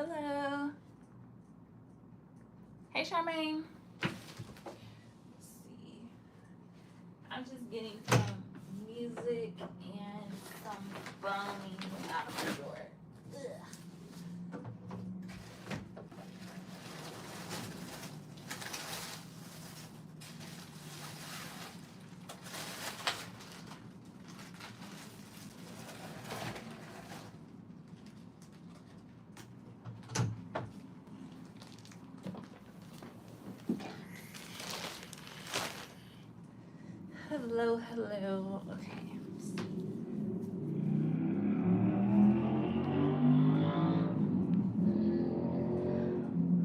Hello. Hey, Charmaine. Let's see. I'm just getting some music and some boning out of the door. Ugh. Hello, hello. Okay. Let's see.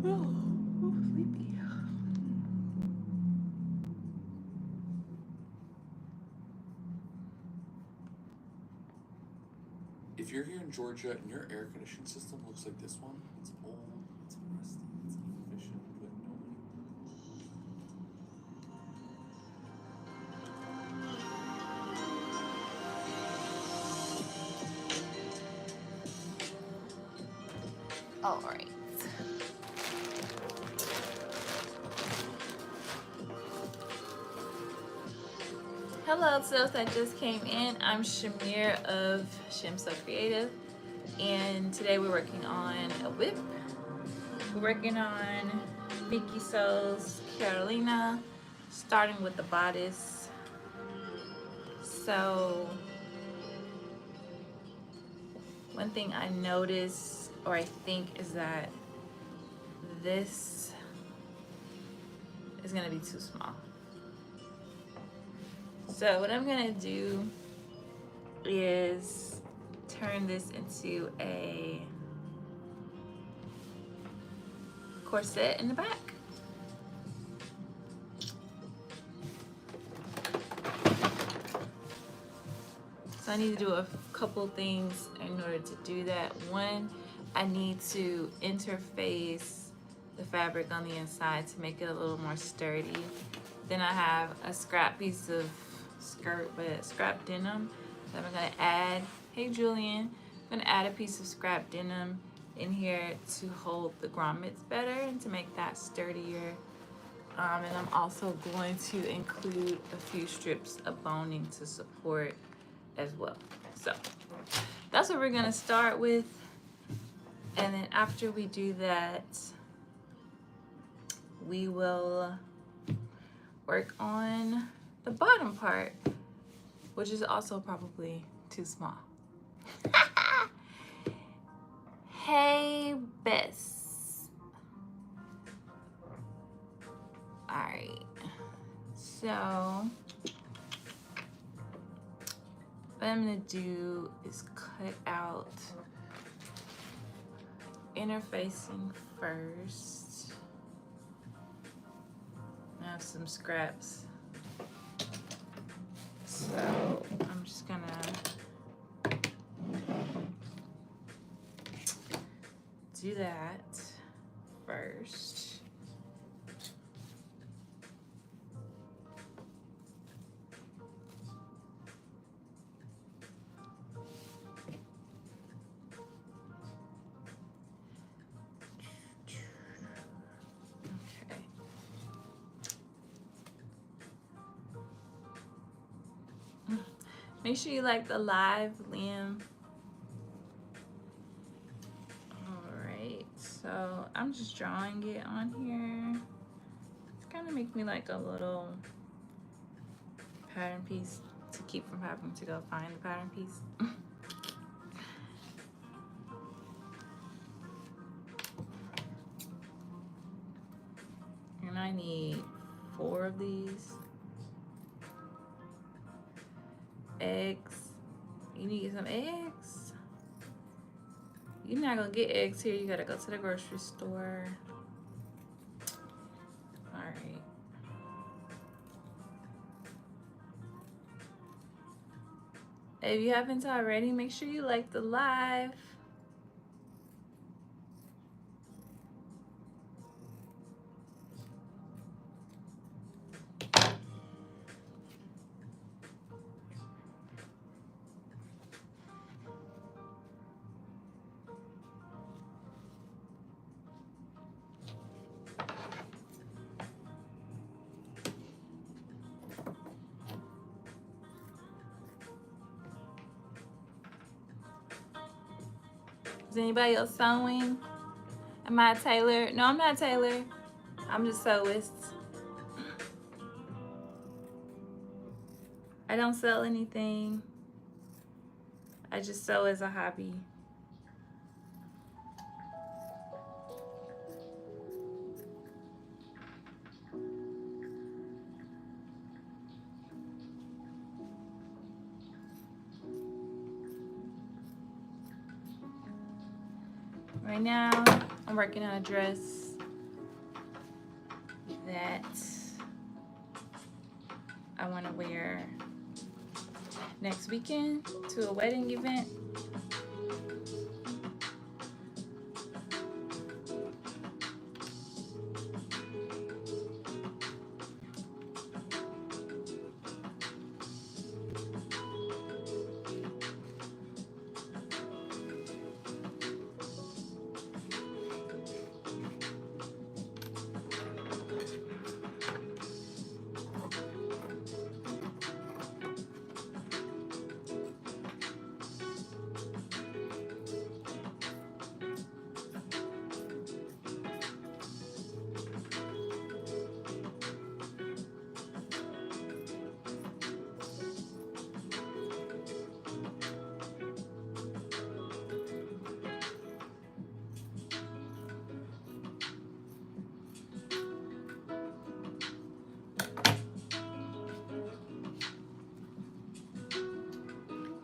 Oh, sleepy. If you're here in Georgia and your air conditioning system looks like this one, it's old, it's rusty, it's inefficient, but nobody. All right. Hello to those that just came in. I'm Shamir of Shim So Creative, and today we're working on a WIP. We're working on Viki So's Karolina, starting with the bodice. So one thing I noticed, or I think, is that this is gonna be too small. So what I'm gonna do is turn this into a corset in the back. So I need to do a couple things in order to do that. One, I need to interface the fabric on the inside to make it a little more sturdy. Then I have a scrap piece of skirt, but scrap denim that I'm gonna add. Hey Julian, I'm gonna add a piece of scrap denim in here to hold the grommets better and to make that sturdier. And I'm also going to include a few strips of boning to support as well. So that's what we're gonna start with. And then after we do that, we will work on the bottom part, which is also probably too small. Hey, Bess. All right, so what I'm gonna do is cut out interfacing first. I have some scraps, so I'm just gonna do that first. Make sure you like the live, Liam. Alright, so I'm just drawing it on here. It's kind of make me like a little pattern piece to keep from having to go find the pattern piece. And I need 4 of these. Eggs. You need some eggs. You're not gonna get eggs here. You gotta go to the grocery store. All right. If you haven't already, make sure you like the live. Is anybody else sewing? Am I a tailor? No, I'm not a tailor. I'm just sewist. I don't sell anything. I just sew as a hobby. Right now, I'm working on a dress that I want to wear next weekend to a wedding event.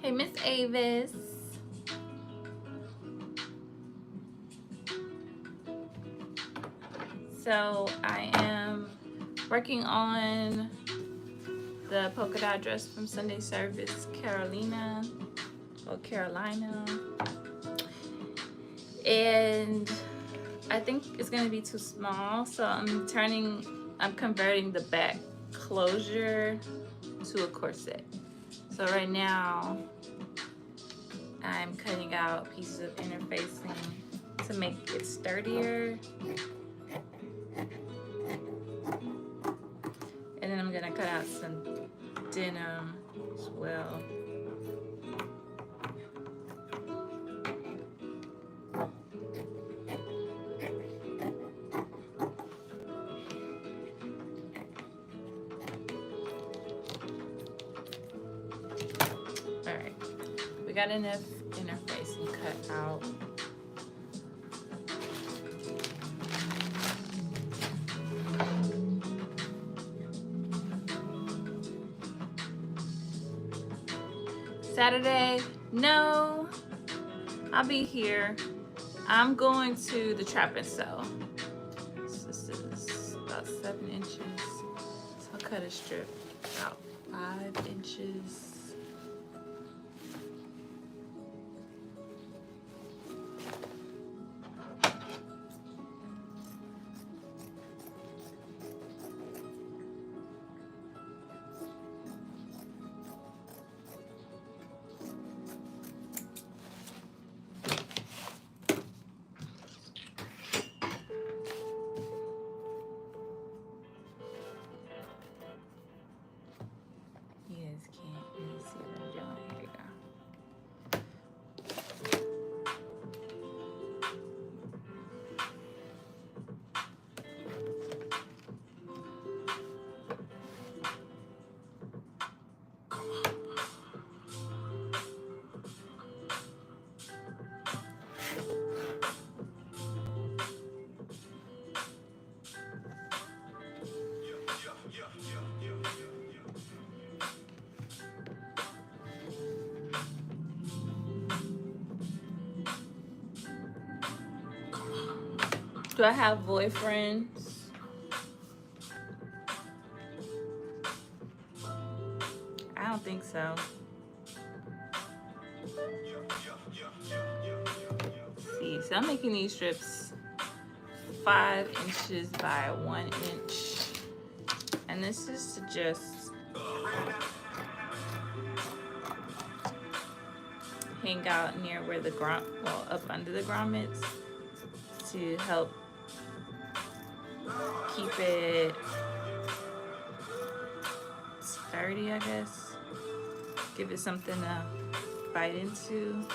Hey, Miss Avis. So I am working on the polka dot dress from Sunday service, Karolina, and I think it's gonna be too small, so I'm converting the back closure to a corset. So right now I'm cutting out pieces of interfacing to make it sturdier. And then I'm gonna cut out some denim as well. All right, we got enough interfacing cut out. Saturday, no, I'll be here. I'm going to the Trap and Sew. This is about 7 inches. So I'll cut a strip about 5 inches. Do I have boyfriends? I don't think so. Let's see, so I'm making these strips 5 inches by 1 inch. And this is to just hang out near where the up under the grommets to help keep it sturdy, I guess. Give it something to bite into.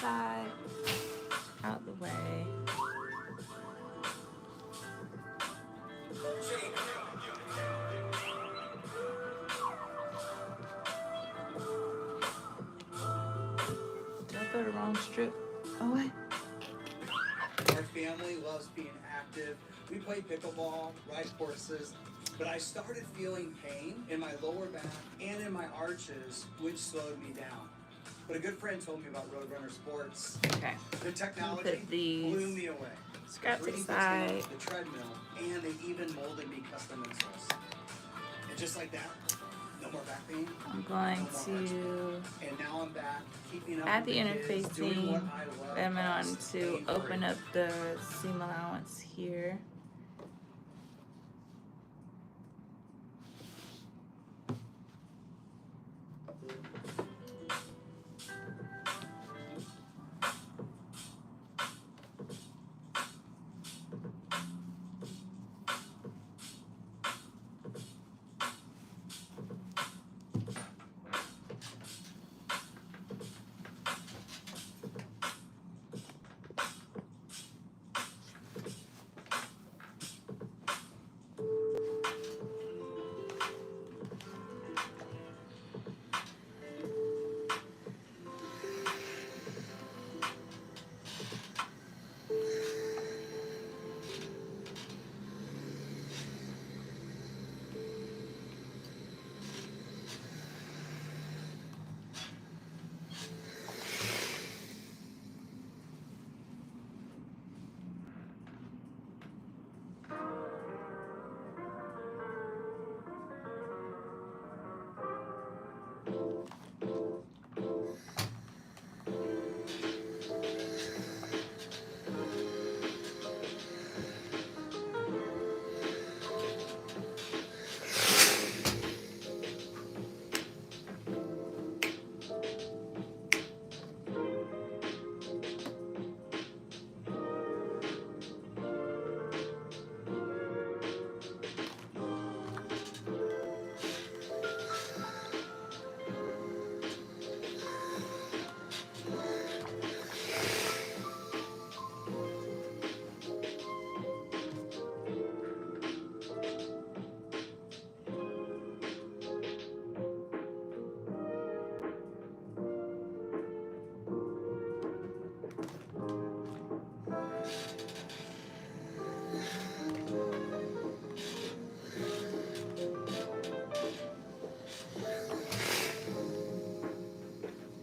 side out the way. Did I throw the wrong strip away? Our family loves being active. We play pickleball, ride horses, but I started feeling pain in my lower back and in my arches, which slowed me down. But a good friend told me about Roadrunner Sports. Okay. The technology blew me away. Scrap to the 3D side. printing, the treadmill, and they even molded me custom insoles. And just like that, no more back pain. I'm going to and now I'm back keeping up add the with kids, doing what interfacing. I love Then I'm going best, to pain-free. open up the seam allowance here.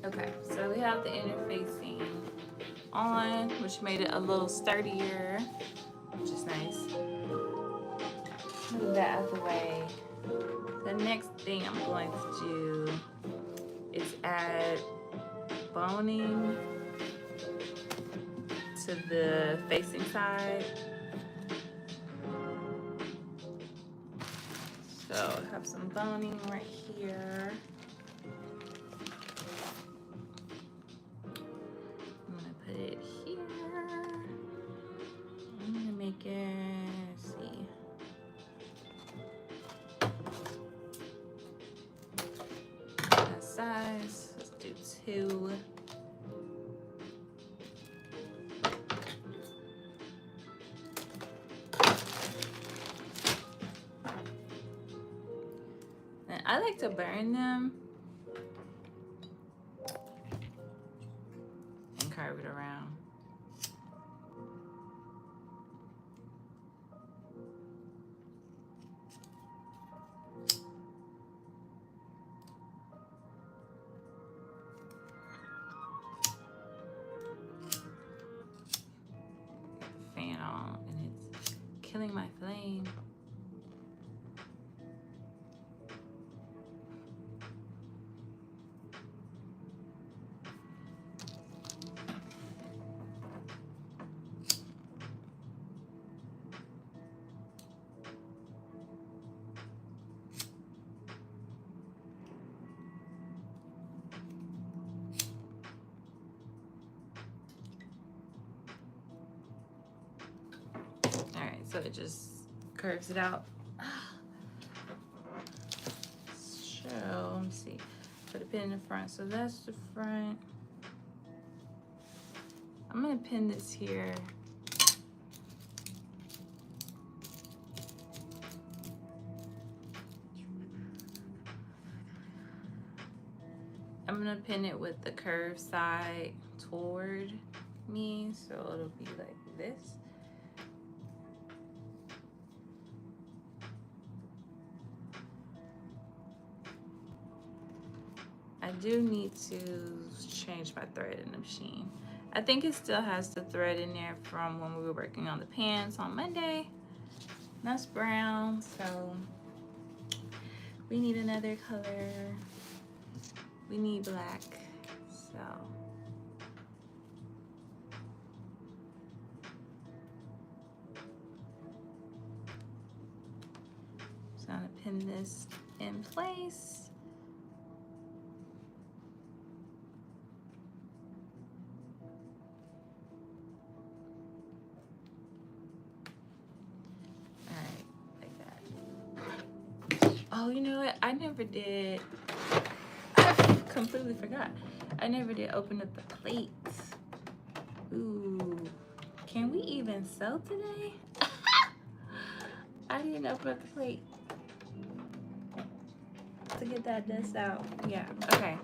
Okay, so we have the interfacing on, which made it a little sturdier, which is nice. Move that out the way. The next thing I'm going to do is add boning to the facing side. So I have some boning right here. I'm gonna put it here. I'm gonna make it, let's see. That size, let's do 2. And I like to burn them and carve it around. Fan on and it's killing my flame. So it just curves it out. So let me see. Put a pin in the front. So that's the front. I'm gonna pin this here. I'm gonna pin it with the curved side toward me, so it'll be like this. I do need to change my thread in the machine. I think it still has the thread in there from when we were working on the pants on Monday. That's brown, so we need another color. We need black, so. So I'm gonna pin this in place. Oh, you know what? I never did. I completely forgot. I never did open up the plates. Ooh. Can we even sew today? I didn't open up the plate to get that dust out. Yeah, okay.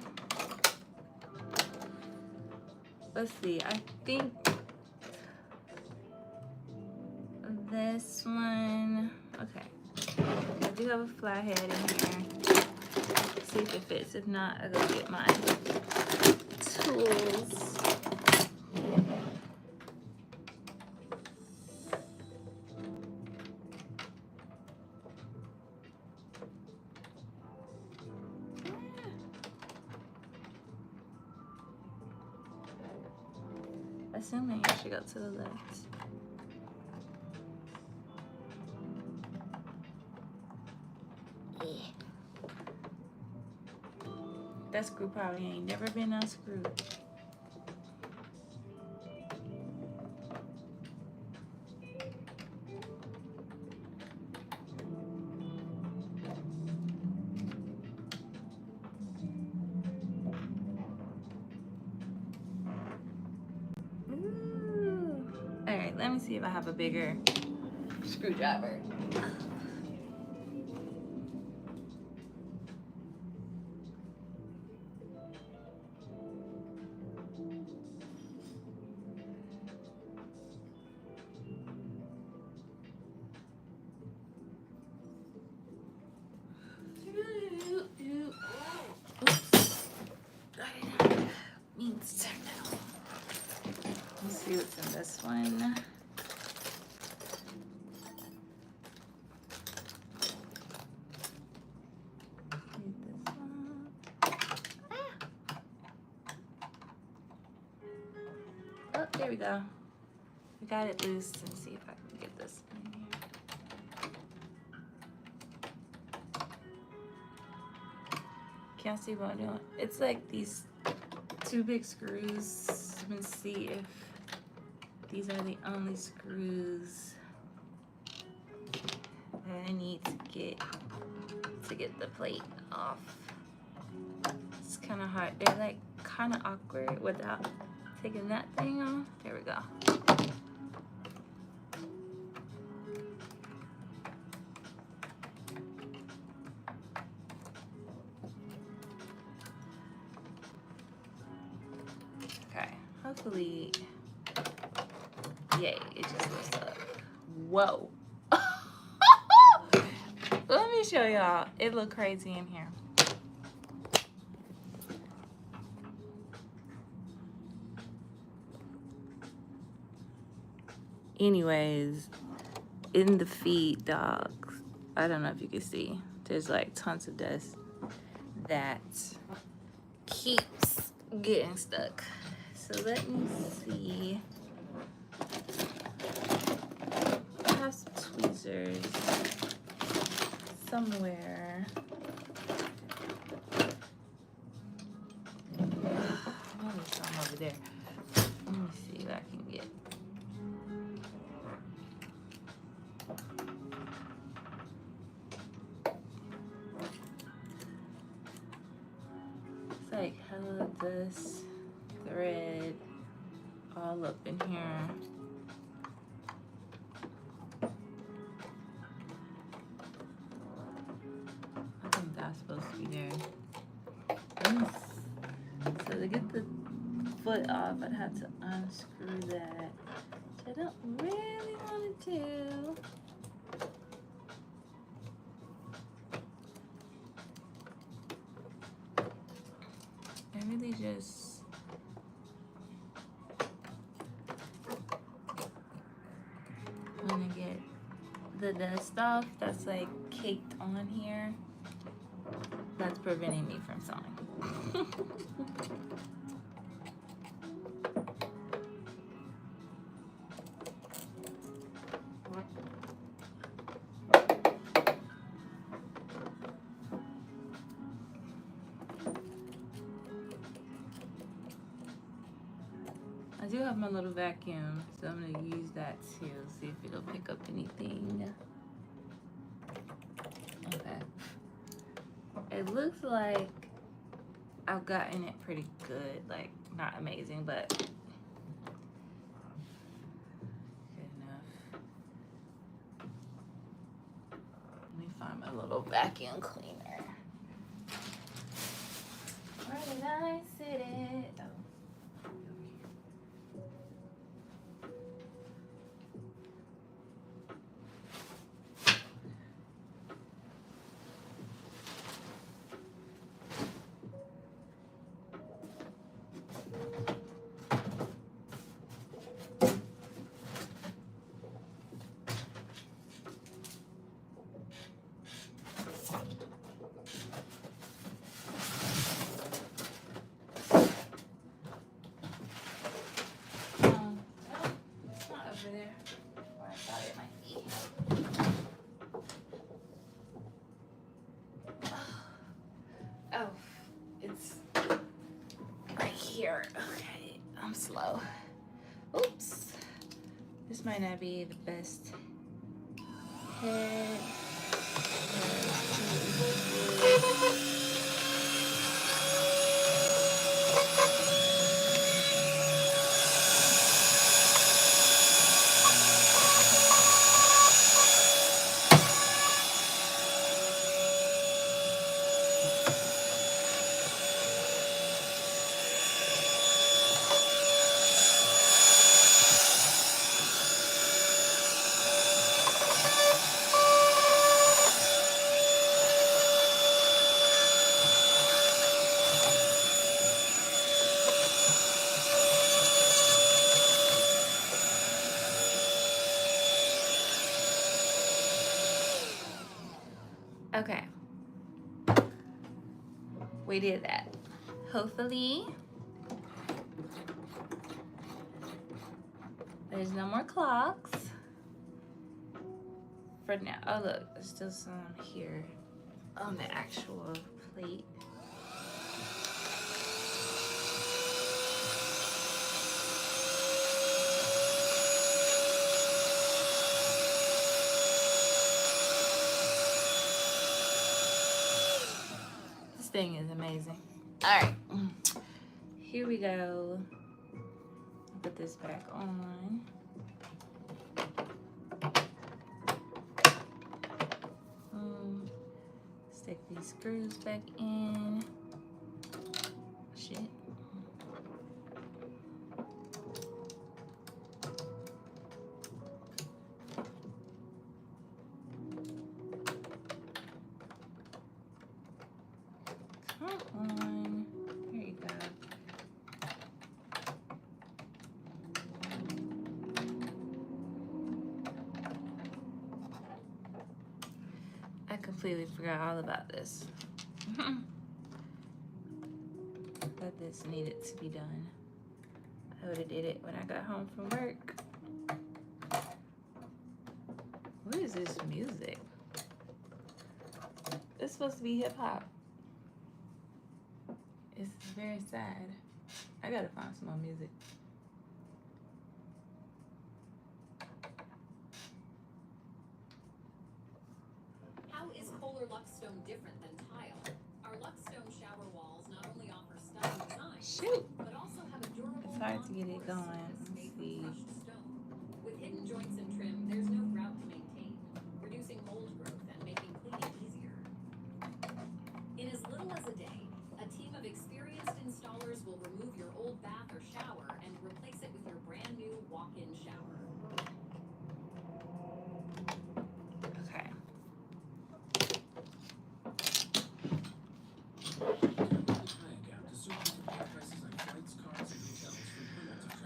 Let's see. I think this one. Okay. I do have a flat head in here. See if it fits. If not, I'll go get my tools. Assuming I should go to the left. That screw probably ain't never been unscrewed. Ooh. All right, let me see if I have a bigger screwdriver. Let's see what's in this one. Oh, there we go. We got it loose. Let's see if I can get this in here. Can't see what I'm doing. It's like these two big screws. Let's see if these are the only screws that I need to get the plate off. It's kind of hard. They're like kind of awkward without taking that thing off. There we go. Okay, hopefully, yay, it just lifts up. Whoa. Let me show y'all. It look crazy in here. Anyways, in the feed, dogs, I don't know if you can see, there's like tons of dust that keeps getting stuck. So let me see. I have some tweezers somewhere. Maybe some over there. Let me see what I can get. It's like hella this thread all up in here. I think that's supposed to be there. So to get the foot off, I'd have to unscrew that, which I don't really want to do. I really just want to get the dust off that's like caked on here. That's preventing me from sewing. I do have my little vacuum, so I'm gonna use that too, see if it'll pick up anything. Okay. It looks like I've gotten it pretty good, like not amazing, but good enough. Let me find my little vacuum cleaner. Where did I sit it? Oh. Okay, I'm slow. Oops. This might not be the best head. Okay. We did that. Hopefully, there's no more clogs for now. Oh look, there's still some here on the actual plate. This thing is amazing. All right, here we go. Put this back on. Stick these screws back in. Shit. Come on. There you go. I completely forgot all about this. That this needed to be done. I would have did it when I got home from work. What is this music? It's supposed to be hip hop. It's very sad. I gotta find some more music. How is Kohler Luxstone different than tile? Our Luxstone shower walls not only offer stunning design, Shoot! but also have a durable It's hard to get it going. made see. from crushed stone. With hidden joints and trim, there's no grout to maintain, reducing mold growth and making cleaning easier. In as little as a day, a team of experienced installers will remove your old bath or shower and replace it with your brand new walk-in shower. Okay.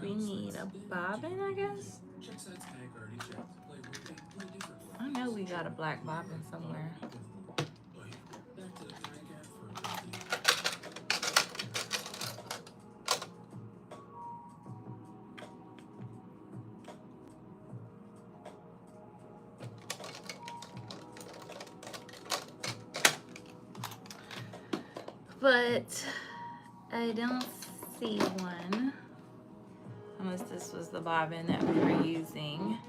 We need a bobbin, I guess. I know we got a black bobbin somewhere. But I don't see one. Unless this was the bobbin that we were using.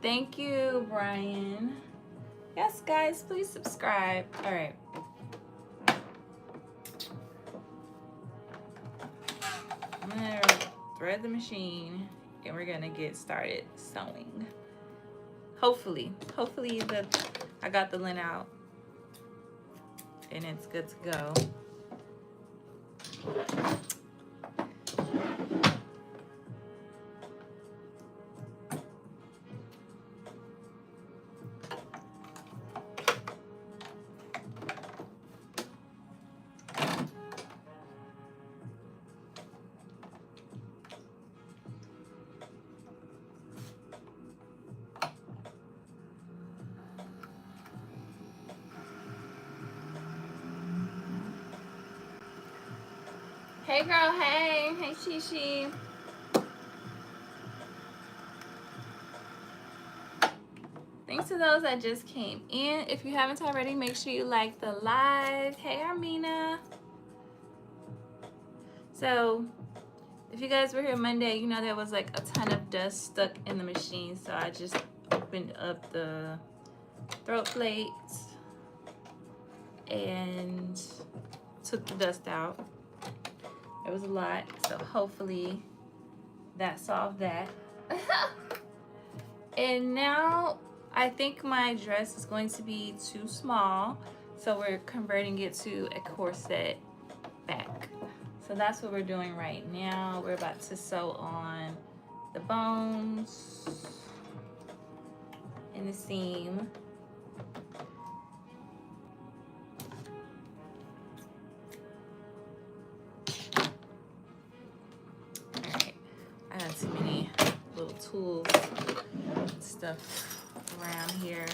Thank you, Brian. Yes, guys, please subscribe. All right. I'm gonna thread the machine and we're gonna get started sewing. Hopefully I got the lint out and it's good to go. Hey girl, hey Shishi. Thanks to those that just came in. If you haven't already, make sure you like the live. Hey Armina. So if you guys were here Monday, you know there was like a ton of dust stuck in the machine. So I just opened up the throat plates and took the dust out. It was a lot, so hopefully that solved that. And now I think my dress is going to be too small, so we're converting it to a corset back. So that's what we're doing right now. We're about to sew on the bones and the seam. I got too many little tools and stuff around here.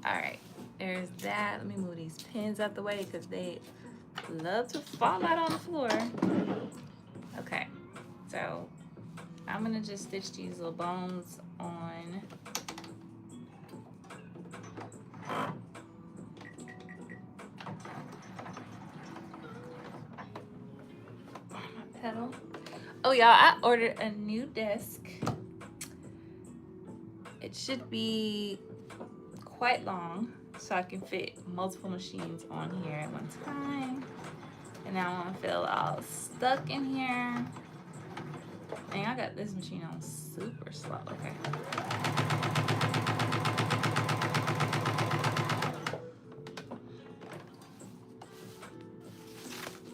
All right. There's that. Let me move these pins out the way because they love to fall out on the floor. Okay, so I'm gonna just stitch these little bones on. My pedal. Oh y'all, I ordered a new desk. It should be quite long, so I can fit multiple machines on here at one time. And now I don't feel all stuck in here. Dang, I got this machine on super slow. Okay.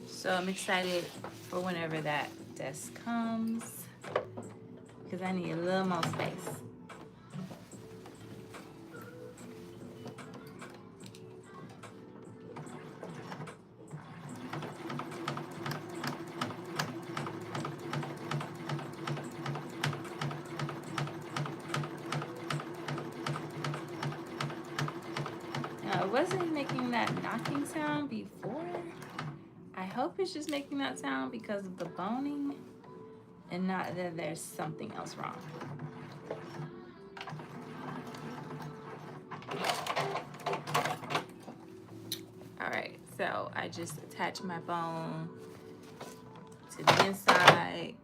So I'm excited for whenever that desk comes because I need a little more space. It wasn't making that knocking sound before. I hope it's just making that sound because of the boning. and not that there's something else wrong. All right, so I just attach my bone to the inside.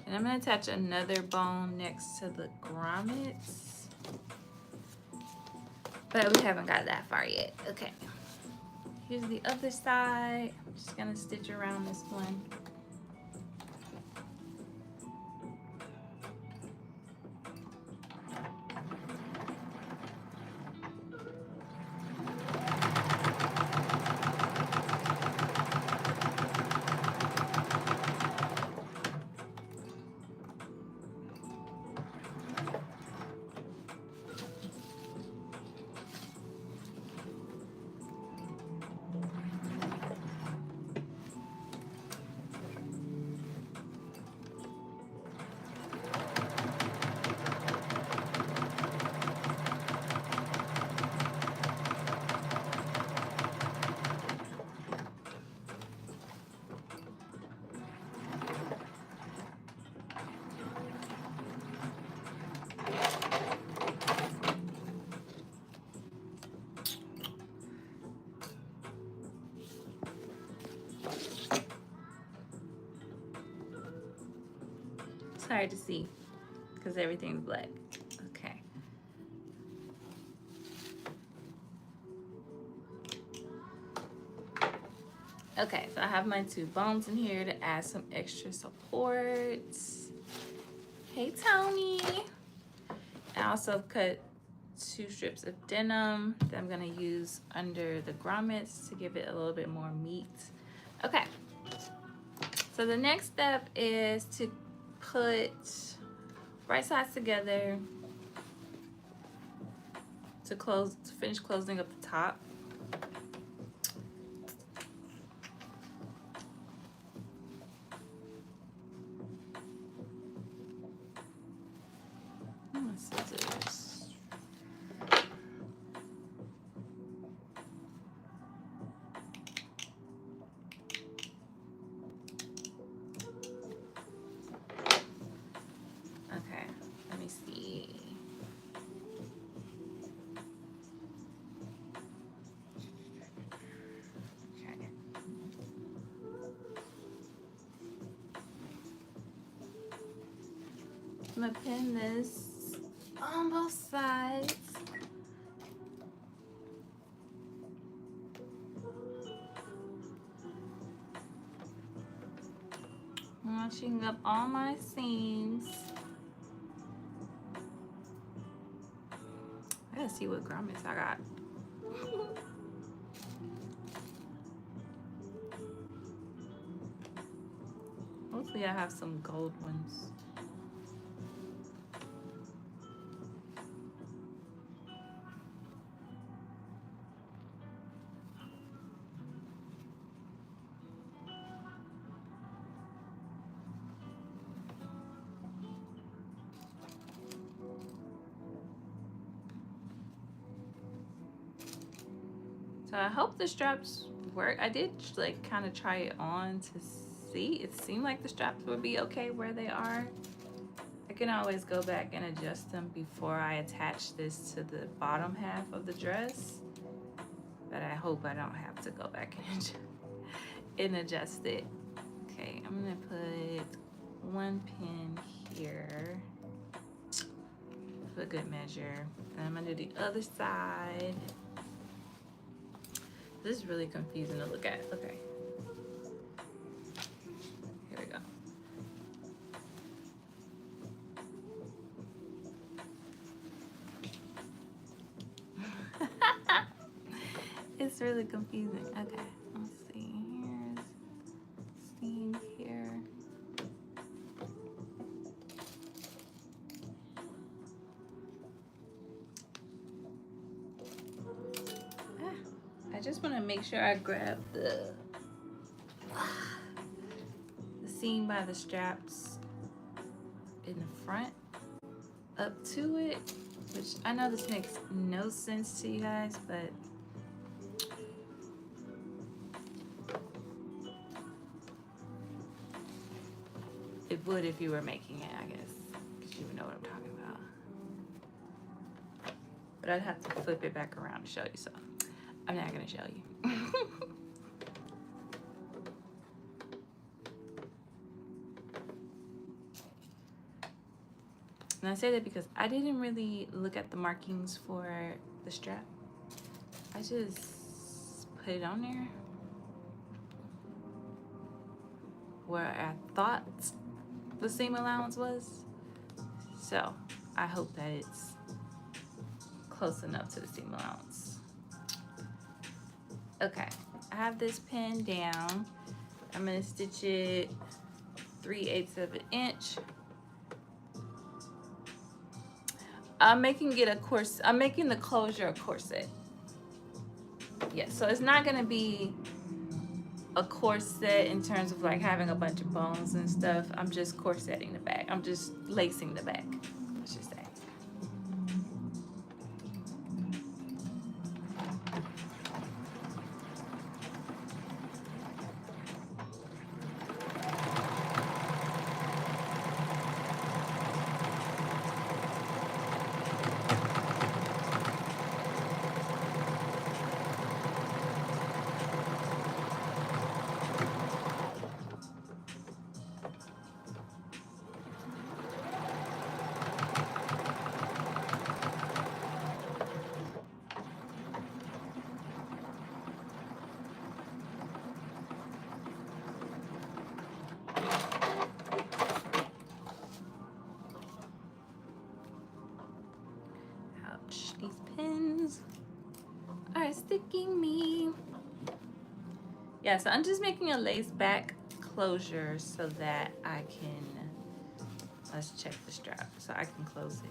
And I'm gonna attach another bone next to the grommets. But we haven't got that far yet. Okay. Here's the other side. I'm just gonna stitch around this one. It's hard to see because everything's black. Okay. Okay, so I have my two bones in here to add some extra support. Hey, Tony. I also cut 2 strips of denim that I'm gonna use under the grommets to give it a little bit more meat. Okay, so the next step is to put right sides together to finish closing up the top. Scissors. Okay, let me see. Okay. I'm gonna pin this on both sides. Matching up all my seams. I gotta see what grommets I got. Hopefully I have some gold ones. So I hope the straps work. I did like kind of try it on to see. It seemed like the straps would be okay where they are. I can always go back and adjust them before I attach this to the bottom half of the dress. But I hope I don't have to go back and adjust it. Okay, I'm gonna put 1 pin here for good measure. And I'm gonna do the other side. This is really confusing to look at. Okay. Here we go. It's really confusing. Okay, let's see. Here's seam here. I just want to make sure I grab the seam by the straps in the front up to it, which I know this makes no sense to you guys, but would if you were making it, I guess, because you would know what I'm talking about. But I'd have to flip it back around to show you, so I'm not gonna show you. And I say that because I didn't really look at the markings for the strap. I just put it on there where I thought the seam allowance was. So I hope that it's close enough to the seam allowance. Okay, I have this pinned down. I'm gonna stitch it 3/8 of an inch. I'm making it a corset. I'm making the closure a corset. Yeah, so it's not gonna be a corset in terms of like having a bunch of bones and stuff. I'm just corseting the back. I'm just lacing the back, I should say. Ouch, these pins are sticking me. Yeah, so I'm just making a lace back closure so that I can, let's check the strap so I can close it.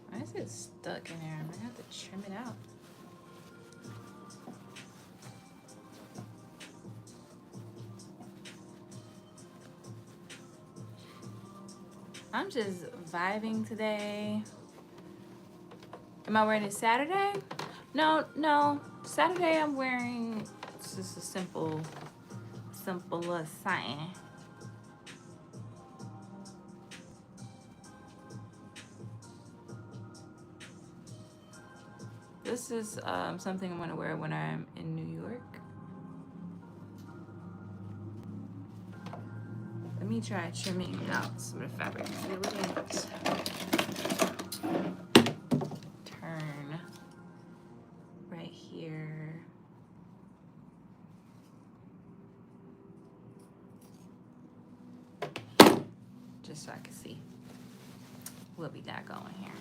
Why is it stuck in there? I'm gonna have to trim it out. I'm just vibing today. Am I wearing it Saturday? No. Saturday I'm wearing just a simple little satin. This is something I'm gonna wear when I'm in New York. Let me try trimming out some of the fabric. Turn right here. Just so I can see what we got going here.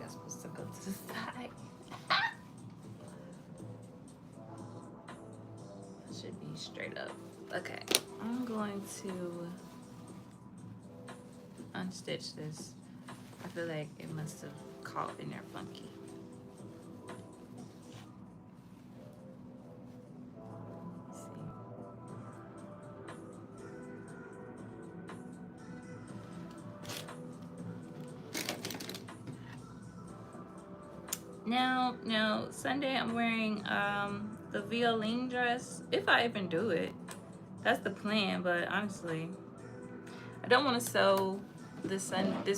Supposed to go to the side. Should be straight up. Okay, I'm going to unstitch this. I feel like it must have caught in there funky. Let's see. Now, Sunday I'm wearing the Violin dress, if I even do it. That's the plan, but honestly, I don't want to sew this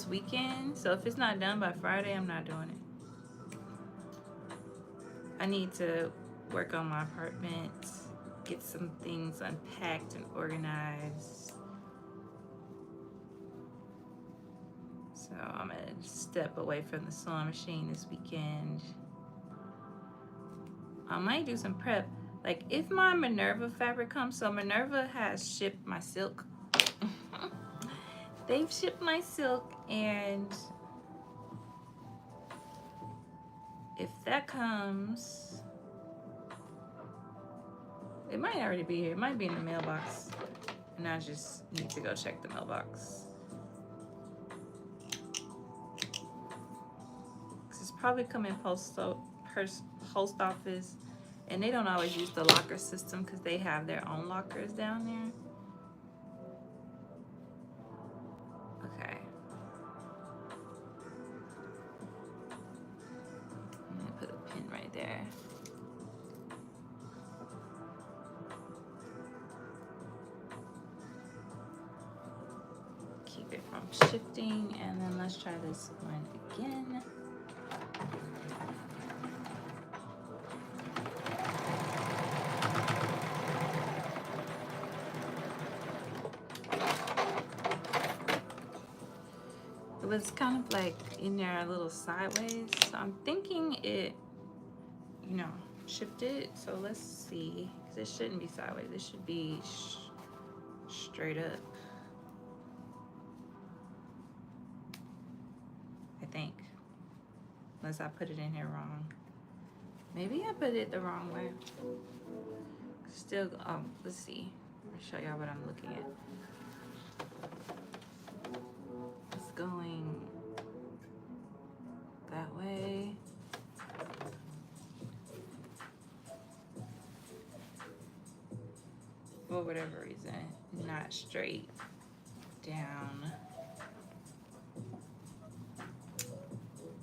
weekend, so if it's not done by Friday, I'm not doing it. I need to work on my apartment, get some things unpacked and organized. So I'm gonna step away from the sewing machine this weekend. I might do some prep. Like if my Minerva fabric comes, so Minerva has shipped my silk. They've shipped my silk, and if that comes, it might already be here. It might be in the mailbox, and I just need to go check the mailbox. It's probably coming post office, and they don't always use the locker system because they have their own lockers down there. Okay. I'm gonna put a pin right there. Keep it from shifting, and then let's try this one again. It was kind of like in there a little sideways, so I'm thinking it, you know, shifted. So let's see, because it shouldn't be sideways. It should be straight up, I think, unless I put it in here wrong. Maybe I put it the wrong way. Still, let's see. I'll show y'all what I'm looking at. It's going that way. For whatever reason, not straight down.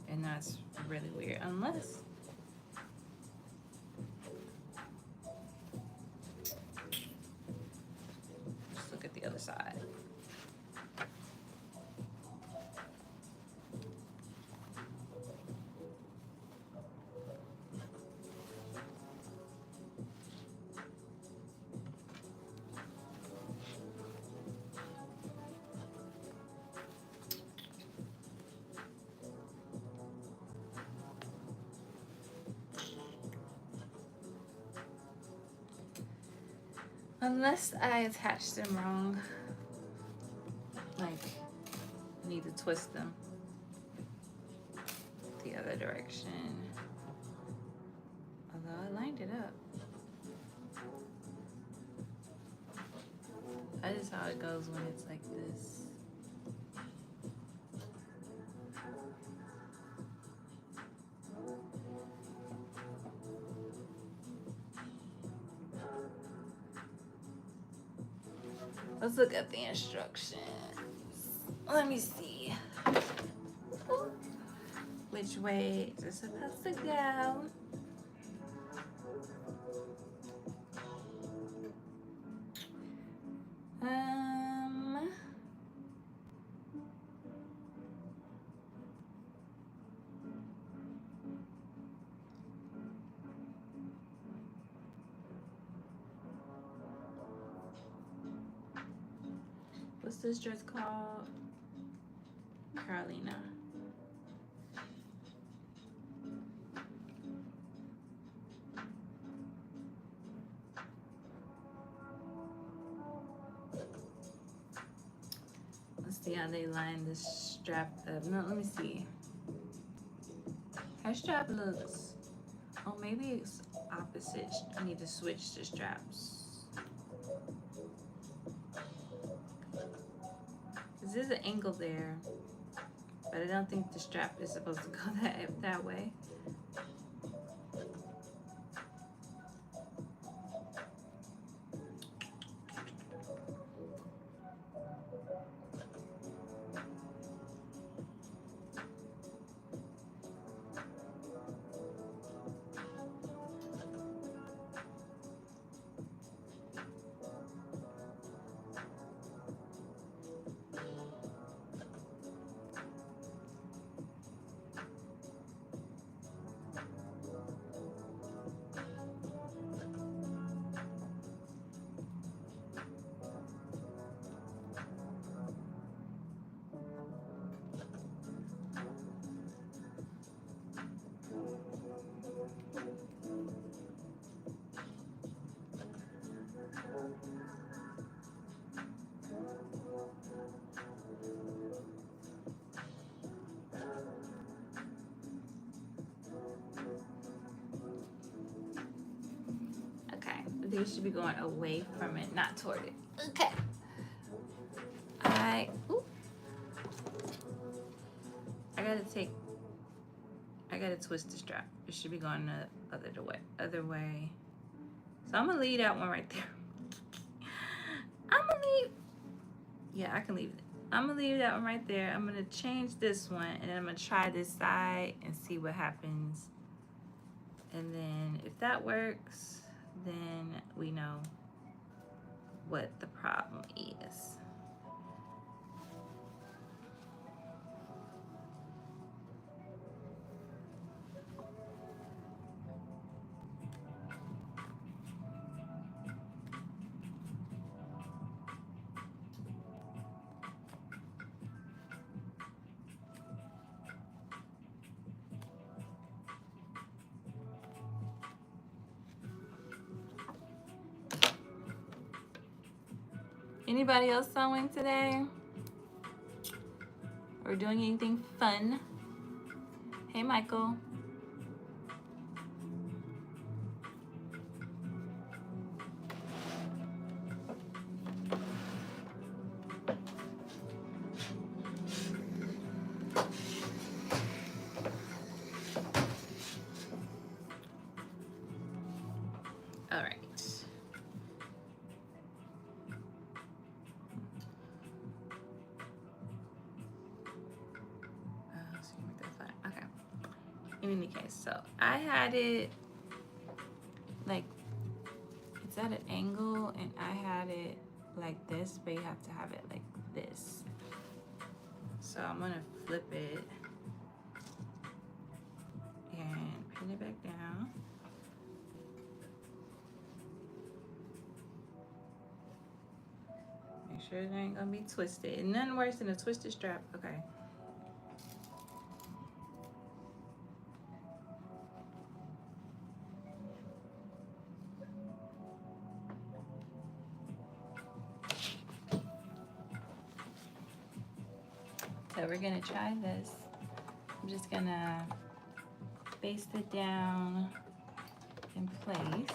And that's really weird, unless let's look at the other side. Unless I attached them wrong, like I need to twist them the other direction. Although I lined it up. That is how it goes when it's like this. Let's look at the instructions. Let me see. Which way is it supposed to go? What's this dress called? Karolina. Let's see how they line this strap up. No, let me see. How strap looks. Oh, maybe it's opposite. I need to switch the straps. There's an angle there, but I don't think the strap is supposed to go that way. I think it should be going away from it, not toward it. Okay. I gotta twist the strap. It should be going the other way. So I'm gonna leave that one right there. Yeah, I can leave it. I'm gonna leave that one right there. I'm gonna change this one, and then I'm gonna try this side and see what happens. And then if that works, then we know what the problem is. Anybody else sewing today? Or doing anything fun? Hey, Michael. All right. Okay. In any case, so I had it like it's at an angle, and I had it like this, but you have to have it like this. So I'm gonna flip it and pin it back down. Make sure it ain't gonna be twisted. And nothing worse than a twisted strap. Okay. So we're gonna try this. I'm just gonna baste it down in place.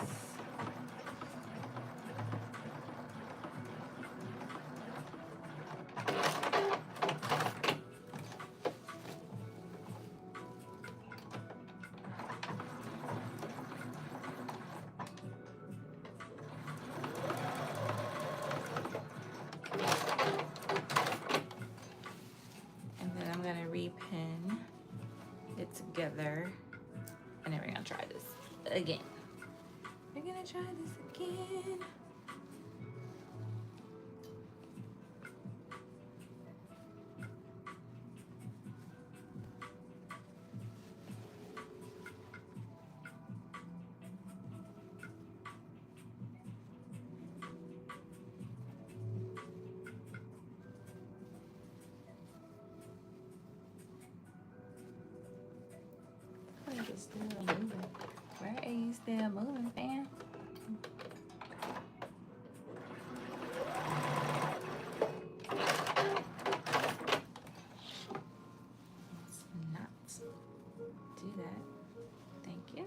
Repin it together, and then we're gonna try this again. We're gonna try this again. It's still moving. Where are you still moving, fam? Let's not do that. Thank you.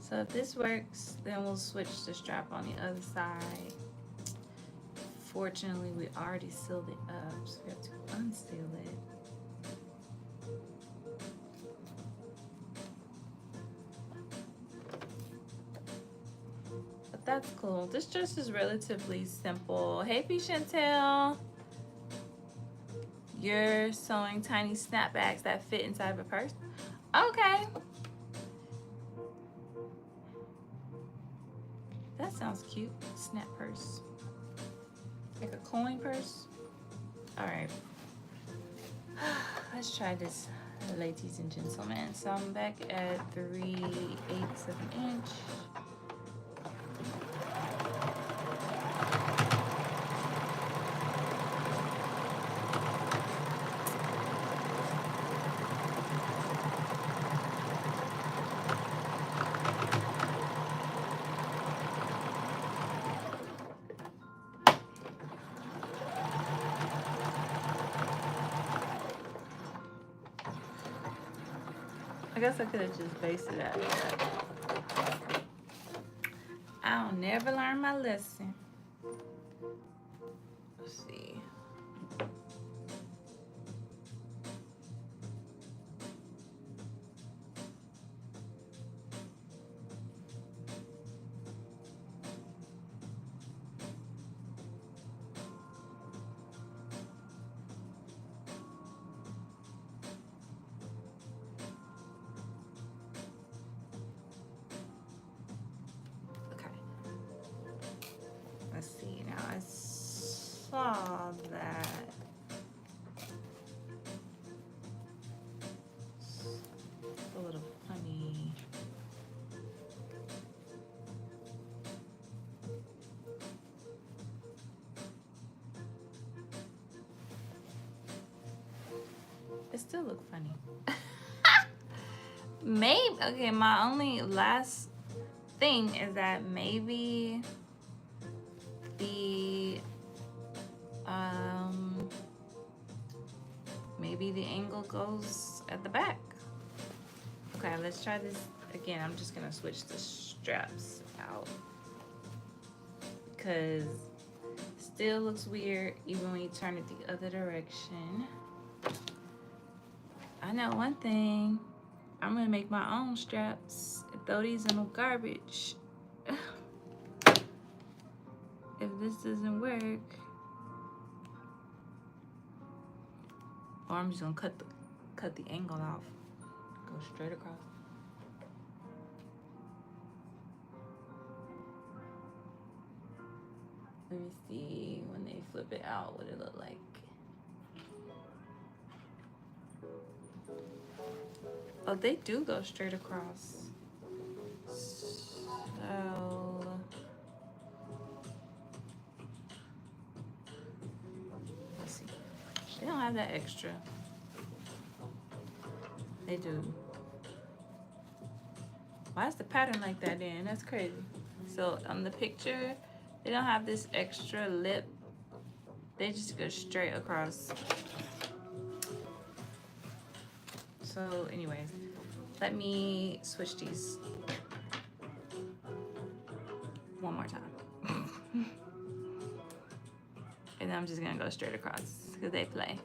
So if this works, then we'll switch the strap on the other side. Fortunately, we already sealed it up, so we have to unseal it. But that's cool. This dress is relatively simple. Hey, P. Chantel. You're sewing tiny snapbacks that fit inside of a purse? Okay. That sounds cute. Snap purse. Like a coin purse. All right. Let's try this, ladies and gentlemen. So I'm back at 3/8 of an inch. I guess I could have just based it out of that. I'll never learn my lesson. Let's see. Let's see, now I saw that. It's a little funny. It still looks funny. Maybe, okay, my only last thing is that maybe maybe the angle goes at the back. Okay, let's try this again. I'm just gonna switch the straps out because it still looks weird even when you turn it the other direction. I know one thing. I'm gonna make my own straps and throw these in the garbage. If this doesn't work, or I'm just gonna cut the angle off. Go straight across. Let me see when they flip it out what it look like. Oh, they do go straight across. So let's see. They don't have that extra. They do. Why is the pattern like that then? That's crazy. So on the picture, they don't have this extra lip. They just go straight across. So anyways, let me switch these one more time. And then I'm just gonna go straight across because they play.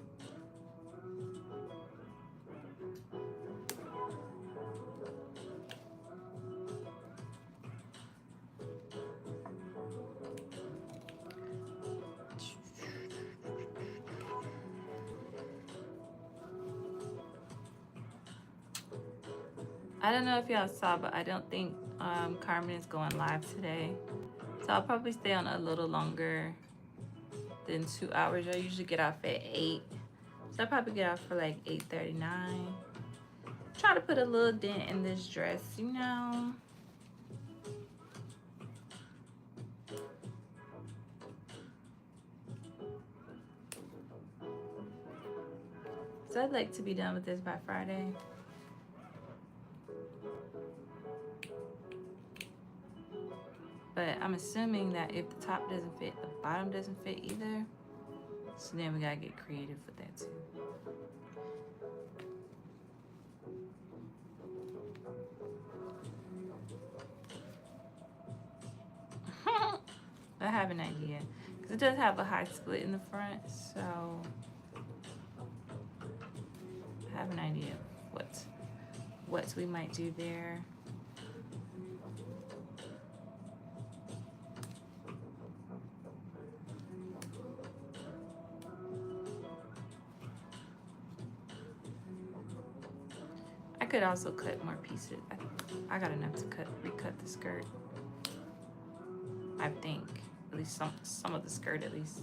I don't know if y'all saw, but I don't think Carmen is going live today. So I'll probably stay on a little longer than 2 hours. I usually get off at 8. So I'll probably get off for like 8:39. Try to put a little dent in this dress, you know. So I'd like to be done with this by Friday. But I'm assuming that if the top doesn't fit, the bottom doesn't fit either. So then we gotta get creative with that too. I have an idea. Because it does have a high split in the front, so I have an idea of what we might do there. I could also cut more pieces. I got enough to recut the skirt. I think at least some of the skirt at least.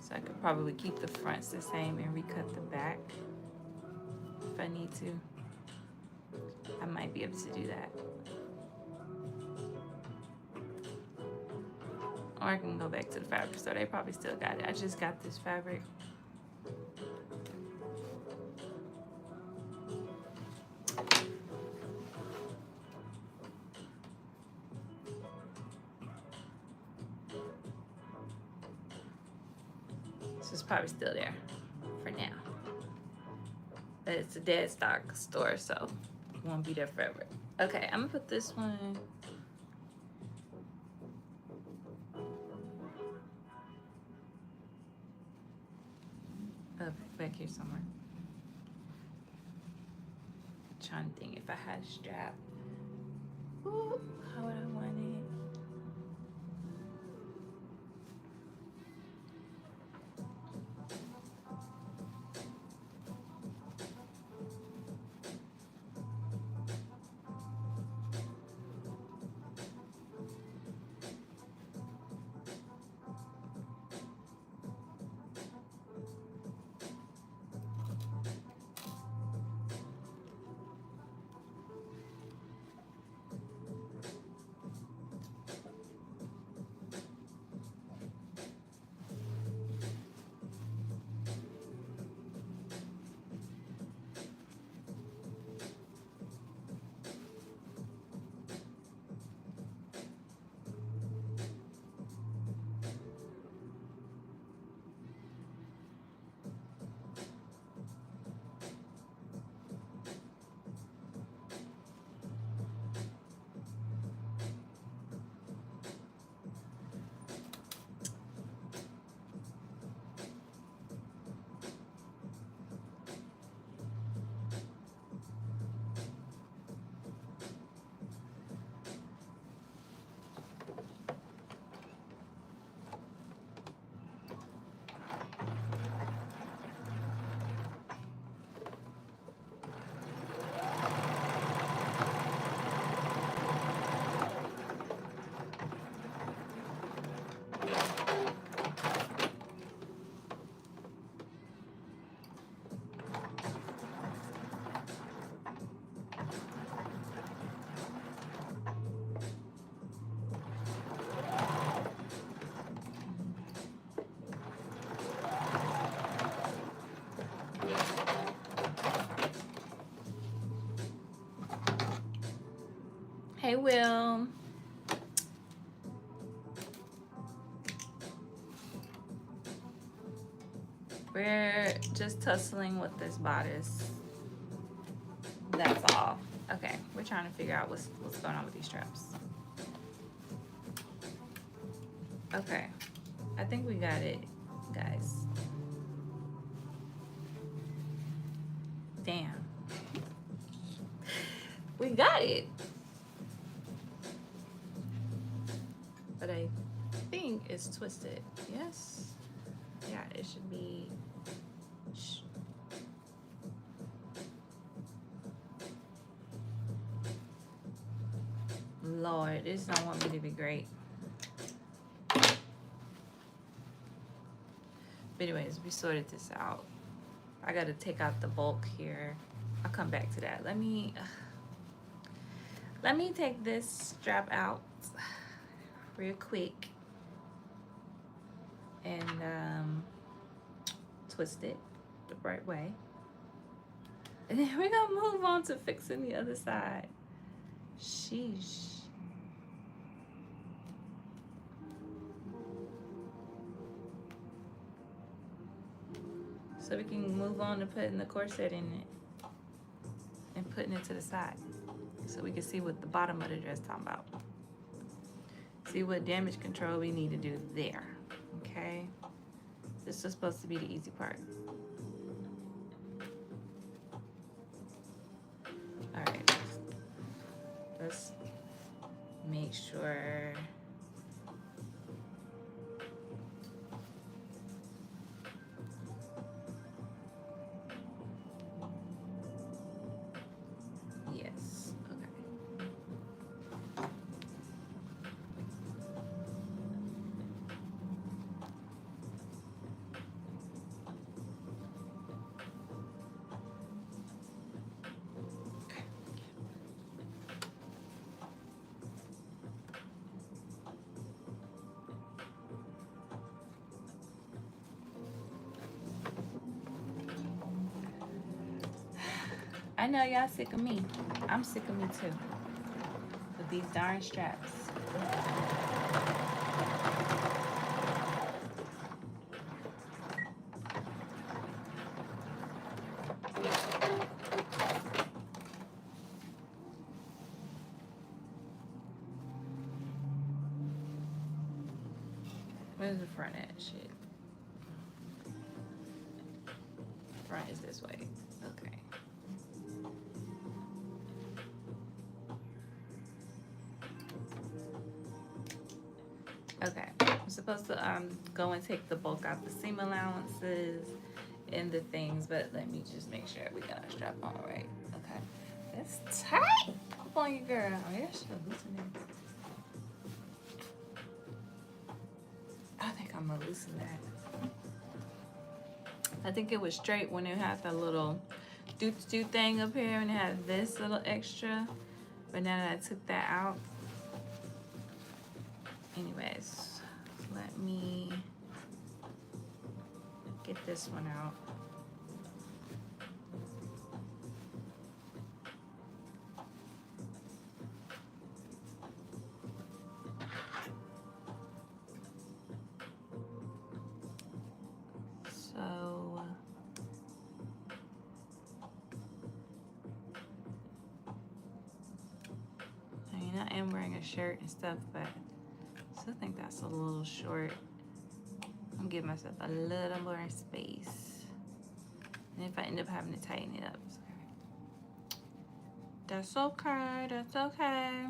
So I could probably keep the fronts the same and recut the back if I need to. I might be able to do that. Or I can go back to the fabric store. They probably still got it. I just got this fabric. So it's probably still there for now. But it's a dead stock store, so it won't be there forever. Okay, I'm gonna put this one. Back here somewhere. Trying to think if I had a strap. Ooh, how would I want it? Hey, Will. We're just tussling with this bodice. That's all. Okay, we're trying to figure out what's going on with these straps. Okay, I think we got it, guys. Damn. We got it. But I think it's twisted. Yes? Yeah, it should be. Lord, this don't want me to be great. But anyways, we sorted this out. I gotta take out the bulk here. I'll come back to that. Let me take this strap out real quick and twist it the right way. And then we're gonna move on to fixing the other side. Sheesh. So we can move on to putting the corset in it and putting it to the side. So we can see what the bottom of the dress is talking about. See what damage control we need to do there, okay? This is supposed to be the easy part. All right, let's make sure. Yes, okay. I know y'all sick of me. I'm sick of me too. With these darn straps. Where's the front at? Shit. Front is this way. Okay. Okay. I'm supposed to go and take the bulk out the seam allowances and the things, but let me just make sure we got a strap on right. Okay. That's tight. Up on you, girl. Oh, yeah, she's loosening. I think I'm gonna loosen that. I think it was straight when it had the little doot thing up here and it had this little extra, but now that I took that out. Anyways, let me get this one out. So I mean, I am wearing a shirt and stuff, but I still think that's a little short. I'm giving myself a little more space. And if I end up having to tighten it up, that's okay, that's okay.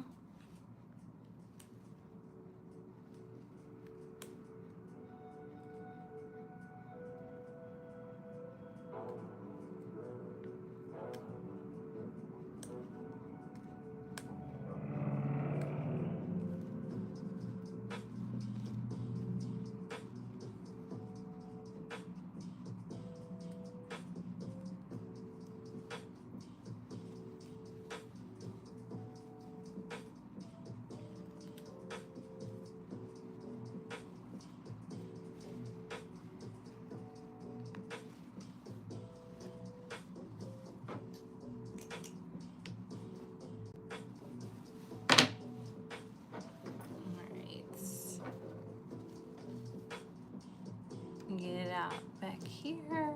Get it out back here.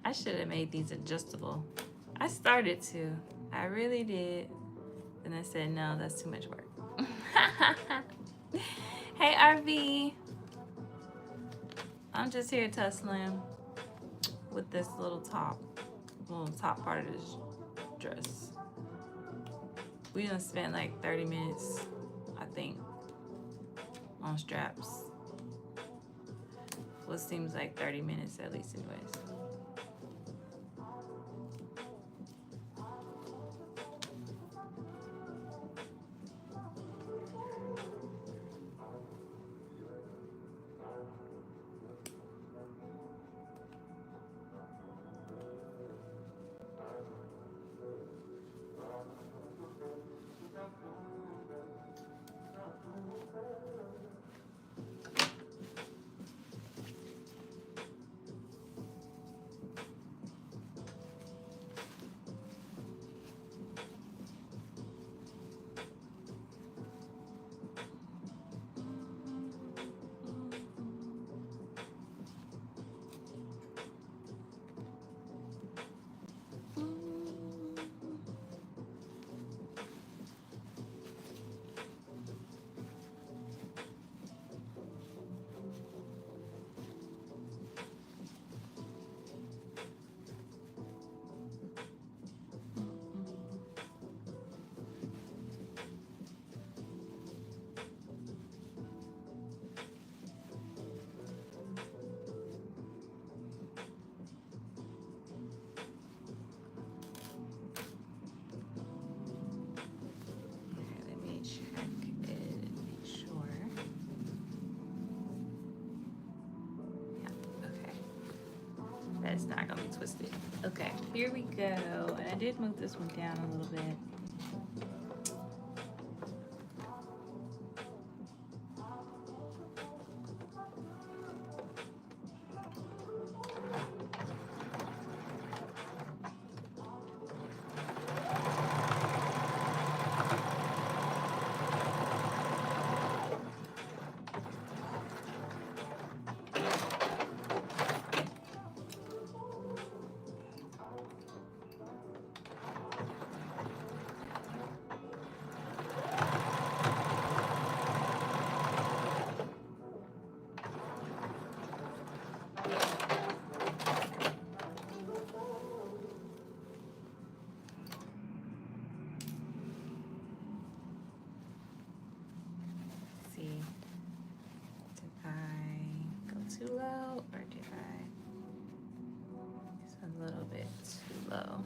I should have made these adjustable. I started to. I really did. And I said, no, that's too much work. Hey, RV. I'm just here tussling with this little top part of this dress. We done spent like 30 minutes, I think, on straps. Well, it seems like 30 minutes at least anyways. It's not gonna be twisted. Okay, here we go. And I did move this one down a little bit. low.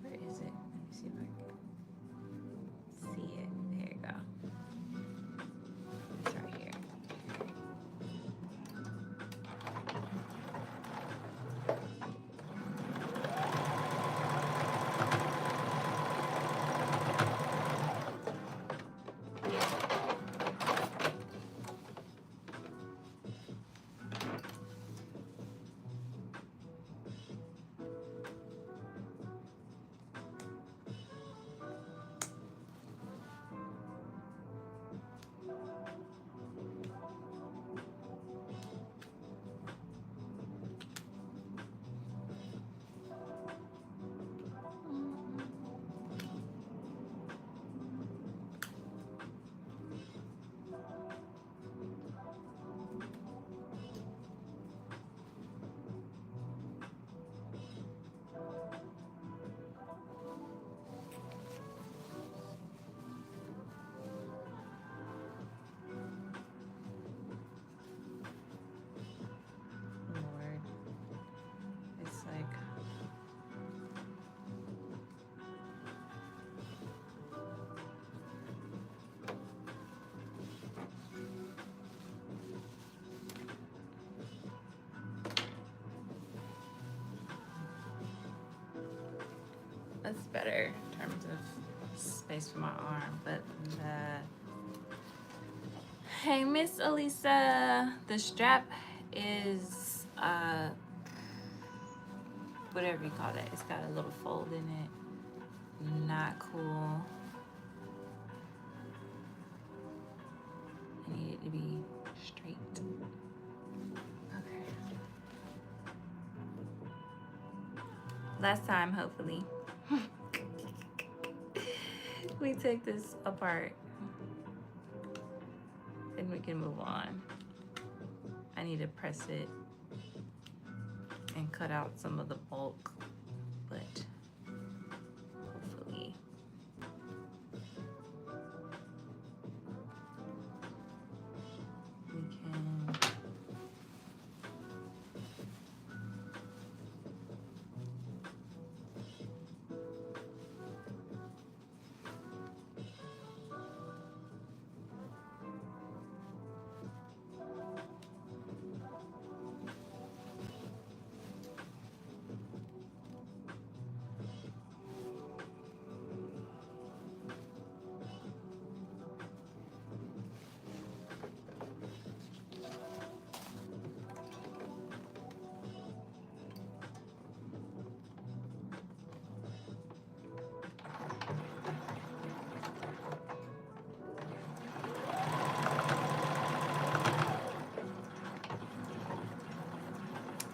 Where is it? Let me see if I can see it. There you go. It's right here. Lord. It's like that's better in terms of space for my arm, but hey, Miss Elisa, the strap is whatever you call that. It's got a little fold in it. Not cool. I need it to be straight. Okay. Last time, hopefully. We take this apart and we can move on. I need to press it and cut out some of the bulk, but hopefully we can.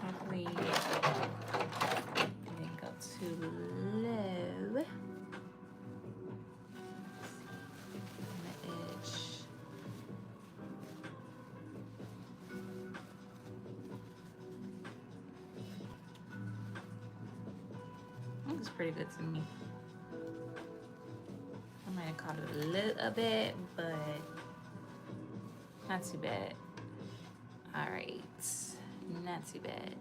Hopefully, didn't go too low. On the edge. Looks pretty good to me. I might have caught it a little bit, but not too bad. All right, not too bad.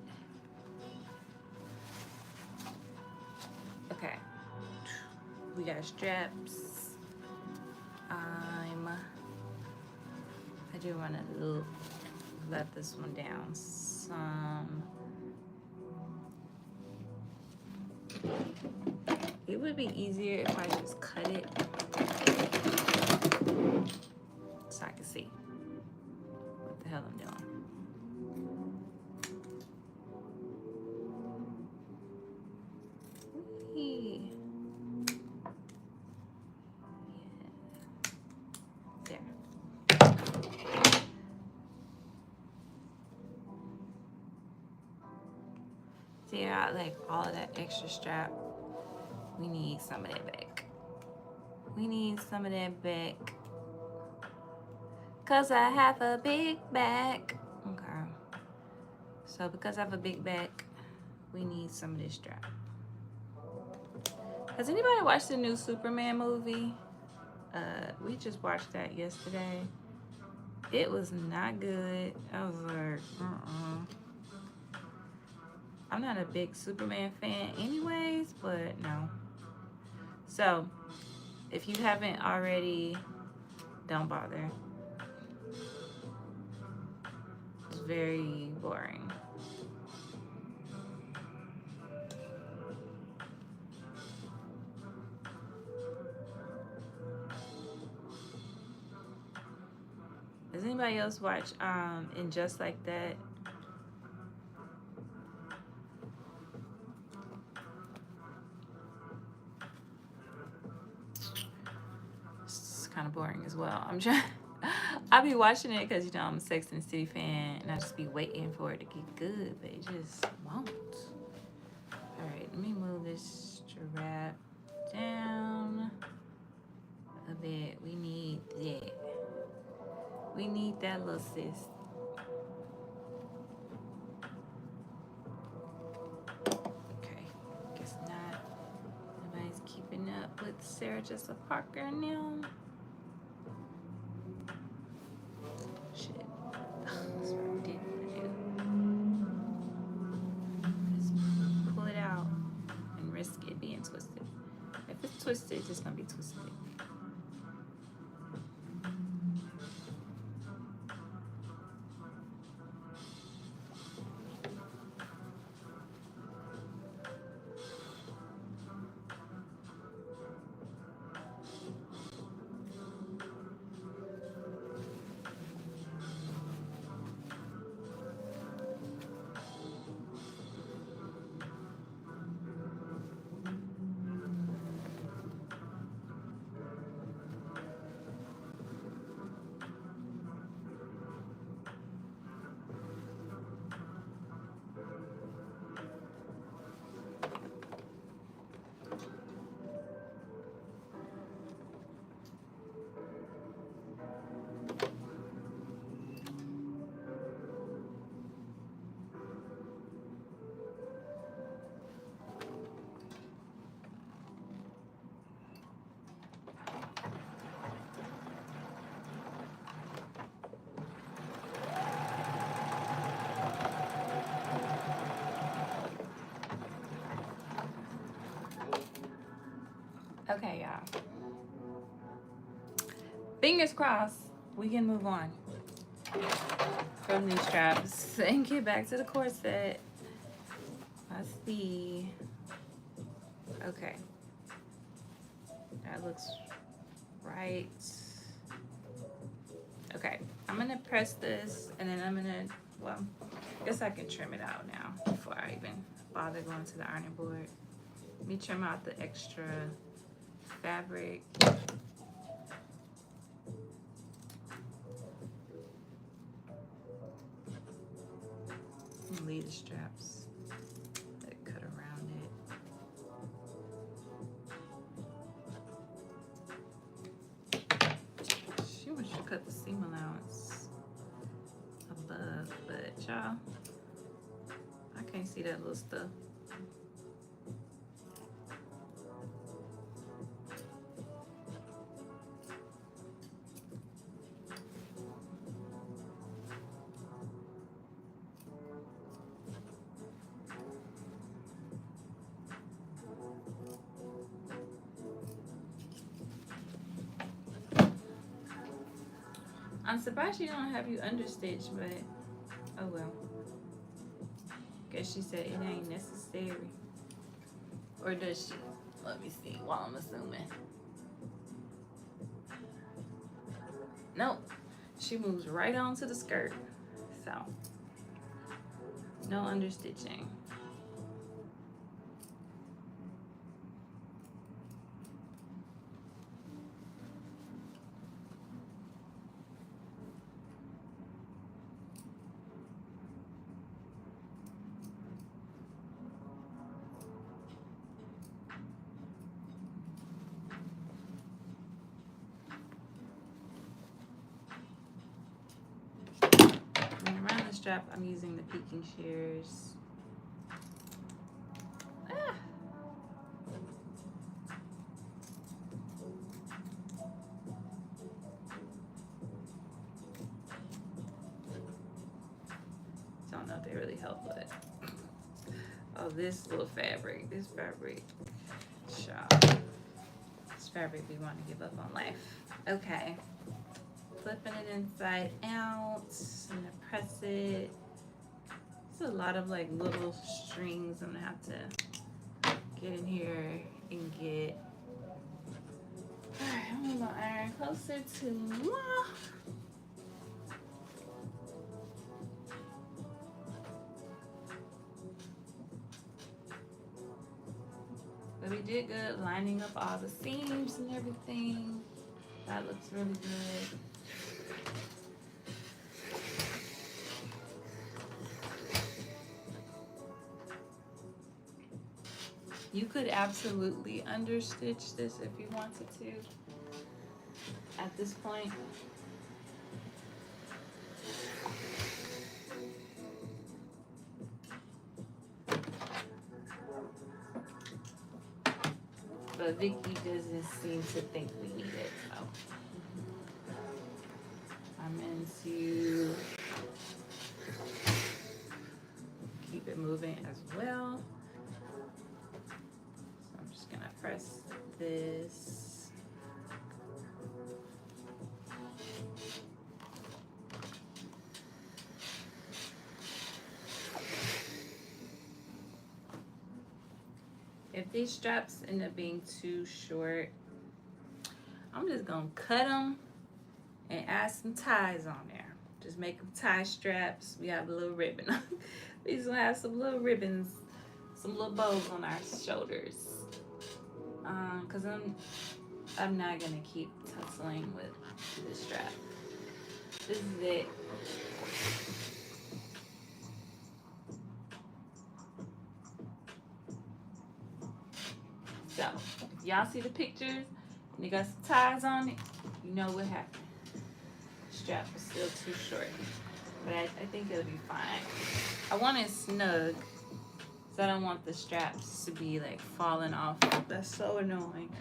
Okay, we got straps. I do want to let this one down some. It would be easier if I just cut it so I can see what the hell I'm doing. Whee. Yeah. There. See, I like all of that extra strap. We need some of that back. We need some of that back. Cause I have a big back. Okay. So because I have a big back, we need some of this strap. Has anybody watched the new Superman movie? We just watched that yesterday. It was not good. I was like, I'm not a big Superman fan anyways, but no. So, if you haven't already, don't bother. It's very boring. Does anybody else watch In Just Like That? It's kind of boring as well. I'm trying. I'll be watching it because, you know, I'm a Sex and the City fan, and I just be waiting for it to get good, but it just won't. All right, let me move this strap down a bit. We need that. We need that little sis. Okay, guess not. Nobody's keeping up with Sarah Jessica Parker now. Shit. That's what I did just pull it out and risk it being twisted. If it's twisted, it's just gonna be twisted. Okay, y'all. Fingers crossed, we can move on from these straps and get back to the corset. Let's see. Okay. That looks right. Okay, I'm gonna press this and then I'm gonna, well, I guess I can trim it out now before I even bother going to the ironing board. Let me trim out the extra fabric. And leave the straps that cut around it. She wants to cut the seam allowance above, but y'all, I can't see that little stuff. I'm surprised she don't have you understitch, but oh well. Guess she said it ain't necessary. Or does she? Let me see while I'm assuming. Nope. She moves right on to the skirt. So, no understitching. Around the strap, I'm using the peaking shears. Ah. They really help with it. Oh, this little fabric. This fabric. Shop. This fabric we want to give up on life. Okay. Flipping it inside out. I'm gonna press it. There's a lot of like little strings I'm gonna have to get in here and get. Alright, I'm gonna iron closer to moi. But we did good lining up all the seams and everything. That looks really good. You could absolutely understitch this if you wanted to at this point. But Viki doesn't seem to think we need it, so I'm into keep it moving as well. So I'm just gonna press this. If these straps end up being too short, I'm just gonna cut them and add some ties on there. Just make them tie straps. We have a little ribbon. We just gonna have some little ribbons, some little bows on our shoulders. Cause I'm not gonna keep tussling with this strap. This is it. So, if y'all see the pictures and they got some ties on it, you know what happened. The strap was still too short, but I think it'll be fine. I want it snug, so I don't want the straps to be like falling off. That's so annoying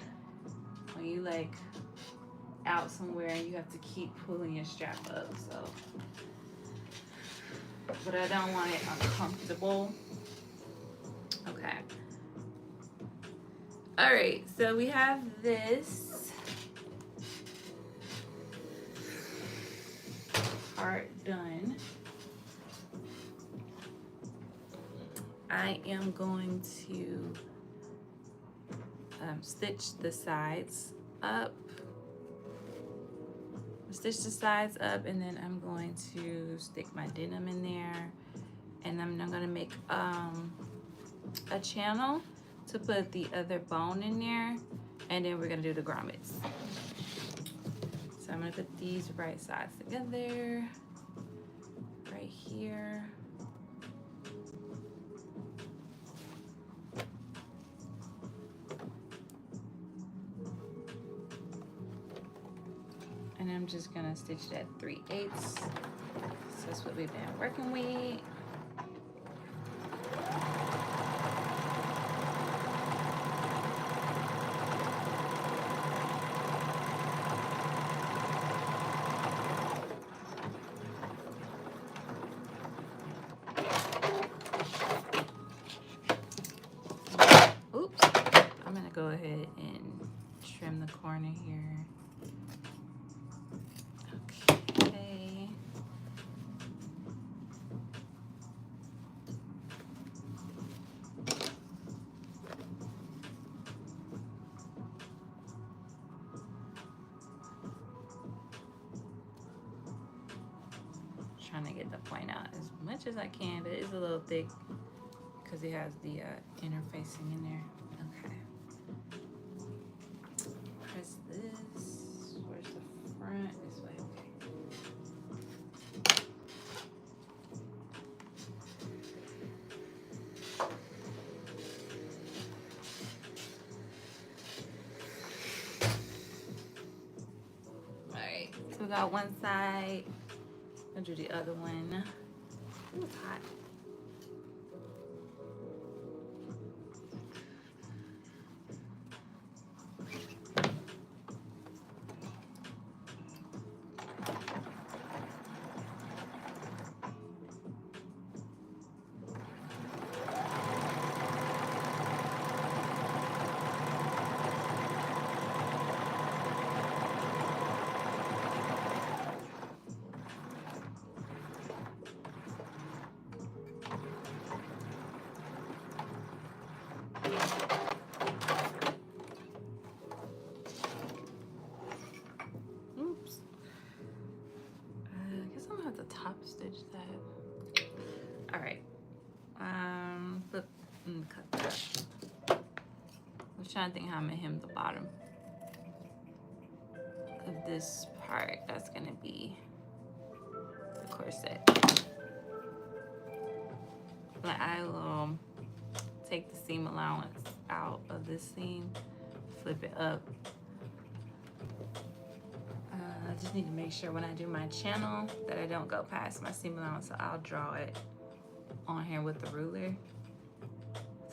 when you like out somewhere and you have to keep pulling your strap up. So, but I don't want it uncomfortable. Okay. All right, so we have this part done. I am going to stitch the sides up. Stitch the sides up, and then I'm going to stick my denim in there, and I'm going to make a channel to put the other bone in there, and then we're gonna do the grommets. So I'm gonna put these right sides together, right here. And I'm just gonna stitch it at 3/8. So that's what we've been working with. Go ahead and trim the corner here. Okay. Trying to get the point out as much as I can, but it's a little thick because it has the interfacing in there. Okay. Press this. Where's the front? This way. Okay. Alright, so we got one side. I'll do the other one. Ooh, it's hot. the top stitch that. All right. Look, cut that. I'm trying to think how I'm gonna hem the bottom of this part. That's gonna be the corset. But I will take the seam allowance out of this seam, flip it up. I just need to make sure when I do my channel that I don't go past my seam allowance, so I'll draw it on here with the ruler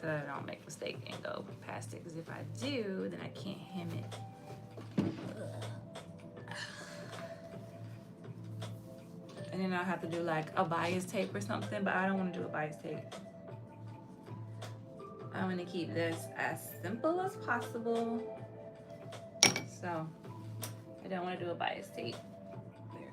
so that I don't make a mistake and go past it, because if I do, then I can't hem it. And then I'll have to do like a bias tape or something, but I don't want to do a bias tape. I want to keep this as simple as possible, so I don't want to do a bias tape. There we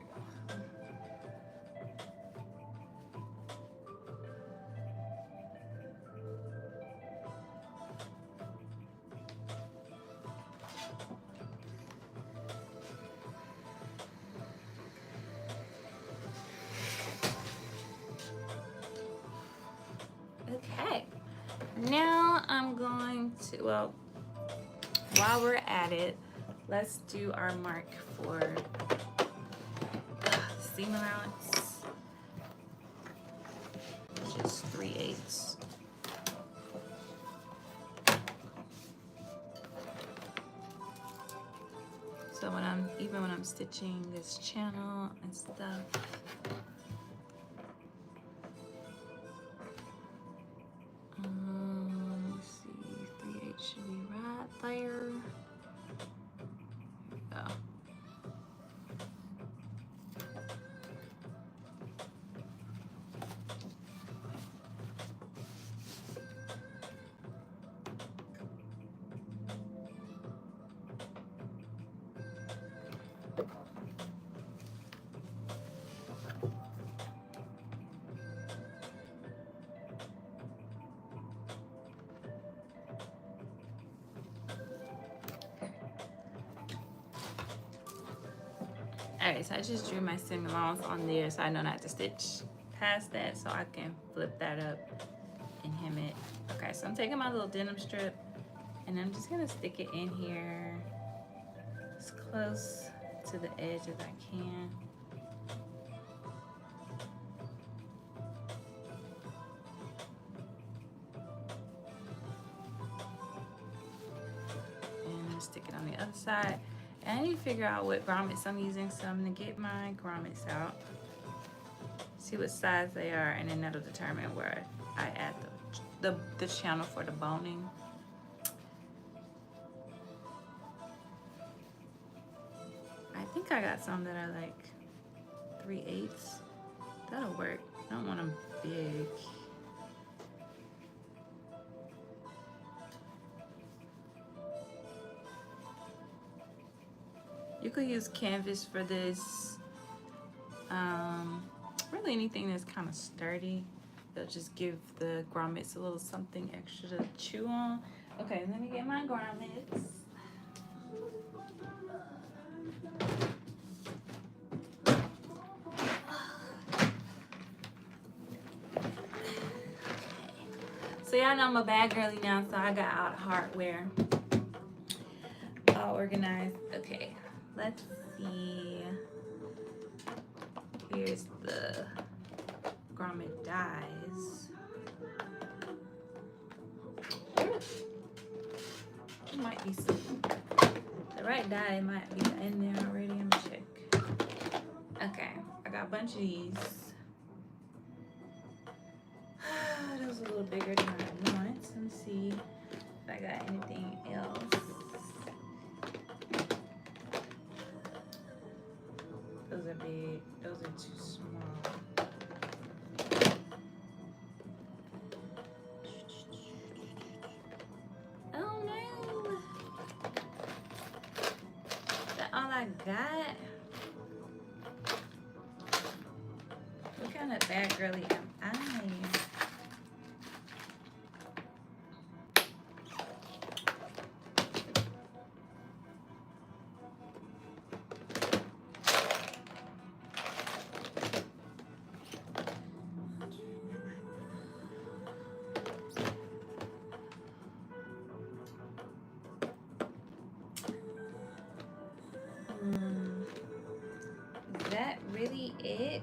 go. Okay, now I'm going to, well, while we're at it, let's do our mark for seam allowance, which is 3/8. So even when I'm stitching this channel and stuff, let's see, 3/8 should be right there. Oh. Alright, so I just drew my seam allowance on there so I know not to stitch past that, so I can flip that up and hem it. Okay, so I'm taking my little denim strip and I'm just gonna stick it in here as close to the edge as I can. And stick it on the other side. And I need to figure out what grommets I'm using, so I'm gonna get my grommets out, see what size they are, and then that'll determine where I add the channel for the boning. I think I got some that are like 3/8. That'll work. I don't want them big. You could use canvas for this. Really anything that's kind of sturdy. It'll just give the grommets a little something extra to chew on. Okay, let me get my grommets. So y'all know I'm a bad girly now, so I got all the hardware all organized. Okay, let's see. Here's the grommet dies. It might be some, the right die might be in there already. I'm gonna check. Okay, I got a bunch of these. Those are a little bigger than I want. Let me see if I got anything else. Those are big. Those are too small. Oh no! Is that all I got? What kind of bad girly am I? Is that really it?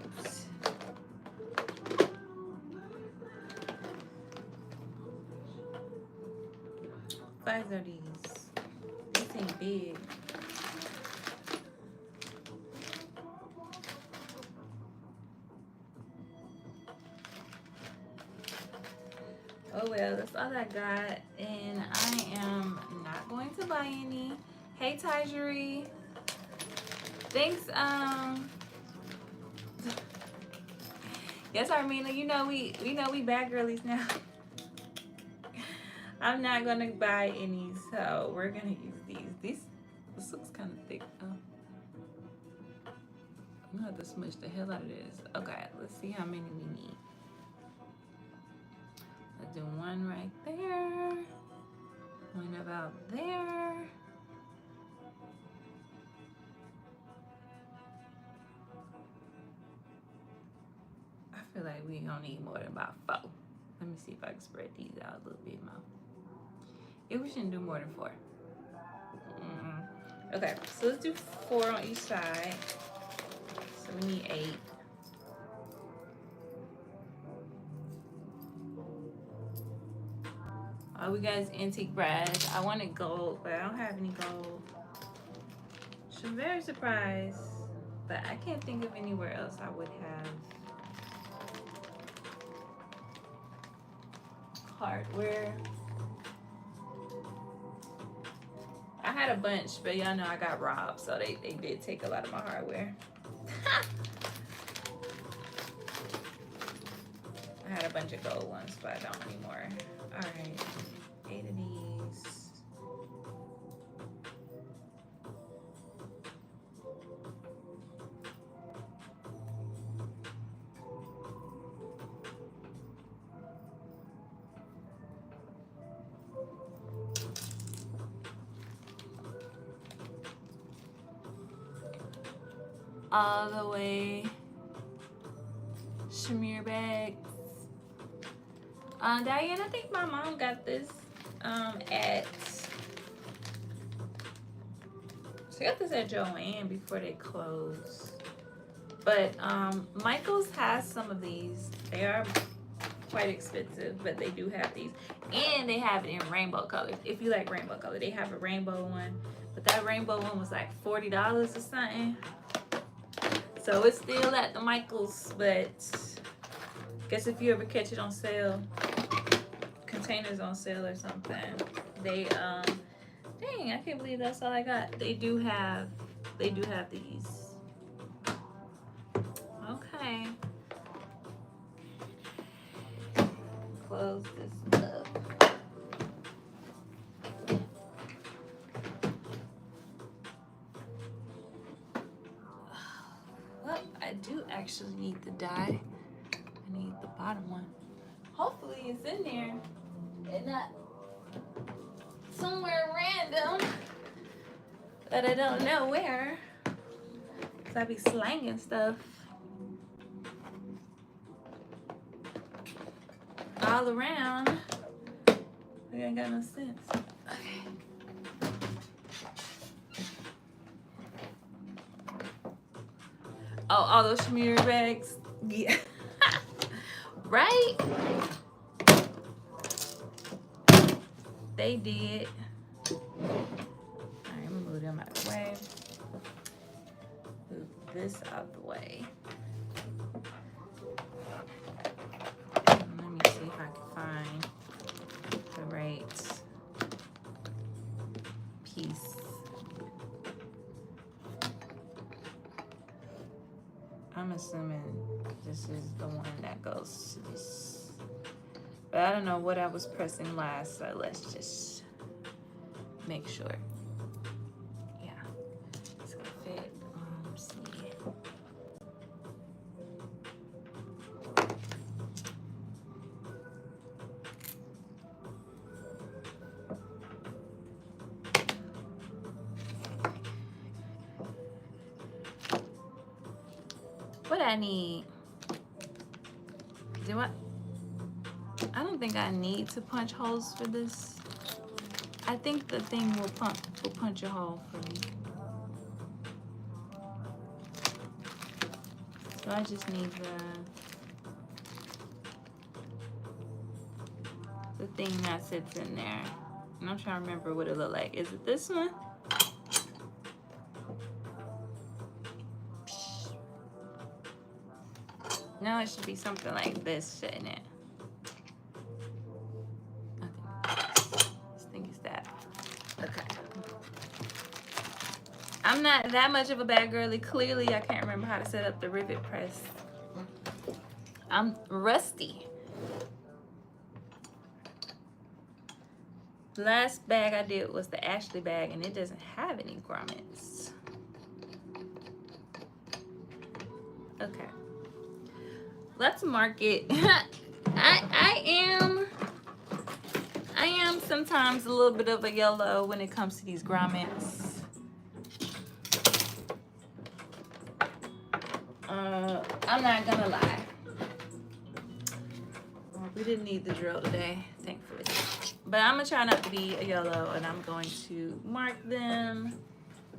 What size are these? These ain't big. Oh well, that's all I got, and I am not going to buy any. Hey Tajiri, thanks. Yes, Armina, you know we bad girlies now. I'm not gonna buy any, so we're gonna use these. This looks kind of thick. Oh, I'm gonna have to smush the hell out of this. Okay, let's see how many we need. Let's do one right there, one about there. I feel like we don't need more than about 4. Let me see if I can spread these out a little bit more. Yeah, we shouldn't do more than 4. Okay, so let's do 4 on each side. So we need 8. Oh, we got is antique brass. I wanted gold, but I don't have any gold. So I'm very surprised, but I can't think of anywhere else I would have hardware. I had a bunch, but y'all know I got robbed, so they did take a lot of my hardware. I had a bunch of gold ones, but I don't anymore. All right, 8 of these. All the way. Shamir bags. Diane, I think my mom got this at, she got this at Joann before they closed. But Michael's has some of these. They are quite expensive, but they do have these. And they have it in rainbow colors. If you like rainbow color, they have a rainbow one. But that rainbow one was like $40 or something. So it's still at the Michael's, but guess if you ever catch it on sale, containers on sale or something, they dang, I can't believe that's all I got. They do have these. Okay. Close this up. Well, I do actually need the die. I need the bottom one. Hopefully it's in there and not somewhere random that I don't know where. Cause I be slanging stuff all around. It ain't got no sense. Okay. Oh, all those Shamir bags. Yeah. Right? They did. Alright, move them out of the way. Move this out of the way. Let me see if I can find the right piece. I'm assuming this is the one that goes to this. But I don't know what I was pressing last, so let's just make sure. Yeah, it's gonna fit. Let's see. What I need? I don't think I need to punch holes for this. I think the thing will punch a hole for me. So I just need the thing that sits in there. And I'm trying to remember what it looked like. Is it this one? No, it should be something like this, shouldn't it? I think it's that. Okay. I'm not that much of a bad girly. Clearly, I can't remember how to set up the rivet press. I'm rusty. The last bag I did was the Ashley bag, and it doesn't have any grommets. Okay. Let's mark it. I am sometimes a little bit of a yellow when it comes to these grommets. I'm not gonna lie. We didn't need the drill today, thankfully. But I'm gonna try not to be a yellow, and I'm going to mark them.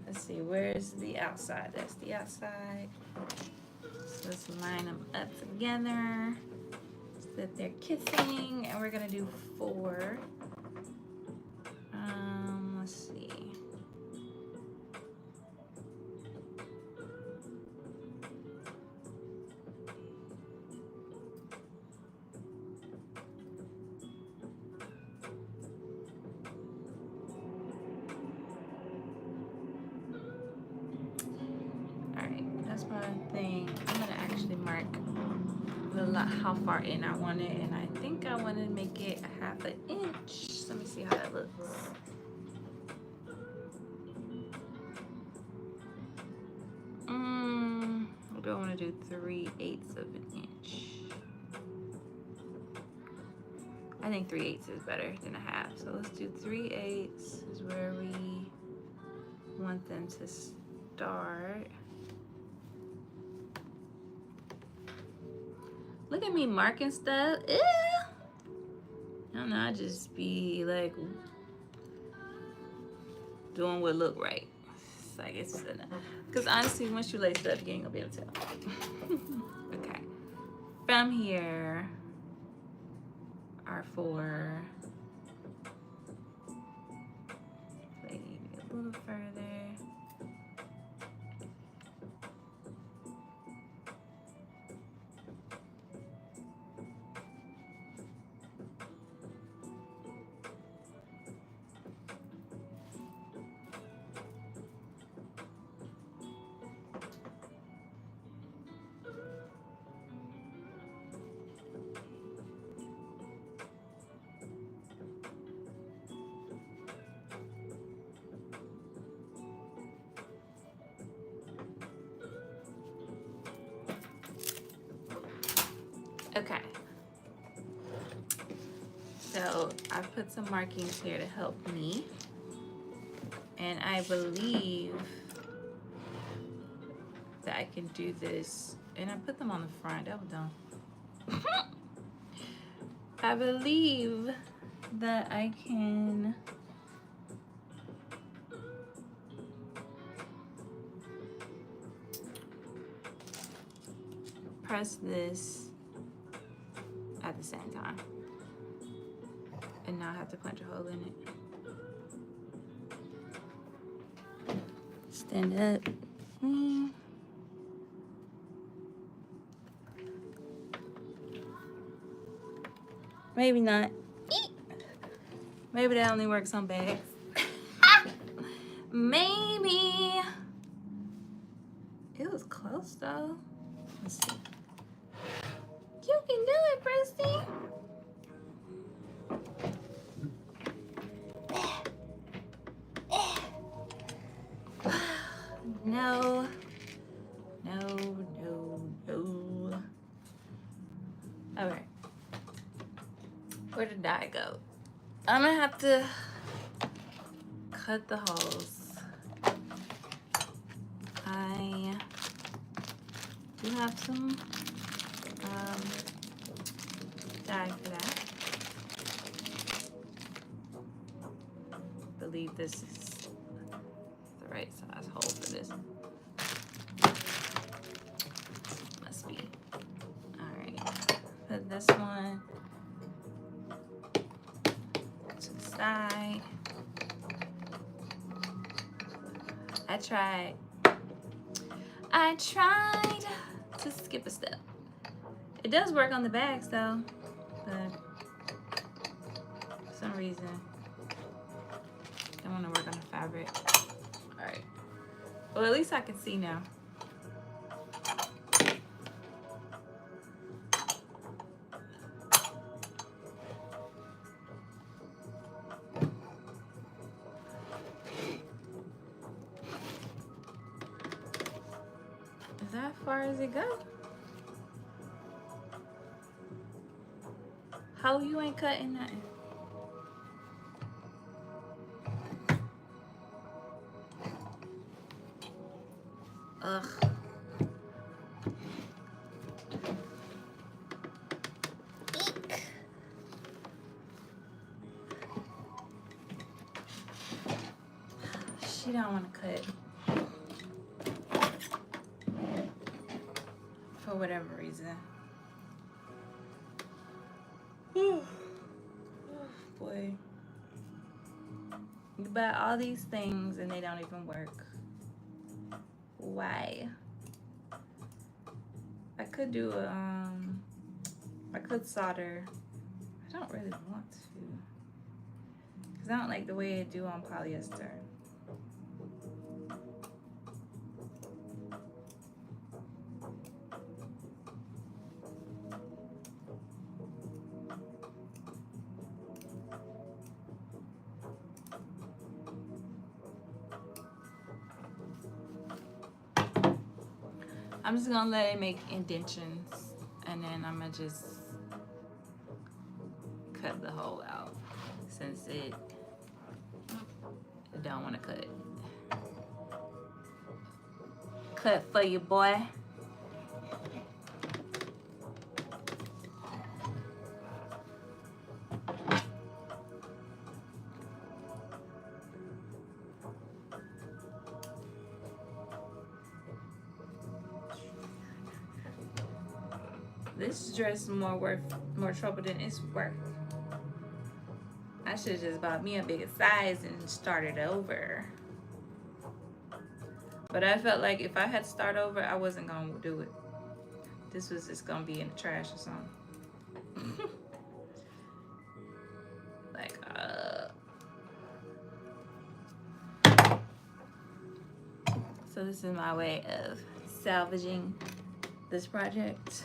Let's see, where's the outside? That's the outside. So let's line them up together so that they're kissing, and we're gonna do 4. Let's see. My thing. I'm gonna actually mark how far in I want it, and I think I want to make it a 1/2 inch. Let me see how that looks. I don't want to do 3/8 of an inch. I think 3/8 is better than a 1/2. So let's do 3/8 is where we want them to start. Look at me marking stuff. Ew. I don't know, I just be like doing what look right. It's like it's because honestly, once you lay stuff, you ain't gonna be able to tell. Okay. From here are 4. Maybe a little further. Okay, so I've put some markings here to help me, and I believe that I can do this, and I put them on the front. That was dumb. I believe that I can press this at the same time and not have to punch a hole in it. Stand up. Maybe not. Maybe that only works on bags. Maybe. It was close though. Let's see. You can do it, Presty. No. No, no, no. All right. Where did I go? I'm gonna have to cut the holes. I do have some dye for that. I believe this is the right size hole for this. Let's this one to the side. I tried to skip a step. It does work on the bags though, but for some reason I want to work on the fabric. All right. Well, at least I can see now. Is that as far as it go? How you ain't cutting nothing? Ugh. Eek. She don't want to cut. For whatever reason. Oh, boy. You buy all these things and they don't even work. Why? I could do a, I could solder. I don't really want to. Because I don't like the way it do on polyester. I'm just gonna let it make indentions and then I'm gonna just cut the hole out since it don't want to cut. Cut for you, boy. This dress is more trouble than it's worth. I should have just bought me a bigger size and started over. But I felt like if I had to start over, I wasn't gonna do it. This was just gonna be in the trash or something. Like, So this is my way of salvaging this project.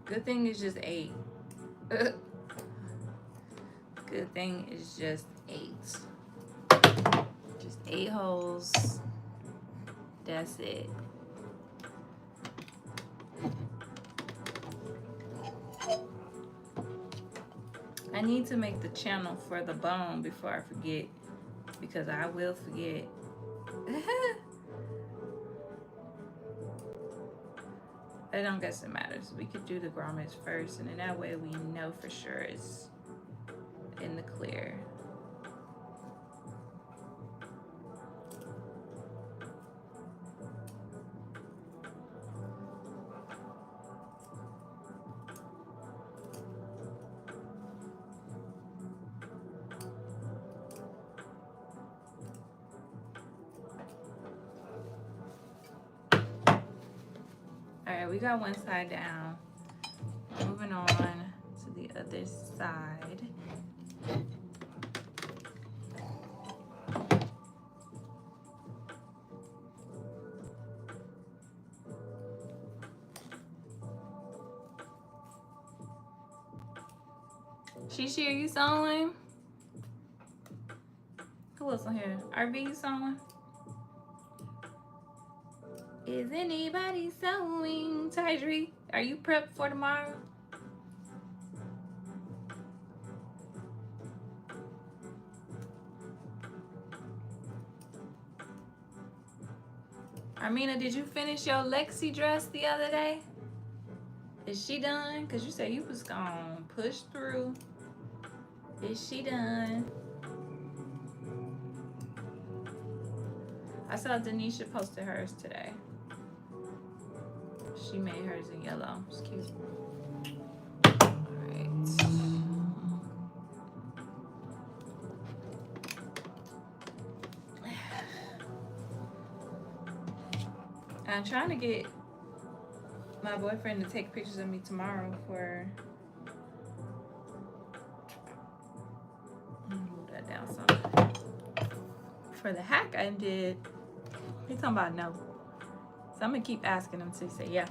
Good thing it's just 8. Good thing it's just 8. Just 8 holes. That's it. I need to make the channel for the bone before I forget, because I will forget. I don't guess it matters. We could do the grommets first, and then that way we know for sure it's in the clear. Alright, we got one side down. Moving on to the other side. Shishi, are you sewing? Who else on here? RV sewing? Is anybody sewing? Tydree, are you prepped for tomorrow? Armina, did you finish your Lexi dress the other day? Is she done? Because you said you was gonna push through. Is she done? I saw Denisha posted hers today. She made hers in yellow. Excuse me. Alright. I'm trying to get my boyfriend to take pictures of me tomorrow for... Move that down some. For the hack I did. He talking about no. So I'm gonna keep asking him to say yeah.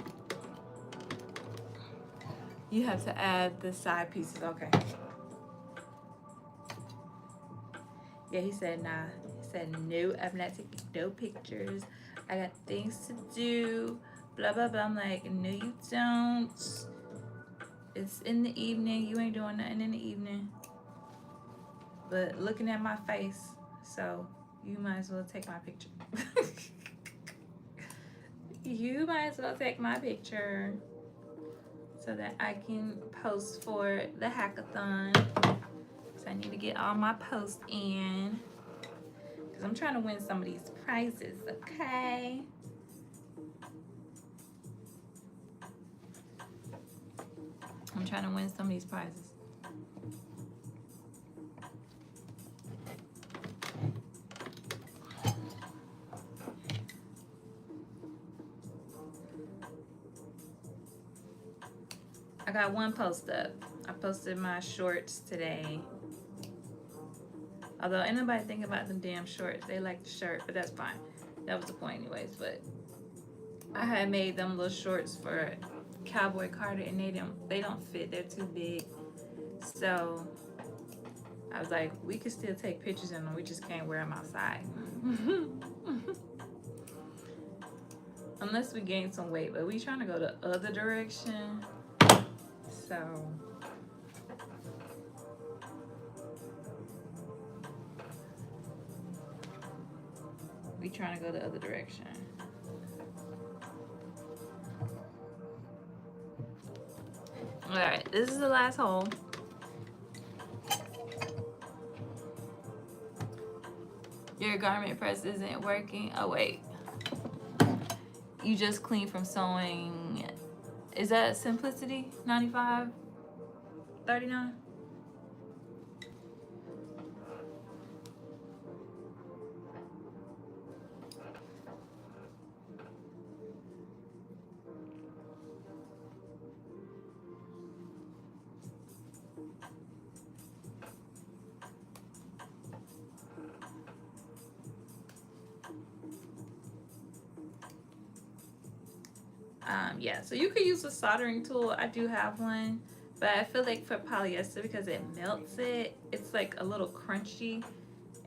You have to add the side pieces. Okay. Yeah, he said nah. He said no, I'm not taking no pictures. I got things to do. Blah blah blah. I'm like, no you don't. It's in the evening. You ain't doing nothing in the evening. But looking at my face, so you might as well take my picture. You might as well take my picture so that I can post for the hackathon. So I need to get all my posts in because I'm trying to win some of these prizes, okay? I'm trying to win some of these prizes. I got one post up. I posted my shorts today. Although ain't nobody thinking about them damn shorts. They like the shirt, but that's fine. That was the point anyways. But I had made them little shorts for Cowboy Carter and they don't fit. They're too big. So I was like, we could still take pictures in them. We just can't wear them outside. Unless we gain some weight, but we trying to go the other direction. So we trying to go the other direction. All right, this is the last hole. Your garment press isn't working. Oh wait, you just cleaned from sewing. Is that Simplicity 95.39? Yeah, so you could use a soldering tool. I do have one, but I feel like for polyester, because it melts it, it's like a little crunchy,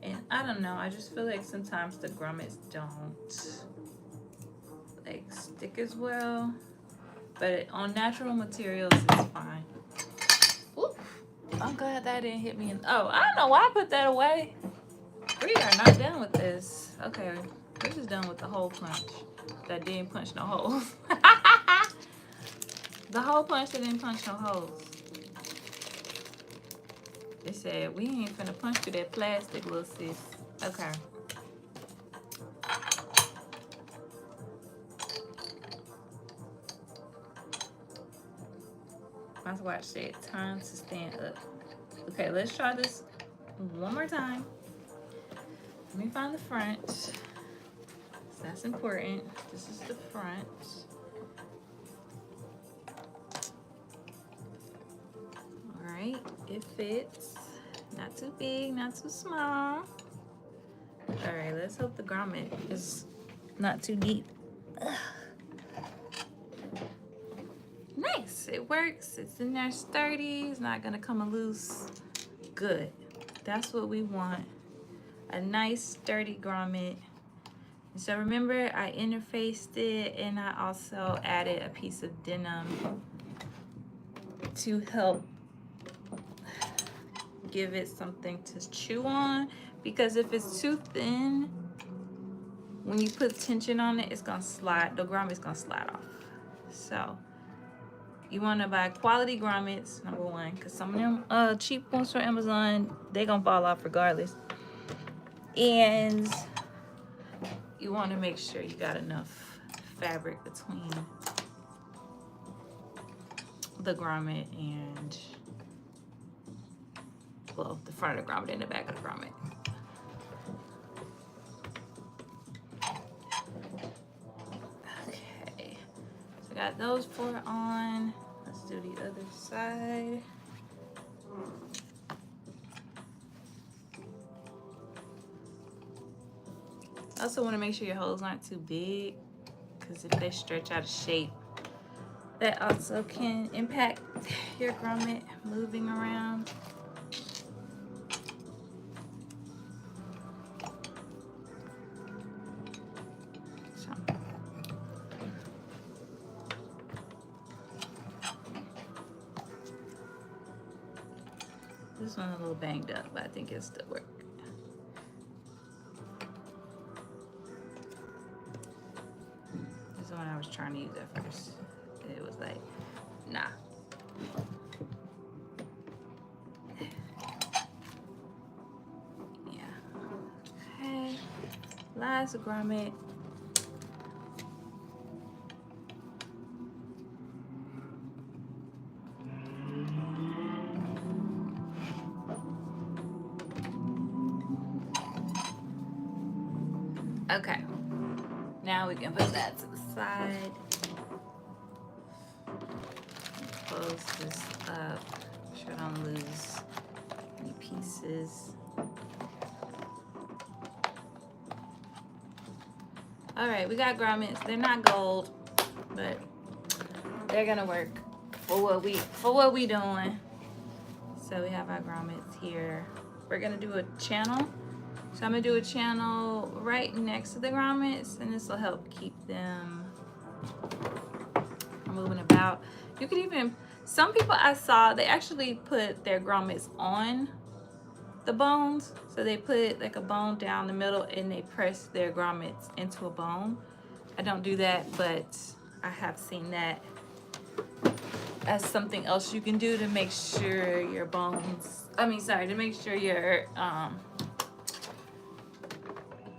and I don't know, I just feel like sometimes the grommets don't like stick as well, but on natural materials it's fine. Ooh, I'm glad that didn't hit me in. Oh, I don't know why I put that away. We are not done with this. Okay, we're just done with the hole punch that didn't punch no holes. The hole punch that didn't punch no holes. They said, we ain't finna punch through that plastic, little sis. Okay. My watch said, time to stand up. Okay, let's try this one more time. Let me find the front. So that's important. This is the front. Alright, it fits. Not too big, not too small. Alright, let's hope the grommet is not too deep. Ugh. Nice, it works. It's in there sturdy. It's not gonna come loose. Good. That's what we want. a nice sturdy grommet. So remember, I interfaced it, and I also added a piece of denim to help give it something to chew on, because if it's too thin, when you put tension on it, it's gonna slide, the grommet's gonna slide off. So you want to buy quality grommets, number one, because some of them cheap ones from Amazon, they gonna fall off regardless. And you want to make sure you got enough fabric between the grommet and, well, the front of the grommet and the back of the grommet. Okay, so got those 4 on. Let's do the other side. Also want to make sure your holes aren't too big, because if they stretch out of shape, that also can impact your grommet moving around. So. This one's a little banged up, but I think it'll still work. This is the one I was trying to use at first. It was like, nah. Yeah. Okay. Last grommet. Okay. Now we can put that to the side. Close this up. Make sure I don't lose any pieces. All right, we got grommets. They're not gold, but they're gonna work for what we doing. So we have our grommets here. We're gonna do a channel. So I'm gonna do a channel right next to the grommets, and this will help keep them moving about. You could even, some people I saw, they actually put their grommets on the bones. So they put like a bone down the middle and they press their grommets into a bone. I don't do that, but I have seen that as something else you can do to make sure your bones, to make sure your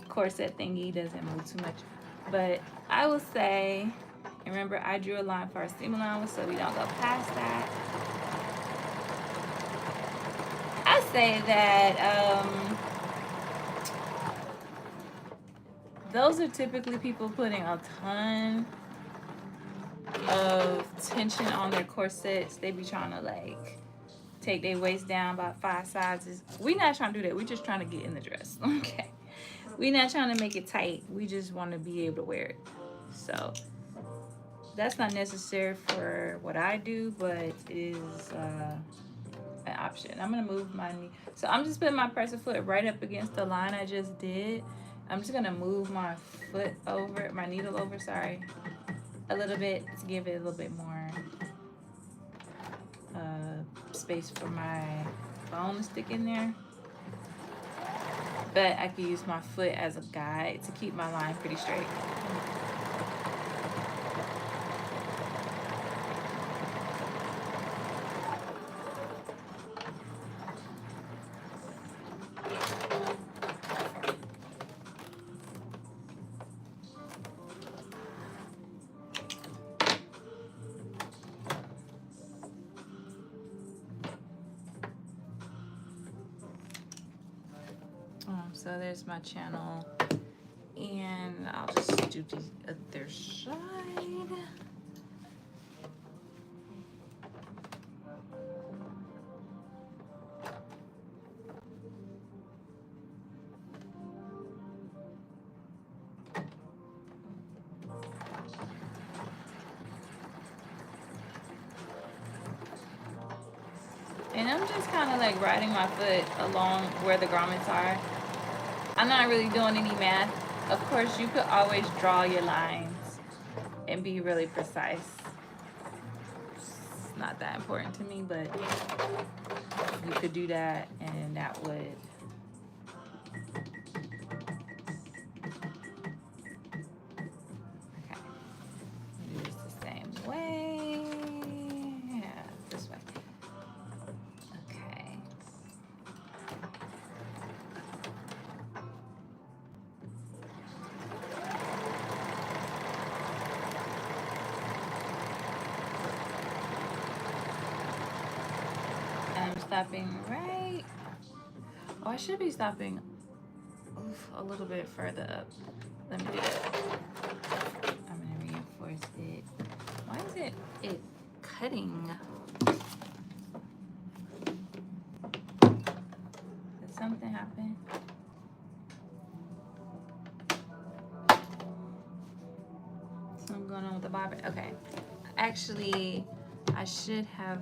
corset thingy doesn't move too much. But I will say, remember I drew a line for our seam allowance so we don't go past that. I say that those are typically people putting a ton of tension on their corsets. They be trying to like take their waist down about 5 sizes. We not trying to do that. We just trying to get in the dress. Okay. We not trying to make it tight. We just want to be able to wear it. So that's not necessary for what I do, but it is an option. I'm gonna move my knee. So I'm just putting my presser foot right up against the line I just did. I'm just gonna move my foot over, my needle over, sorry, a little bit to give it a little bit more space for my bone to stick in there. But I can use my foot as a guide to keep my line pretty straight. So there's my channel, and I'll just do the other side. And I'm just kind of like riding my foot along where the grommets are. I'm not really doing any math. Of course, you could always draw your lines and be really precise. It's not that important to me, but you could do that, and that would okay. Do this the same way. Yeah, this way. Okay. I'm stopping right. Oh, I should be stopping a little bit further up. Let me do that. I'm gonna reinforce it. Why is it cutting? Did something happen? Something going on with the bobber? Okay. Actually, I should have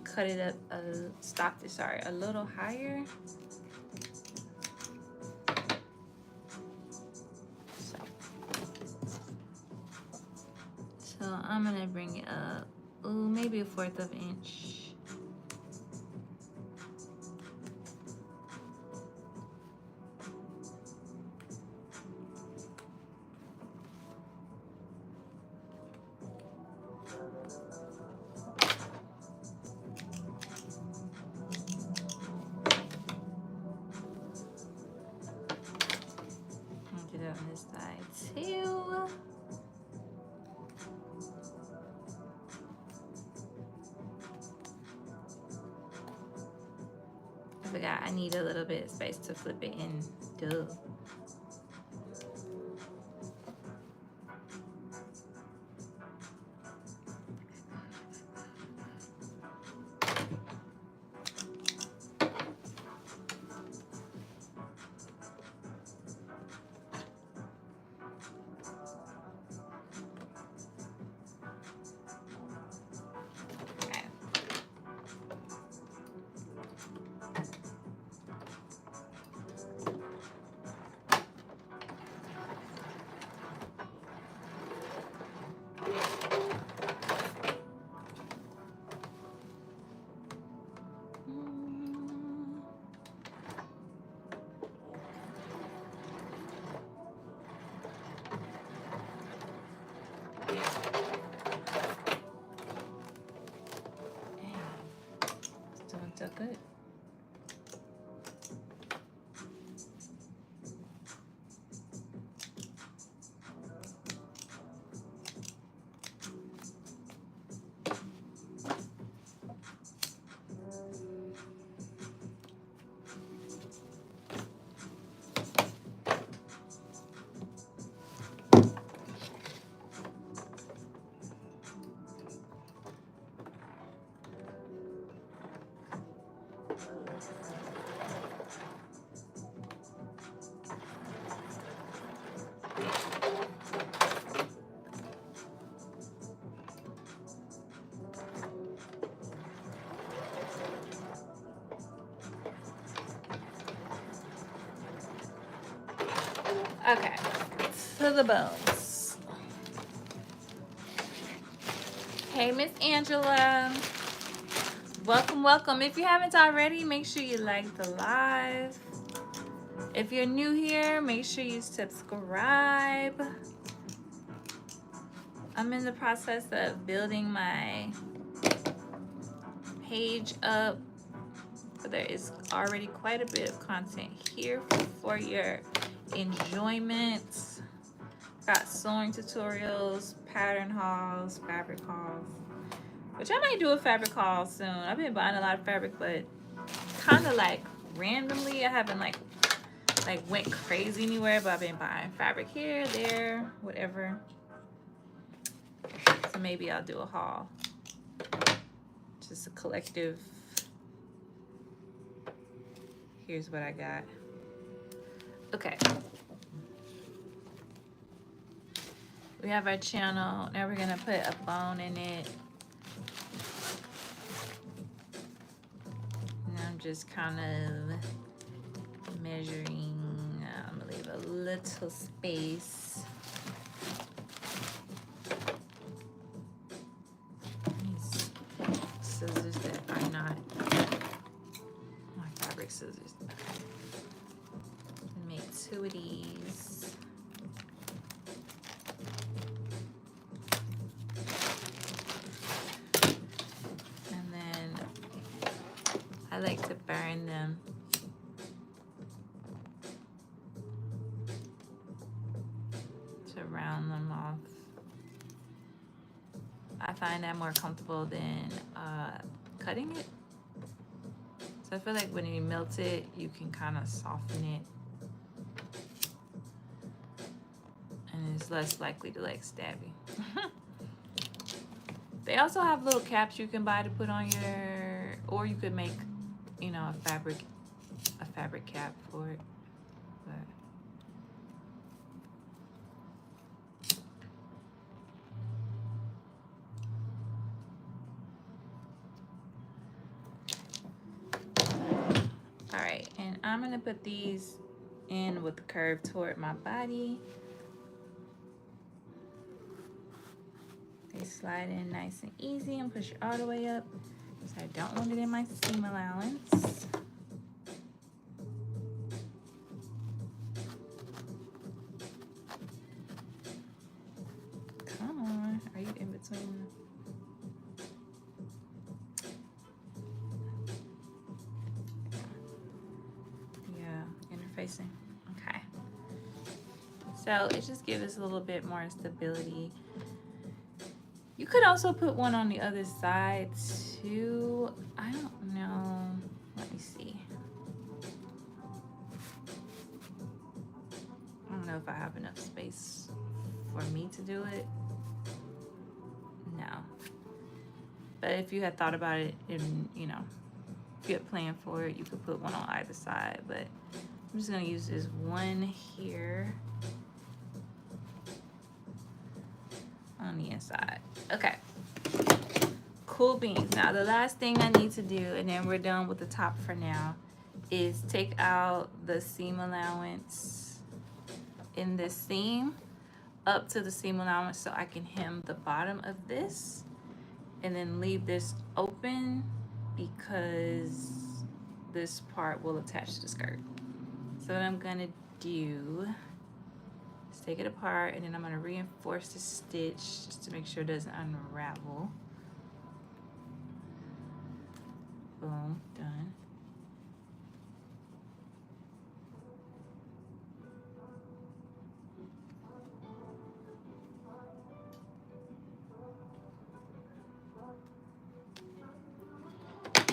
cut it up, stopped it, sorry, a little higher. So I'm gonna bring it up, ooh, maybe a 1/4 of an inch. Get it on this side too. I forgot I need a little bit of space to flip it in. Duh. Okay. It's doing so good. Okay, to the bones. Hey, Miss Angela. Welcome, welcome. If you haven't already, make sure you like the live. If you're new here, make sure you subscribe. I'm in the process of building my page up. There is already quite a bit of content here for your enjoyment. Got sewing tutorials, pattern hauls, fabric hauls, which I might do a fabric haul soon. I've been buying a lot of fabric, but kind of like randomly. I haven't like went crazy anywhere, but I've been buying fabric here, there, whatever. So maybe I'll do a haul. Just a collective. Here's what I got. Okay. We have our channel. Now we're gonna put a bone in it. And I'm just kind of measuring. I'm gonna leave a little space. These scissors that are not my fabric scissors. And make 2 of these. And then I like to burn them. To round them off. I find that more comfortable than cutting it. So I feel like when you melt it, you can kind of soften it. And it's less likely to like stab you. They also have little caps you can buy to put on your, or you could make, you know, a fabric cap for it. But all right, and I'm gonna put these in with the curve toward my body. They slide in nice and easy and push it all the way up. So I don't want it in my seam allowance. Come on, are you in between? Yeah, interfacing. Okay. So it just gives us a little bit more stability. You could also put one on the other side too. I don't know. Let me see. I don't know if I have enough space for me to do it. No. But if you had thought about it and, you know, if you had planned for it, you could put one on either side. But I'm just gonna use this one here on the inside. Okay, cool beans. Now the last thing I need to do, and then we're done with the top for now, is take out the seam allowance in this seam up to the seam allowance so I can hem the bottom of this and then leave this open because this part will attach to the skirt. So what I'm gonna do is take it apart, and then I'm gonna reinforce the stitch just to make sure it doesn't unravel. Boom, done.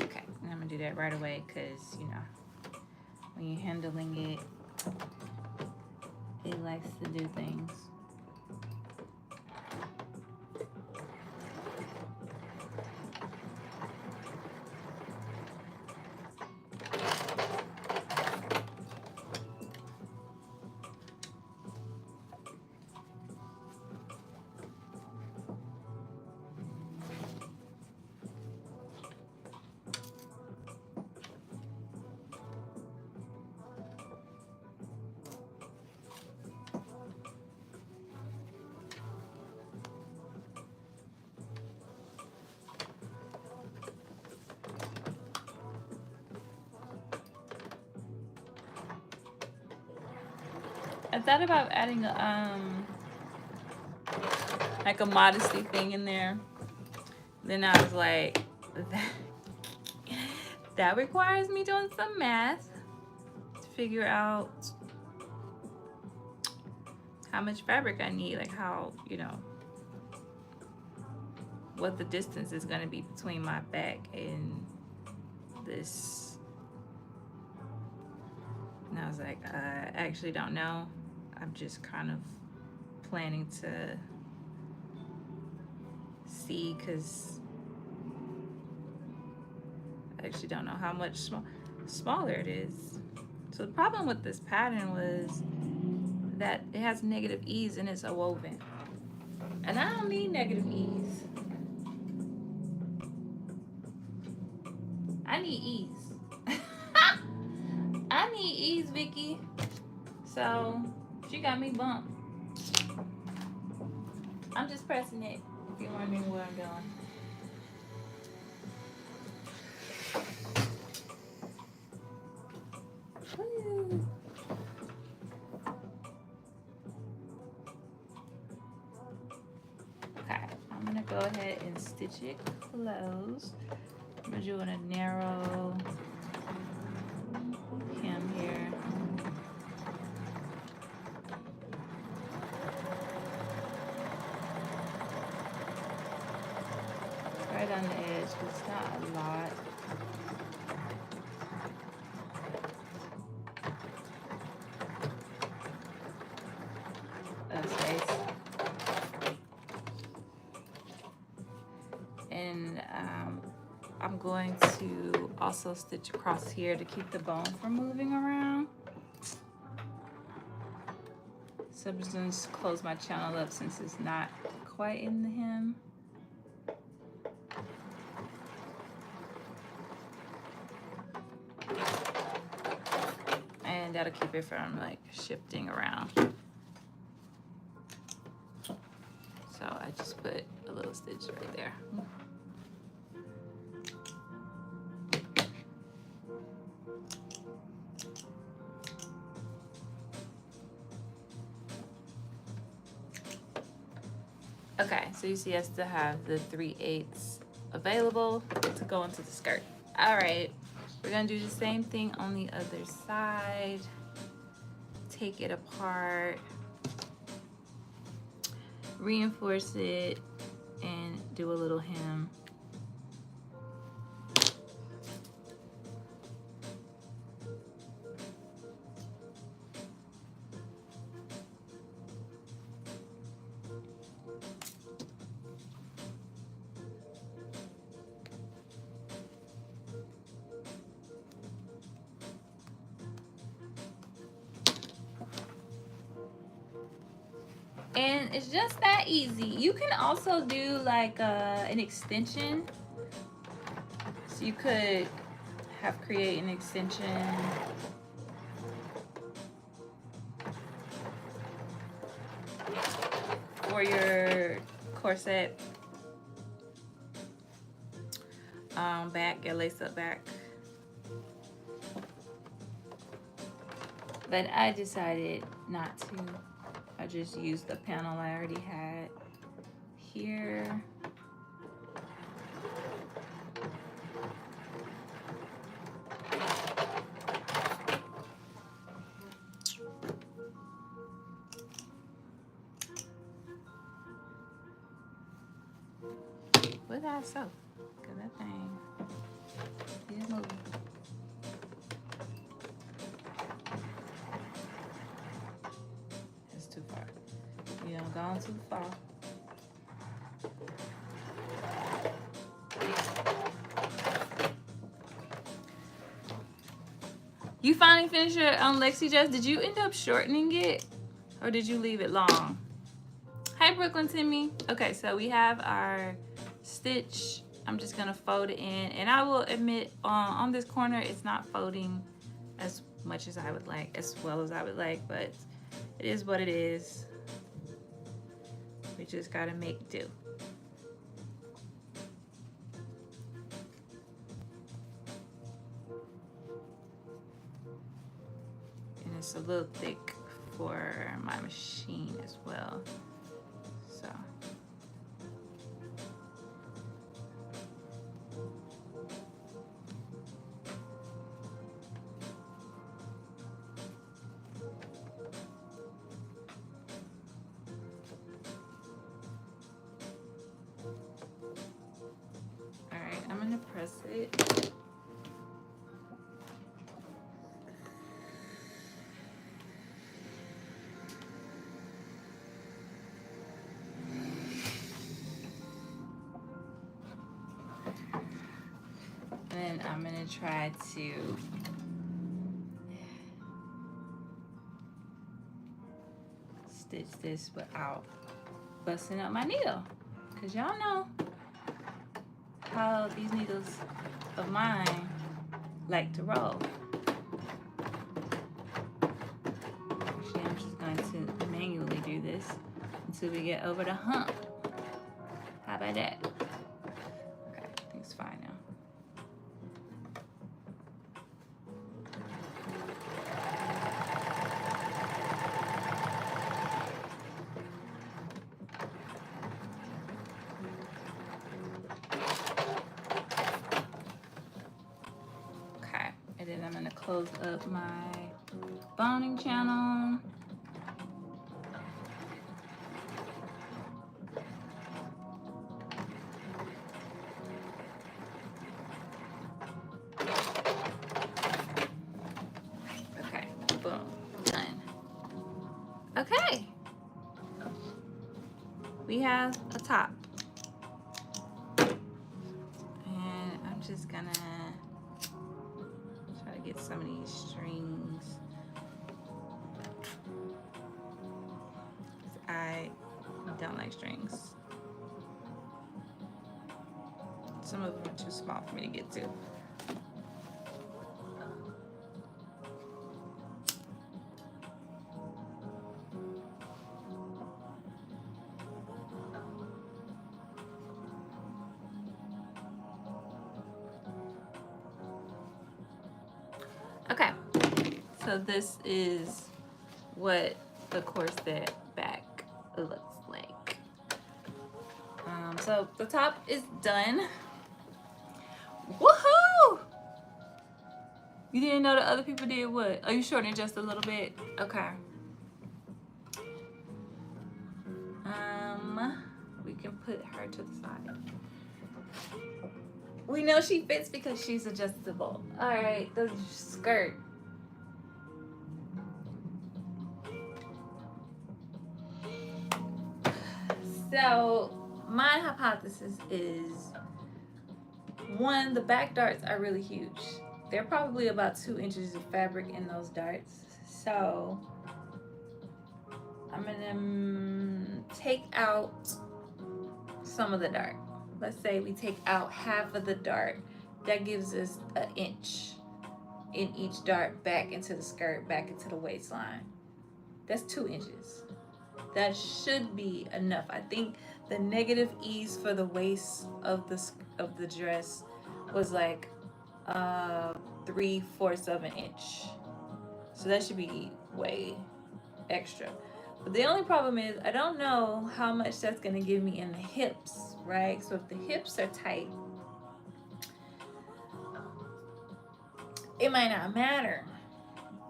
Okay, and I'm gonna do that right away because, you know, when you're handling it, it likes to do things. I thought about adding a like a modesty thing in there. Then I was like, that requires me doing some math to figure out how much fabric I need, like how, you know, what the distance is going to be between my back and this. And I was like, I actually don't know. I'm just kind of planning to see, because I actually don't know how much smaller it is. So the problem with this pattern was that it has negative ease and it's a woven. And I don't need negative ease. I need ease. I need ease, Viki. So she got me bumped. I'm just pressing it if you're wondering where I'm going. Woo. Okay, I'm gonna go ahead and stitch it close. I'm doing a narrow hem here. Right on the edge, but it's not a lot. Of space. And I'm going to also stitch across here to keep the bone from moving around. So I'm just going to close my channel up since it's not quite in the hem. And that'll keep it from like shifting around. So I just put a little stitch right there. Okay, so you see I still have the 3/8 available to go into the skirt. All right, we're gonna do the same thing on the other side. Take it apart, reinforce it, and do a little hem. And it's just that easy. You can also do like an extension. So you could create an extension for your corset back, your lace up back. But I decided not to. I just used the panel I already had here. What did I sew? Cause that thing is moving. It's too far. You know, gone too far. You finally finished your Lexi Jess. Did you end up shortening it or did you leave it long? Hi Brooklyn Timmy. Okay, so we have our stitch. I'm just gonna fold it in, and I will admit on this corner it's not folding as much as I would like, as well as I would like, but it is what it is. We just gotta make do. And it's a little thick for my machine as well. So. All right, I'm gonna press it. And I'm gonna try to stitch this without busting up my needle, because y'all know how these needles of mine like to roll. going to manually do this until we get over the hump. How about that? Okay, I think it's fine now. Okay, and then I'm gonna close up my boning channel. Okay, boom, done. Okay, we have a top. And I'm just gonna try to get some of these strings. I don't like strings. Some of them are too small for me to get to. Okay, so this is what the corset back looks like. So the top is done. Woohoo! You didn't know that other people did what? Oh, you shortened it just a little bit? Okay. We can put her to the side. We know she fits because she's adjustable. All right, the skirt. So my hypothesis is, one, the back darts are really huge. They're probably about 2 inches of fabric in those darts. So I'm gonna take out some of the dart. Let's say we take out half of the dart. That gives us an inch in each dart back into the skirt, back into the waistline. That's 2 inches. That should be enough. I think the negative ease for the waist of the dress was like 3/4 of an inch. So that should be way extra. But the only problem is I don't know how much that's gonna give me in the hips, right? So if the hips are tight, it might not matter.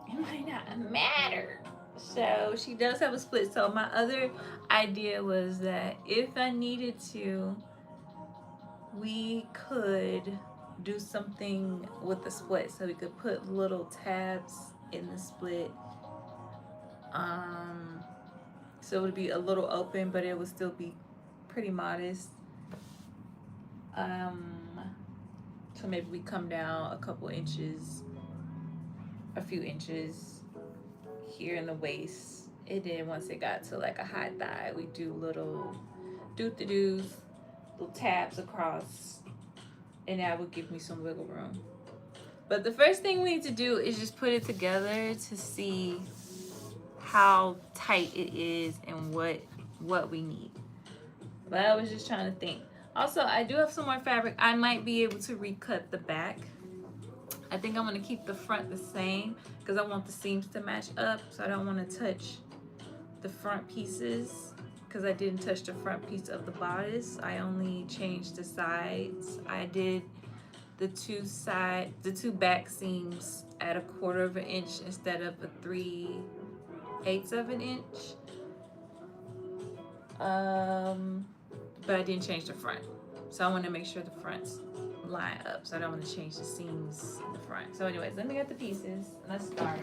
It might not matter. So she does have a split. So my other idea was that if I needed to, we could do something with the split. So we could put little tabs in the split. So it would be a little open, but it would still be pretty modest. So maybe we come down a couple inches, a few inches here in the waist. And then once it got to like a high thigh, we do little doos, little tabs across, and that would give me some wiggle room. But the first thing we need to do is just put it together to see how tight it is and what we need. But I was just trying to think. Also, I do have some more fabric. I might be able to recut the back. I think I'm gonna keep the front the same because I want the seams to match up. So I don't want to touch the front pieces because I didn't touch the front piece of the bodice. I only changed the sides. I did the two back seams at 1/4 of an inch instead of a 3/8 of an inch. But I didn't change the front. So I want to make sure the fronts line up. So I don't want to change the seams in the front. So anyways, let me get the pieces. Let's start.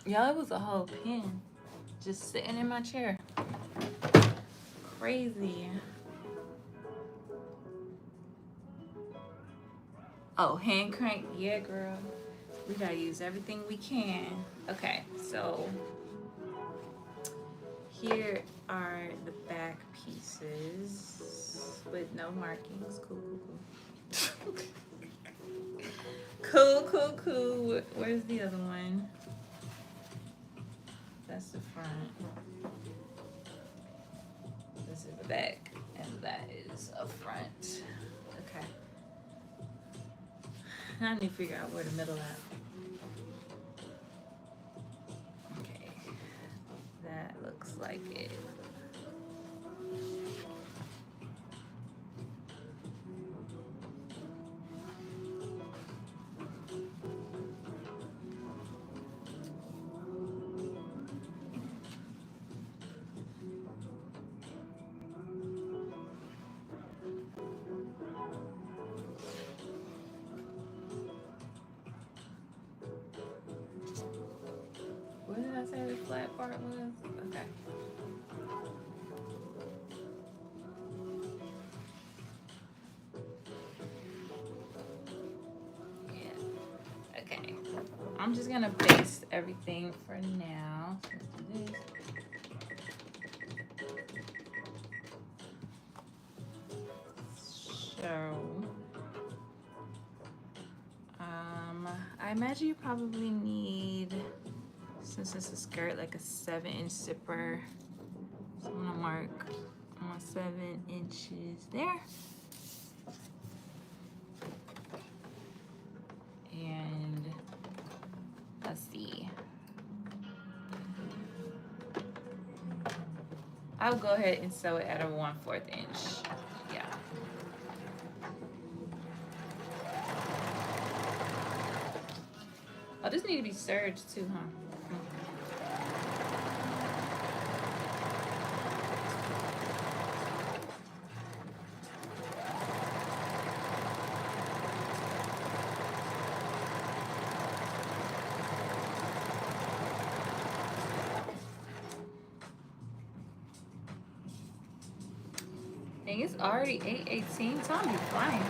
Y'all, it was a whole pin just sitting in my chair. Crazy. Oh, hand crank. Yeah, girl. We gotta use everything we can. Okay, so here are the back pieces with no markings. Cool, cool, cool. Cool, cool, cool. Where's the other one? That's the front. This is the back, and that is a front. Okay. I need to figure out where the middle at. Okay. That looks like it. What did I say the flat part was? Okay. Yeah. Okay. I'm just gonna baste everything for now. So let's do this. So, I imagine you probably need, since it's a skirt, like a 7-inch zipper. So I'm gonna mark on 7 inches there. And let's see. I'll go ahead and sew it at a 1/4 inch. Yeah. Oh, this need to be serged too, huh? Dang, it's already 8:18, so I'm be flying.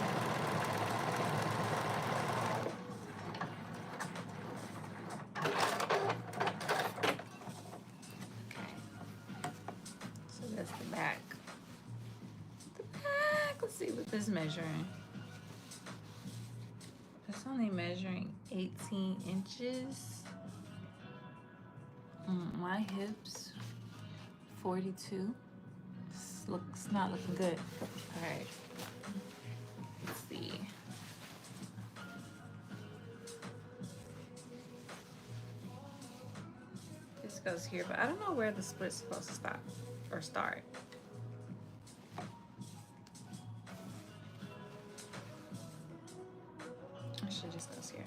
Is measuring. It's only measuring 18 inches. My hips 42. Looks not looking good. All right. Let's see. This goes here, but I don't know where the split's supposed to stop or start. Actually, just goes here.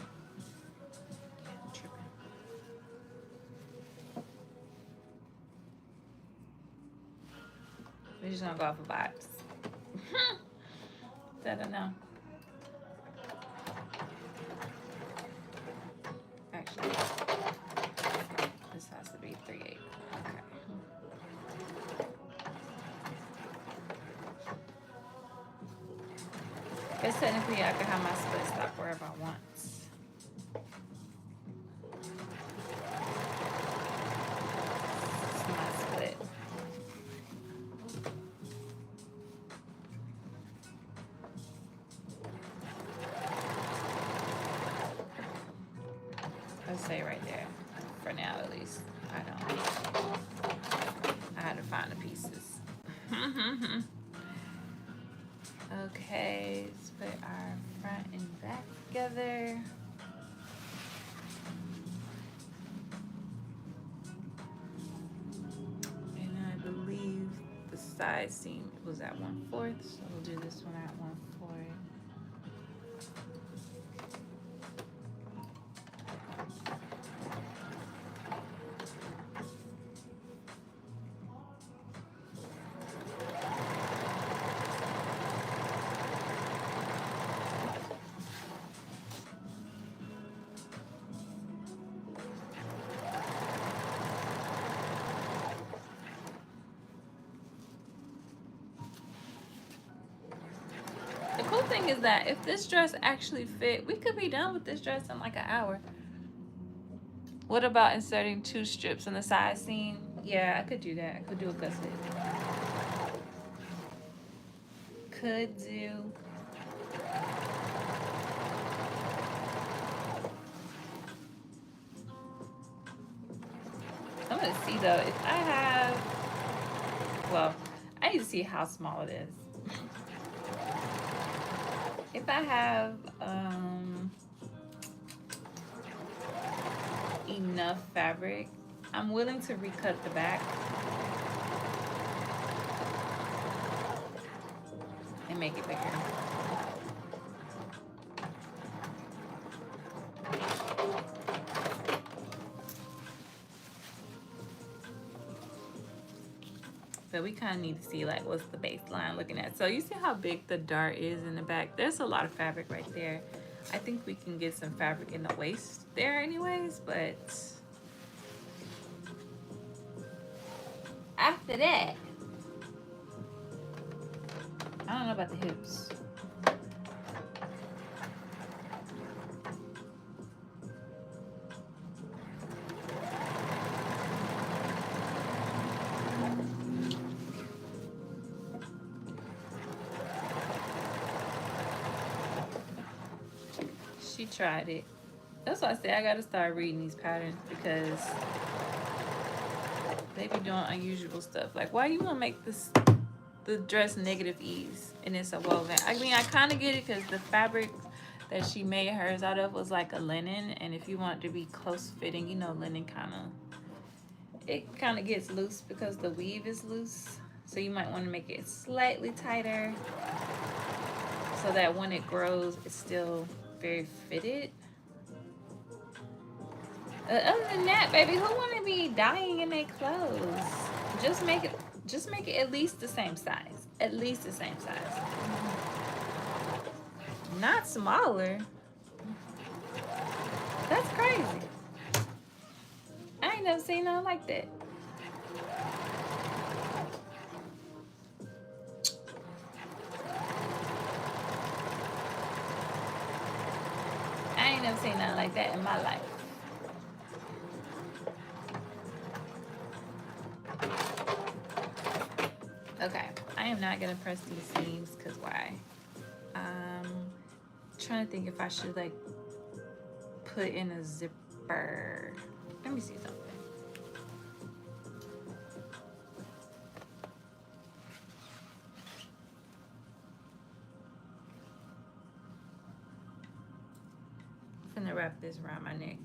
Yeah, I'm tripping. We're just gonna go off of vibes. That I know. Actually, this has to be 3/8. Okay. Guess technically I can have my split stop wherever I want. It's my split. Let's say right there. For now at least. I had to find the pieces. Okay, let's put our front and back together. And I believe the side seam was at 1/4, so we'll do this one at 1/4. thing is that if this dress actually fit, we could be done with this dress in like an hour. What about inserting 2 strips in the side seam? Yeah, I could do that. I could do a gusset. Could do. I'm gonna see though if I have. Well, I need to see how small it is. If I have enough fabric, I'm willing to recut the back and make it bigger. So we kind of need to see like what's the baseline looking at. So you see how big the dart is in the back? There's a lot of fabric right there. I think we can get some fabric in the waist there anyways, but after that, I don't know about the hips. She tried it. That's why I say I gotta start reading these patterns because they be doing unusual stuff. Like, why you wanna make the dress negative ease and it's a woven? I mean, I kind of get it because the fabric that she made hers out of was like a linen, and if you want it to be close fitting, you know, linen kind of gets loose because the weave is loose. So you might want to make it slightly tighter so that when it grows, it's still very fitted. Other than that, baby, who want to be dying in their clothes? Just make it at least the same size. At least the same size. Not smaller. That's crazy. I ain't never seen nothing like that. I ain't never seen nothing like that in my life. Okay, I am not gonna press these seams because why? Trying to think if I should like put in a zipper. Let me see something. I'm gonna wrap this around my neck.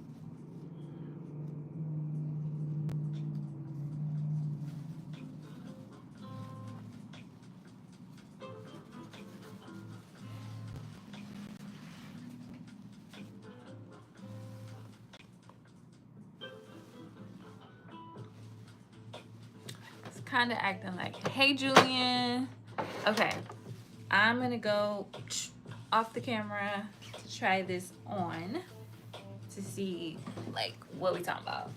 Kind of acting like, hey Julian. Okay, I'm gonna go off the camera to try this on to see like what we talking about.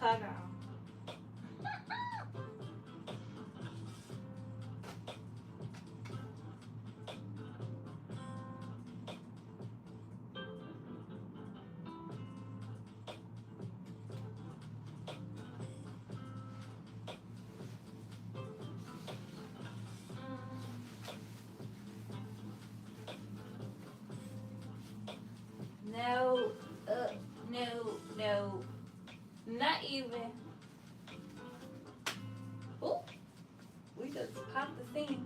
Hold on. No, no, no, Not even. Oh, we just popped the seam.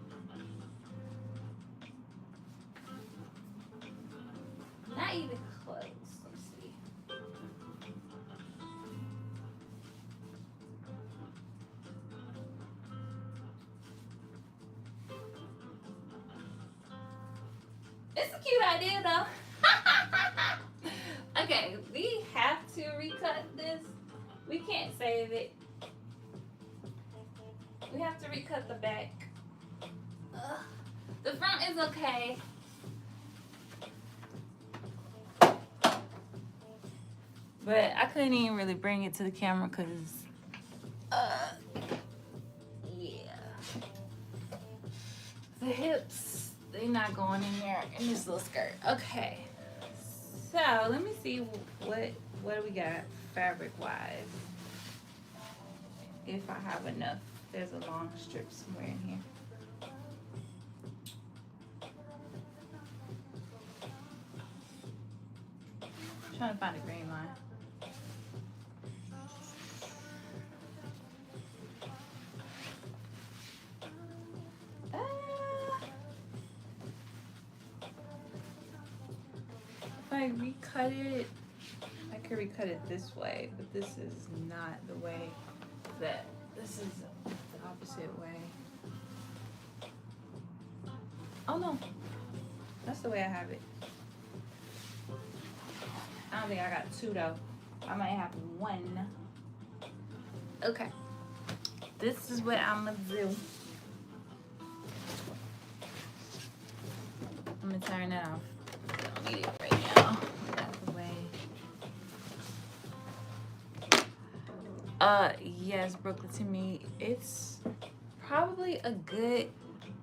Not even close. Let's see. It's a cute idea though. Okay, we have to recut this. We can't save it. We have to recut the back. Ugh. The front is okay. But I couldn't even really bring it to the camera because, yeah. The hips, they're not going in there in this little skirt. Okay. So let me see what do we got fabric wise. If I have enough. There's a long strip somewhere in here. I'm trying to find a green line. If I recut it, I could recut it this way, but this is not the way that, this is the opposite way. Oh no, that's the way I have it. I don't think I got two though. I might have one. Okay, this is what I'm gonna do. I'm gonna turn that off. I don't need it right now. Get out of the way. Yes, Brooklyn, to me, it's probably a good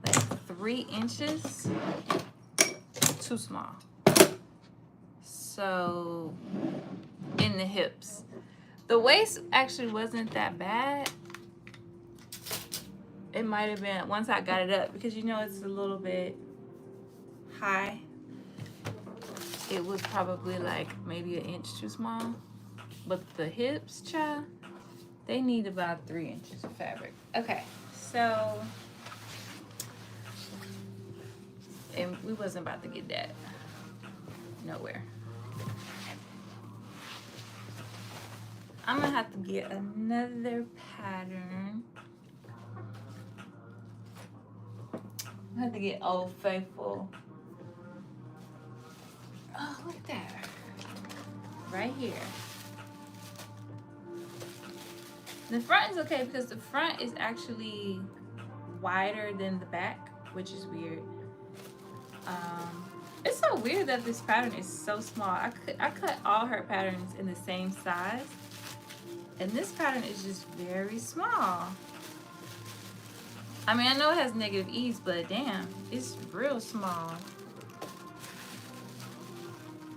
like 3 inches too small. So in the hips. The waist actually wasn't that bad. It might have been once I got it up because you know it's a little bit high. It was probably like maybe 1 inch too small. But the hips, child, they need about 3 inches of fabric. Okay, so and we wasn't about to get that nowhere. I'm gonna have to get another pattern. I have to get Old Faithful. Oh, look at that. Right here. The front is okay because the front is actually wider than the back, which is weird. It's so weird that this pattern is so small. I cut all her patterns in the same size, and this pattern is just very small. I mean, I know it has negative ease, but damn, it's real small.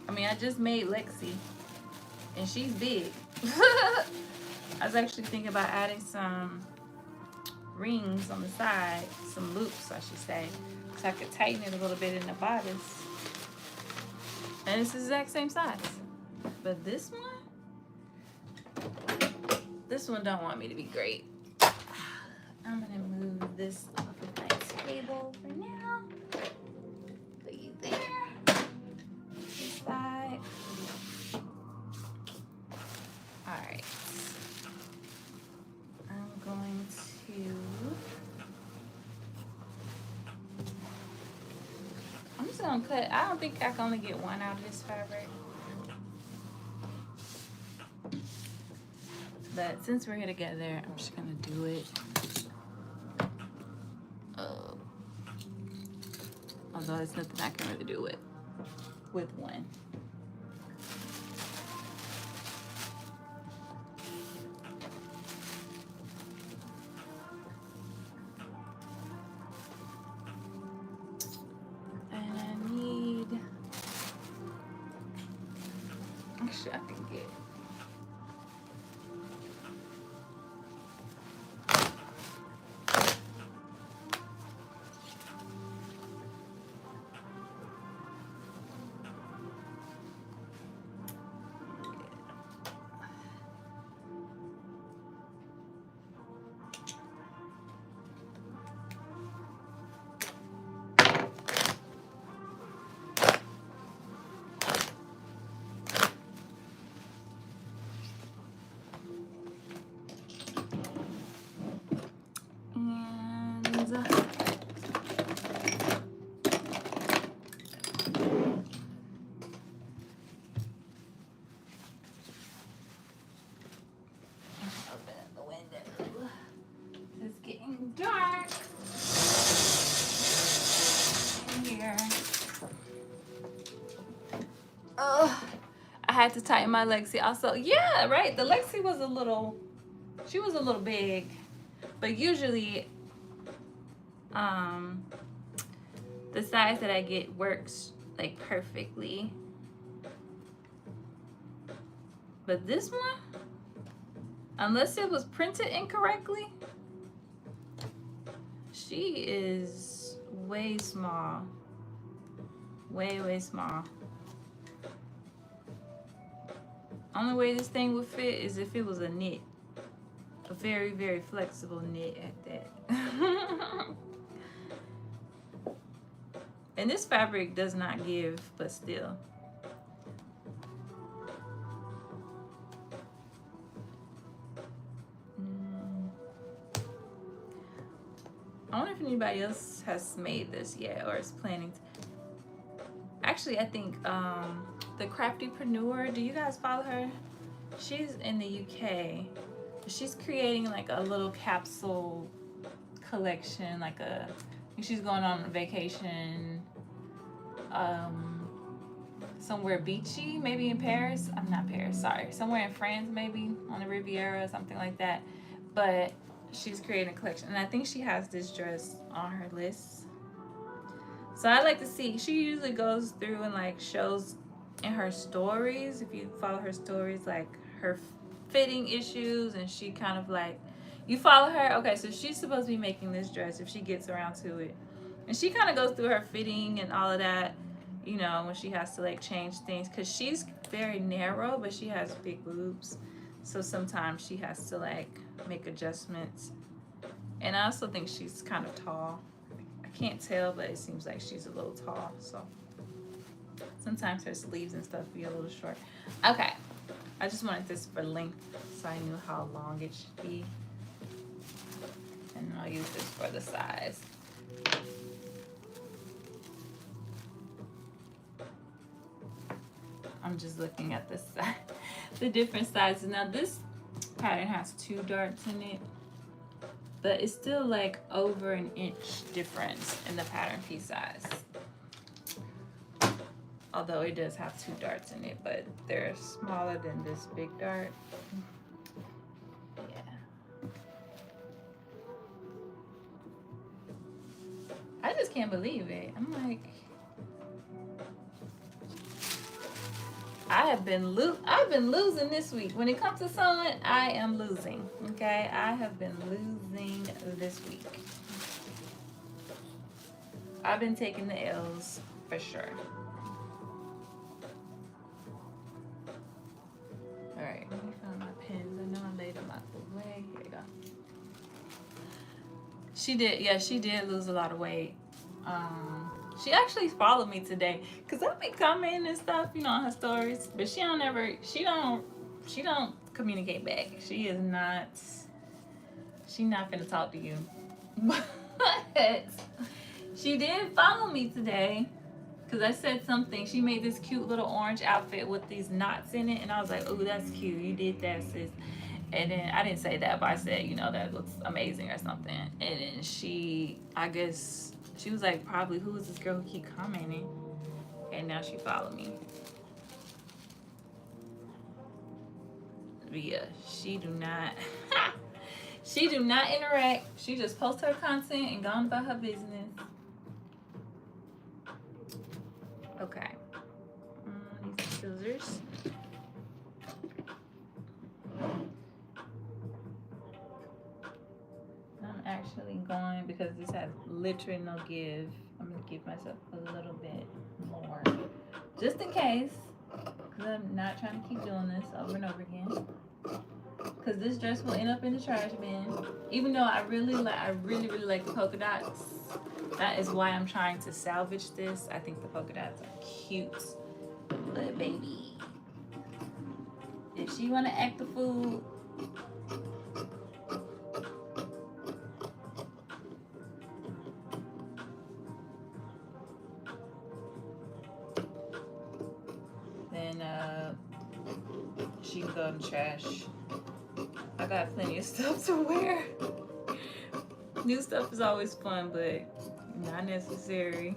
I mean, I just made Lexi, and she's big. I was actually thinking about adding some rings on the side, some loops, I should say, so I could tighten it a little bit in the bodice. And it's the exact same size. But this one don't want me to be great. I'm gonna move this off of my table for now. Put you there. This side. Alright. I'm going to I'm just gonna cut. I don't think I can only get one out of this fabric. But since we're here together, I'm just gonna do it. Although there's nothing I can really do with one. And I need, actually I can get, Oh, I had to tighten my Lexi also. Yeah, right. The Lexi was a little, she was a little big, but usually, the size that I get works like perfectly. But this one, unless it was printed incorrectly, she is way small. Way, way small. Only way this thing would fit is if it was a knit. A very, very flexible knit at that. And this fabric does not give, but still. I wonder if anybody else has made this yet or is planning to. Actually, I think the Craftypreneur, do you guys follow her? She's in the UK. She's creating like a little capsule collection, like a, she's going on vacation somewhere beachy, maybe in Paris. I'm not Paris, sorry. Somewhere in France, maybe on the Riviera or something like that. But she's creating a collection, and I think she has this dress on her list. So I like to see, she usually goes through and like shows in her stories, if you follow her stories, like her fitting issues, and she kind of like, you follow her, okay, so she's supposed to be making this dress if she gets around to it. And she kind of goes through her fitting and all of that, you know, when she has to like change things, because she's very narrow, but she has big boobs. So sometimes she has to like make adjustments. And I also think she's kind of tall. I can't tell, but it seems like she's a little tall. So sometimes her sleeves and stuff be a little short. Okay, I just wanted this for length, so I knew how long it should be. And I'll use this for the size. I'm just looking at the size, the different sizes. Now this pattern has 2 darts in it, but it's still like over an inch difference in the pattern piece size. Although it does have 2 darts in it, but they're smaller than this big dart. Yeah. I just can't believe it. I'm like, I've been losing this week. When it comes to sewing, I am losing. Okay, I have been losing this week. I've been taking the L's for sure. All right, let me find my pins. I know I laid them out the way. Here we go. She did, yeah, she did lose a lot of weight. She actually followed me today, cause I be commenting and stuff, you know, on her stories, but she don't communicate back. She not finna talk to you. But she did follow me today, cause I said something. She made this cute little orange outfit with these knots in it, and I was like, oh, that's cute. You did that, sis. And then I didn't say that, but I said, you know, that looks amazing or something. And then I guess she was like, probably, who is this girl who keep commenting? And now she followed me. But yeah, she do not interact. She just posts her content and gone about her business. Okay. These scissors. I'm actually going, because this has literally no give, I'm gonna give myself a little bit more, just in case, because I'm not trying to keep doing this over and over again, because this dress will end up in the trash bin. Even though I really like the polka dots. That is why I'm trying to salvage this. I think the polka dots are cute, but baby, if she wanna act the fool, she can go in the trash. I got plenty of stuff to wear. New stuff is always fun, but not necessary.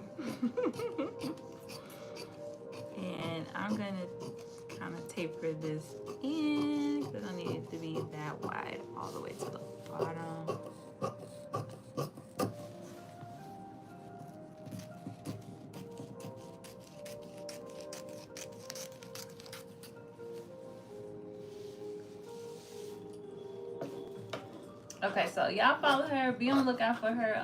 And I'm gonna kind of taper this in because I don't need it to be that wide all the way to the bottom. Okay, so y'all follow her. Be on the lookout for her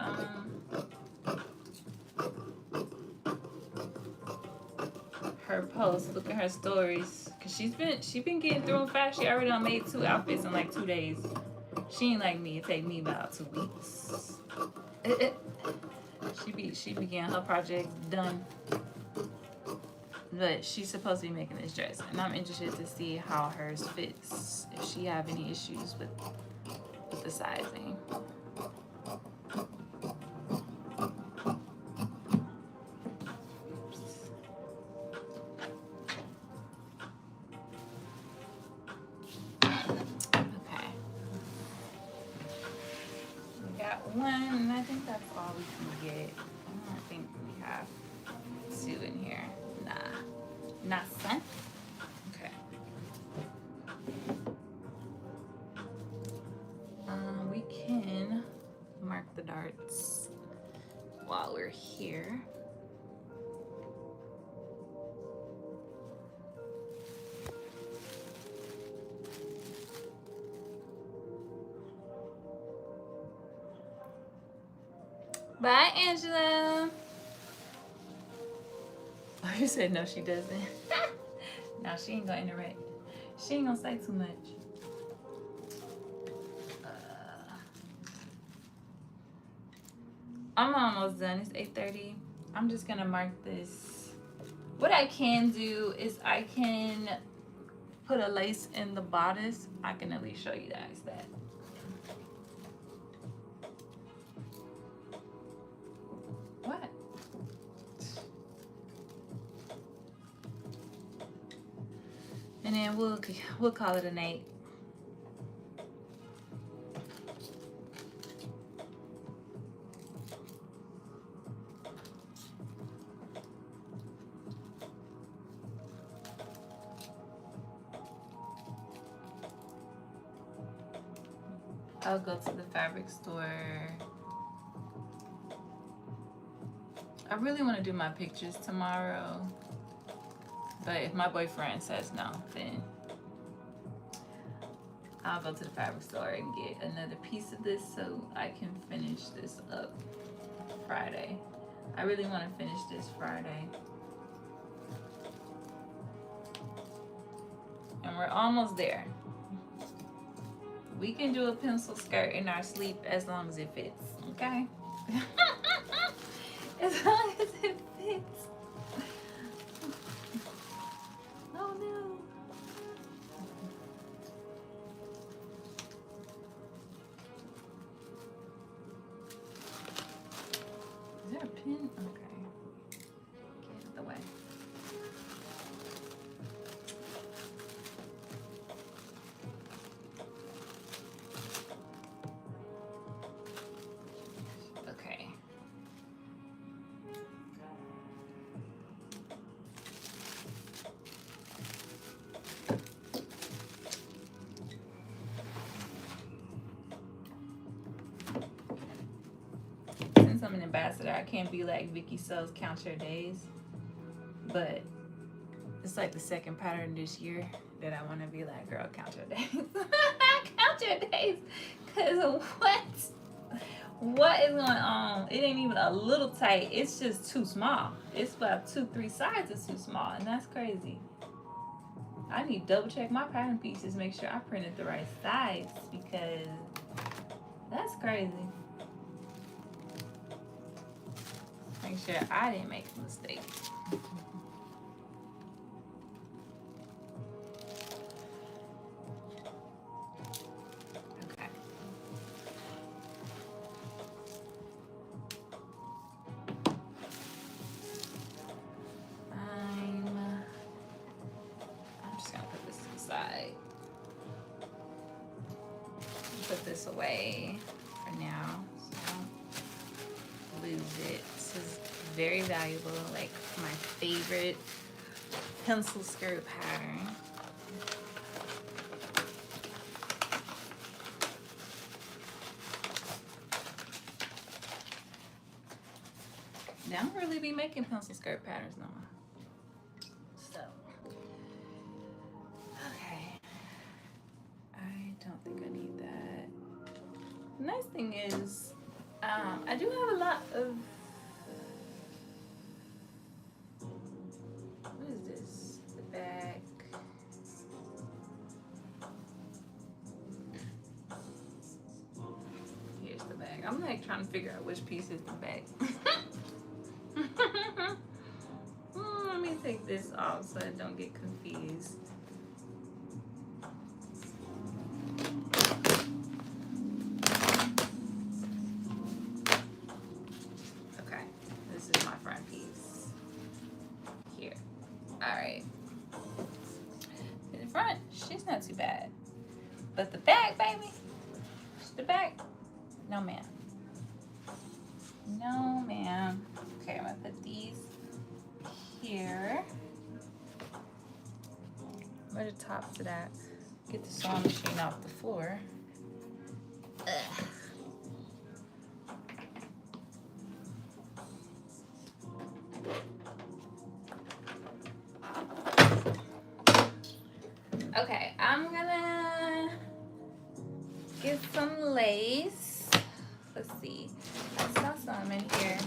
posts. Look at her stories, cause she been getting through them fast. She already done made 2 outfits in like 2 days. She ain't like me. It take me about 2 weeks. She began her project done, but she's supposed to be making this dress, and I'm interested to see how hers fits. If she have any issues with the sizing. Okay. We got 1, and I think that's all we can get. I don't think we have 2 in here. Nah, son. Okay. We can mark the darts while we're here. Bye, Angela. Oh, you said no, she doesn't. No, she ain't gonna interact. She ain't gonna say too much. I'm almost done. It's 8:30. I'm just gonna mark this. What I can do is I can put a lace in the bodice. I can at least show you guys that. What? And then we'll call it a night. I'll go to the fabric store. I really want to do my pictures tomorrow, but if my boyfriend says no, then I'll go to the fabric store and get another piece of this so I can finish this up Friday. I really want to finish this Friday. And we're almost there. We can do a pencil skirt in our sleep as long as it fits, okay? As long as it fits. Oh no. Is there a pin? Okay. Get out of the way. Okay. Since I'm an ambassador, I can't be like Viki sells count your days, but it's like the second pattern this year that I want to be like, girl, count your days. Count your days. Cause what is going on? It ain't even a little tight. It's just too small. It's about 2-3 sizes too small, and that's crazy. I need to double check my pattern pieces, make sure I printed the right size, because that's crazy. Make sure I didn't make a mistake. Okay. I'm just gonna put this aside. Put this away for now, so I don't lose it. This is very valuable, like my favorite pencil skirt pattern. They don't really be making pencil skirt patterns no more. So, okay. I don't think I need that. The nice thing is, I do have a lot of. What is this? The back. Here's the back. I'm like trying to figure out which piece is the back. Let me take this off so I don't get confused. Okay, this is my front piece. Here. Alright. The front, she's not too bad. But the back, baby. The back, no ma'am. No ma'am. Okay, I'm gonna put these here. Where the top to that? Get the sewing machine off the floor. Ugh. Okay, I'm gonna get some lace. Let's see. I saw some in here.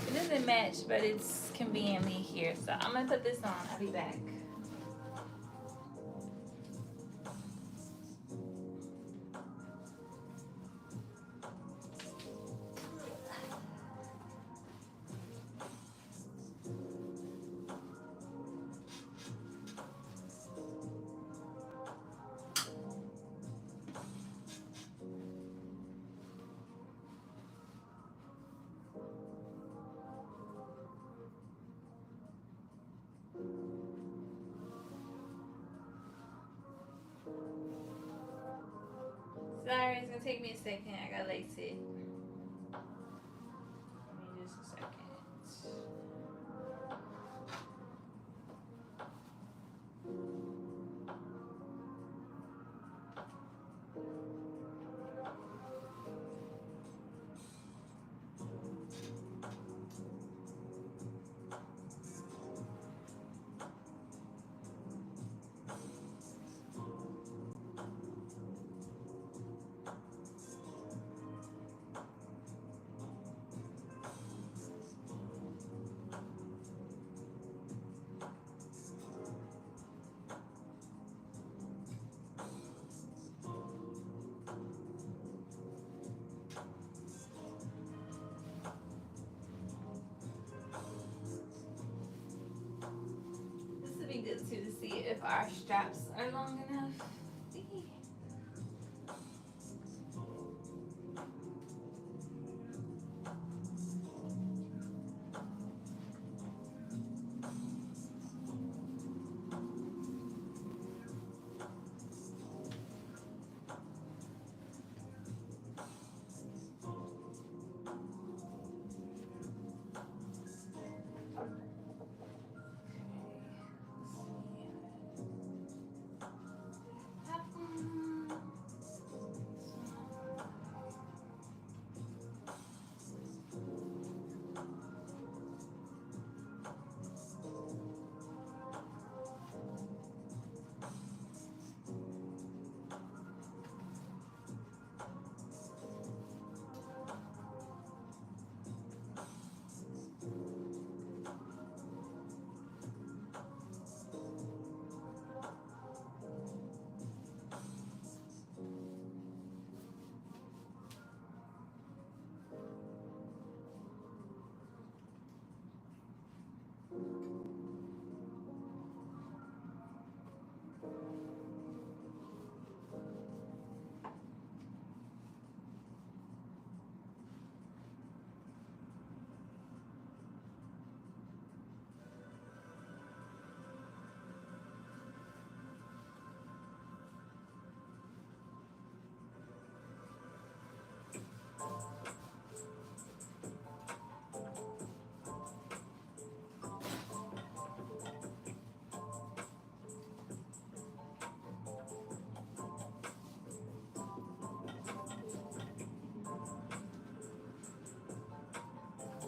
It doesn't match, but it's conveniently here. So I'm gonna put this on. I'll be back. Sorry, it's gonna take me a second. I gotta lace it. Give me just a second. This would be good too to see if our straps are long enough.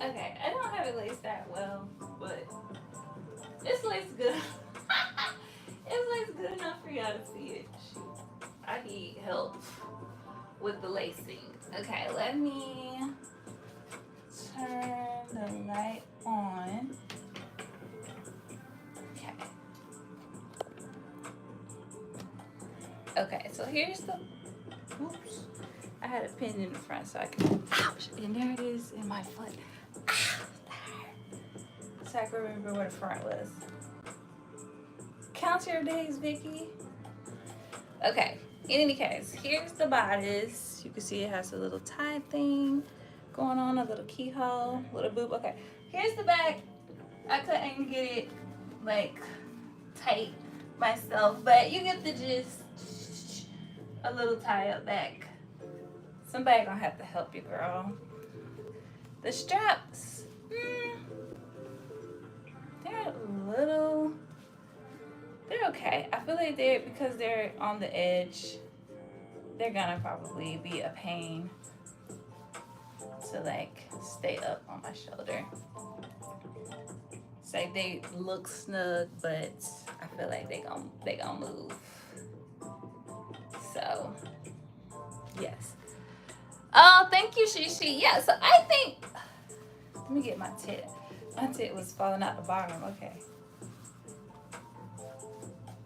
Okay, I don't have it laced that well, but it's laced good. It's laced good enough for y'all to see it. Shoot, I need help with the lacing. Okay, let me turn the light on. Okay. Okay, so here's the, oops. I had a pin in the front so I can, ouch, and there it is in my foot. Ah, that hurt. So I can remember where the front was. Count your days, Viki. Okay, in any case, here's the bodice. You can see it has a little tie thing going on, a little keyhole, little boob. Okay, here's the back. I couldn't get it like tight myself, but you get the gist. A little tie up back. Somebody gonna have to help you, girl. The straps, they're okay. I feel like because they're on the edge, they're gonna probably be a pain to like stay up on my shoulder. It's like they look snug, but I feel like they gonna move. So, yes. Oh, thank you, Shishi. Yeah, so I think, let me get my tit. My tit was falling out the bottom. Okay.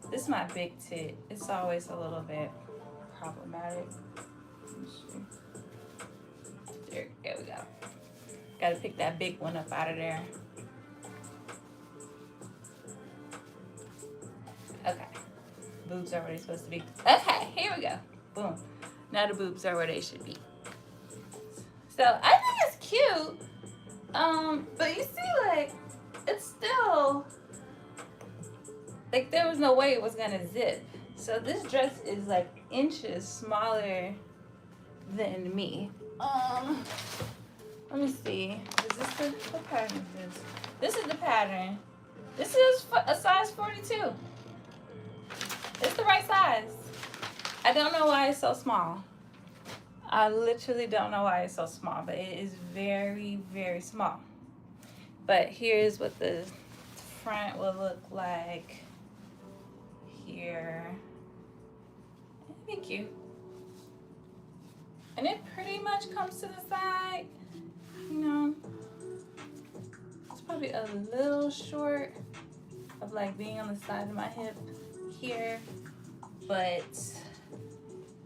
This is my big tit. It's always a little bit problematic. Let me see. There we go. Gotta pick that big one up out of there. Okay. Boobs are where they're supposed to be. Okay, here we go. Boom. Now the boobs are where they should be. So I think it's cute. But you see, like, it's still, like, there was no way it was gonna zip. So this dress is like inches smaller than me. Let me see. Is this what pattern is this? This is the pattern. This is a size 42. It's the right size. I don't know why it's so small. I literally don't know why it's so small, but it is very, very small. But here's what the front will look like here. Thank you. And it pretty much comes to the side. You know, it's probably a little short of like being on the side of my hip here, but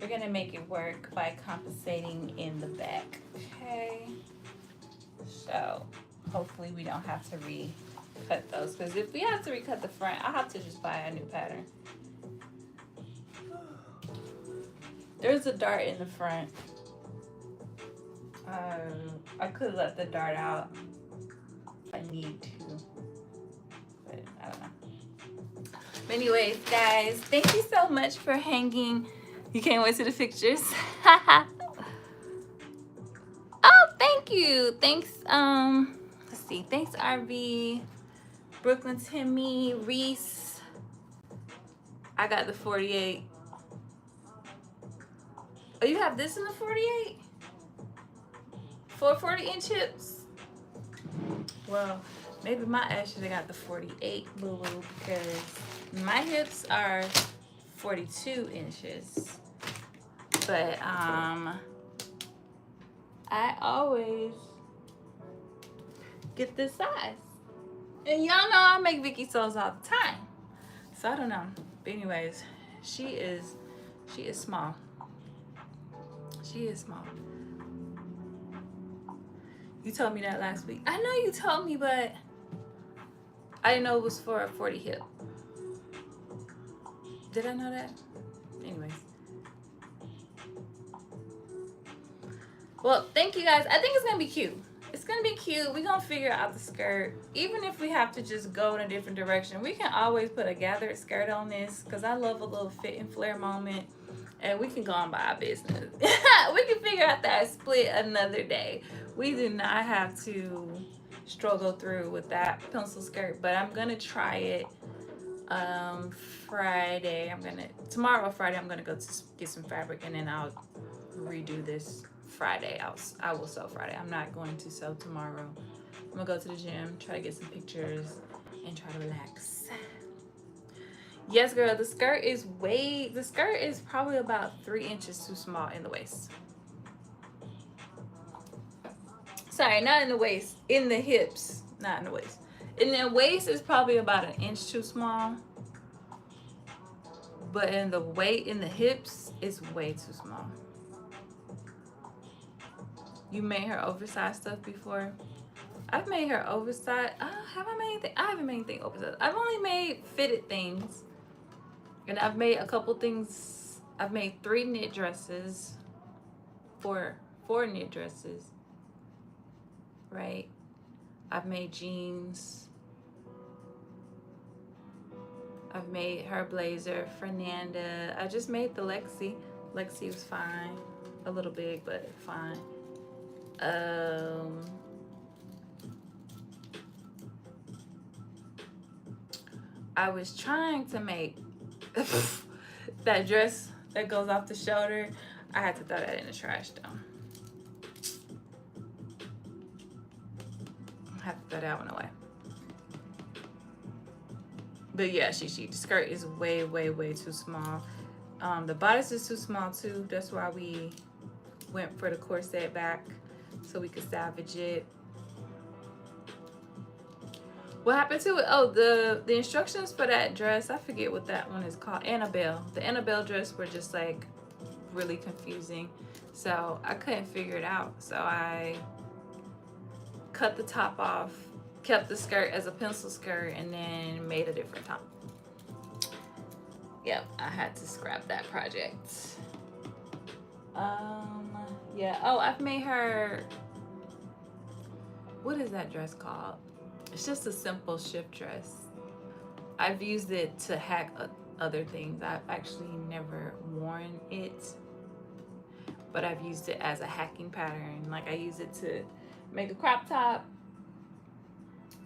we're gonna make it work by compensating in the back. Okay, so hopefully we don't have to recut those, because if we have to recut the front, I'll have to just buy a new pattern. There's a dart in the front. I could let the dart out if I need to, but I don't know. But anyways, guys, thank you so much for hanging. You can't wait to the pictures. Oh, thank you. Thanks. Let's see. Thanks, RV, Brooklyn, Timmy, Reese. I got the 48. Oh, you have this in the 48? For 40-inch hips? Well, maybe my ass should have got the 48, boo-boo, because my hips are 42 inches. But I always get this size. And y'all know I make Viki sews all the time. So I don't know. But anyways, she is small. She is small. You told me that last week. I know you told me, but I didn't know it was for a 40 hip. Did I know that? Anyways. Well, thank you guys. I think it's gonna be cute. It's gonna be cute. We're gonna figure out the skirt. Even if we have to just go in a different direction, we can always put a gathered skirt on this, because I love a little fit and flare moment. And we can go on by our business. We can figure out that split another day. We do not have to struggle through with that pencil skirt, but I'm gonna try it Friday. Tomorrow Friday, I'm gonna go to get some fabric, and then I'll redo this Friday. I will sew Friday. I'm not going to sew tomorrow. I'm gonna go to the gym, try to get some pictures, and try to relax. Yes, girl, the skirt is probably about 3 inches too small in the waist. Sorry, not in the waist, in the hips, not in the waist. In the waist is probably about 1 inch too small. But in the hips, it's way too small. You made her oversized stuff before? I've made her oversized. Have I made anything? I haven't made anything oversized. I've only made fitted things. And I've made a couple things. I've made 3 knit dresses. 4 knit dresses. Right? I've made jeans. I've made her blazer, Fernanda. I just made the Lexi. Lexi was fine. A little big, but fine. I was trying to make that dress that goes off the shoulder. I had to throw that in the trash though. I have to throw that one away. But yeah, the skirt is way, way, way too small. The bodice is too small too. That's why we went for the corset back so we could salvage it. What happened to it? Oh, the instructions for that dress, I forget what that one is called. Annabelle. The Annabelle dress were just like really confusing. So I couldn't figure it out. So I cut the top off, kept the skirt as a pencil skirt, and then made a different top. Yep, I had to scrap that project. Yeah. Oh, I've made her. What is that dress called? It's just a simple shift dress. I've used it to hack other things. I've actually never worn it, but I've used it as a hacking pattern. Like I used it to make a crop top.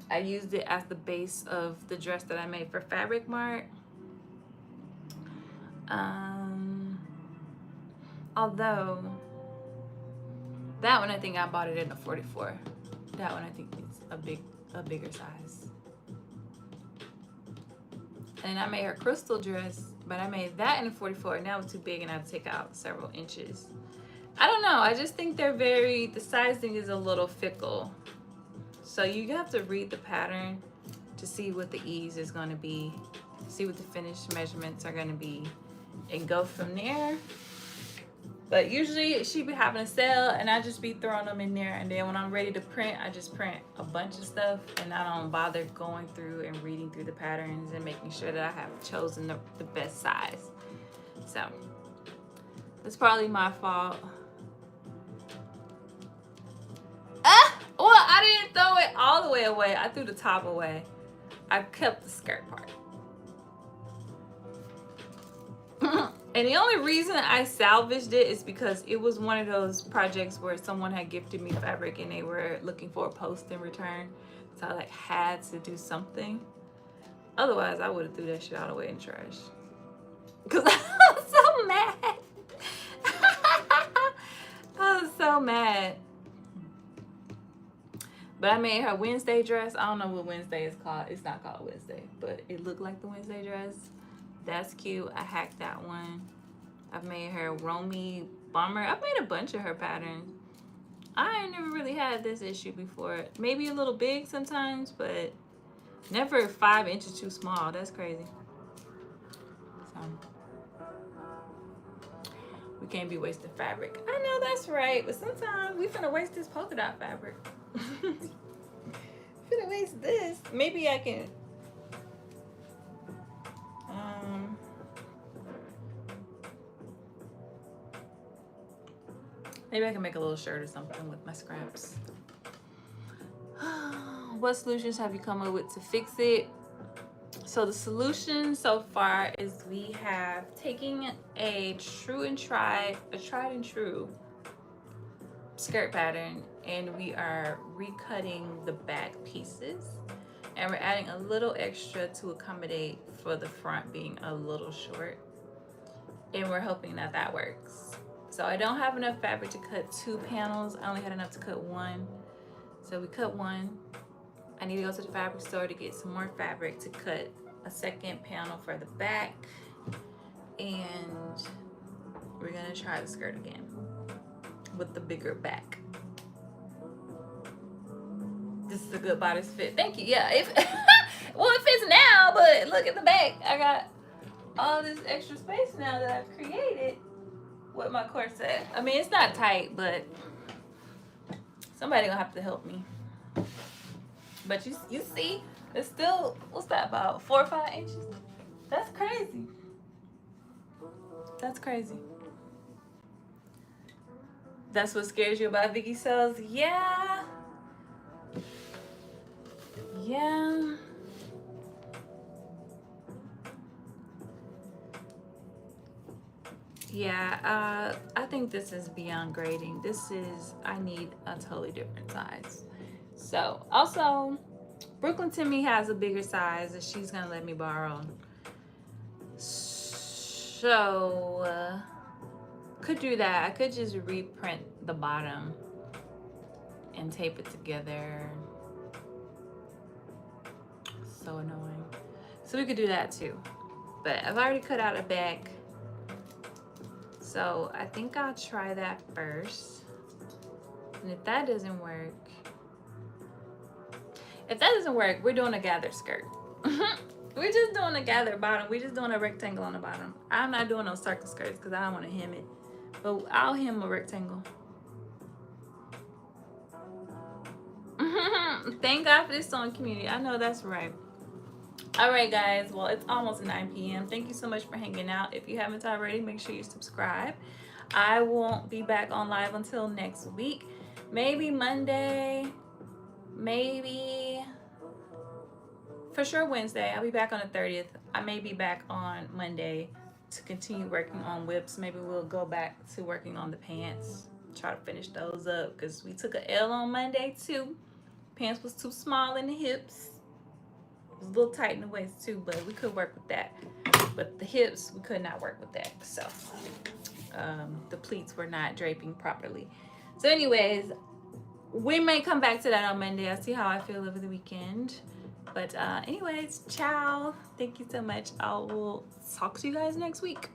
I used it as the base of the dress that I made for Fabric Mart. Although that one, I think I bought it in a 44. That one I think is a bigger size. And I made her crystal dress, but I made that in a 44, and that was too big, and I had to take out several inches. I don't know. I just think the sizing is a little fickle. So you have to read the pattern to see what the ease is going to be, see what the finished measurements are going to be, and go from there. But usually she be having a sale, and I just be throwing them in there. And then when I'm ready to print, I just print a bunch of stuff, and I don't bother going through and reading through the patterns and making sure that I have chosen the best size. So it's probably my fault. Well, I didn't throw it all the way away. I threw the top away. I kept the skirt part. And the only reason I salvaged it is because it was one of those projects where someone had gifted me fabric and they were looking for a post in return. So I like had to do something. Otherwise, I would have threw that shit all the way in the trash. Cause I was so mad. I was so mad. But I made her Wednesday dress. I don't know what Wednesday is called. It's not called Wednesday, but it looked like the Wednesday dress. That's cute. I hacked that one. I've made her Romy bomber. I've made a bunch of her patterns. I never really had this issue before. Maybe a little big sometimes, but never 5 inches too small. That's crazy. So we can't be wasting fabric. I know that's right, but sometimes we finna waste this polka dot fabric. Finna waste this. Maybe I can. Maybe I can make a little shirt or something with my scraps. What solutions have you come up with to fix it? So the solution so far is we have taken a tried and true skirt pattern, and we are recutting the back pieces, and we're adding a little extra to accommodate for the front being a little short, and we're hoping that works. So I don't have enough fabric to cut 2 panels. I only had enough to cut 1. So we cut 1. I need to go to the fabric store to get some more fabric to cut a 2nd panel for the back. And we're gonna try the skirt again with the bigger back. This is a good bodice fit. Thank you. Yeah, well, it fits now, but look at the back. I got all this extra space now that I've created with my corset. I mean, it's not tight, but somebody gonna have to help me. But you see, it's still, what's that, about 4 or 5 inches? That's crazy. That's crazy. That's what scares you about Viki sells? Yeah. Yeah. Yeah, I think this is beyond grading. This is, I need a totally different size. So, also, Brooklyn Timmy has a bigger size that she's gonna let me borrow. So, could do that. I could just reprint the bottom and tape it together. So annoying. So we could do that too. But I've already cut out a back. So I think I'll try that first. And if that doesn't work, we're doing a gathered skirt. We're just doing a gathered bottom. We're just doing a rectangle on the bottom. I'm not doing no circle skirts because I don't want to hem it. But I'll hem a rectangle. Thank God for this sewing community. I know that's right. All right, guys. Well, it's almost 9 p.m. Thank you so much for hanging out. If you haven't already, make sure you subscribe. I won't be back on live until next week. Maybe Monday. Maybe. For sure Wednesday. I'll be back on the 30th. I may be back on Monday to continue working on whips. Maybe we'll go back to working on the pants. Try to finish those up because we took a L on Monday too. Pants was too small in the hips. It was a little tight in the waist too, but we could work with that. But the hips, we could not work with that. So the pleats were not draping properly. So anyways, we may come back to that on Monday. I'll see how I feel over the weekend. But anyways, ciao. Thank you so much. I will talk to you guys next week.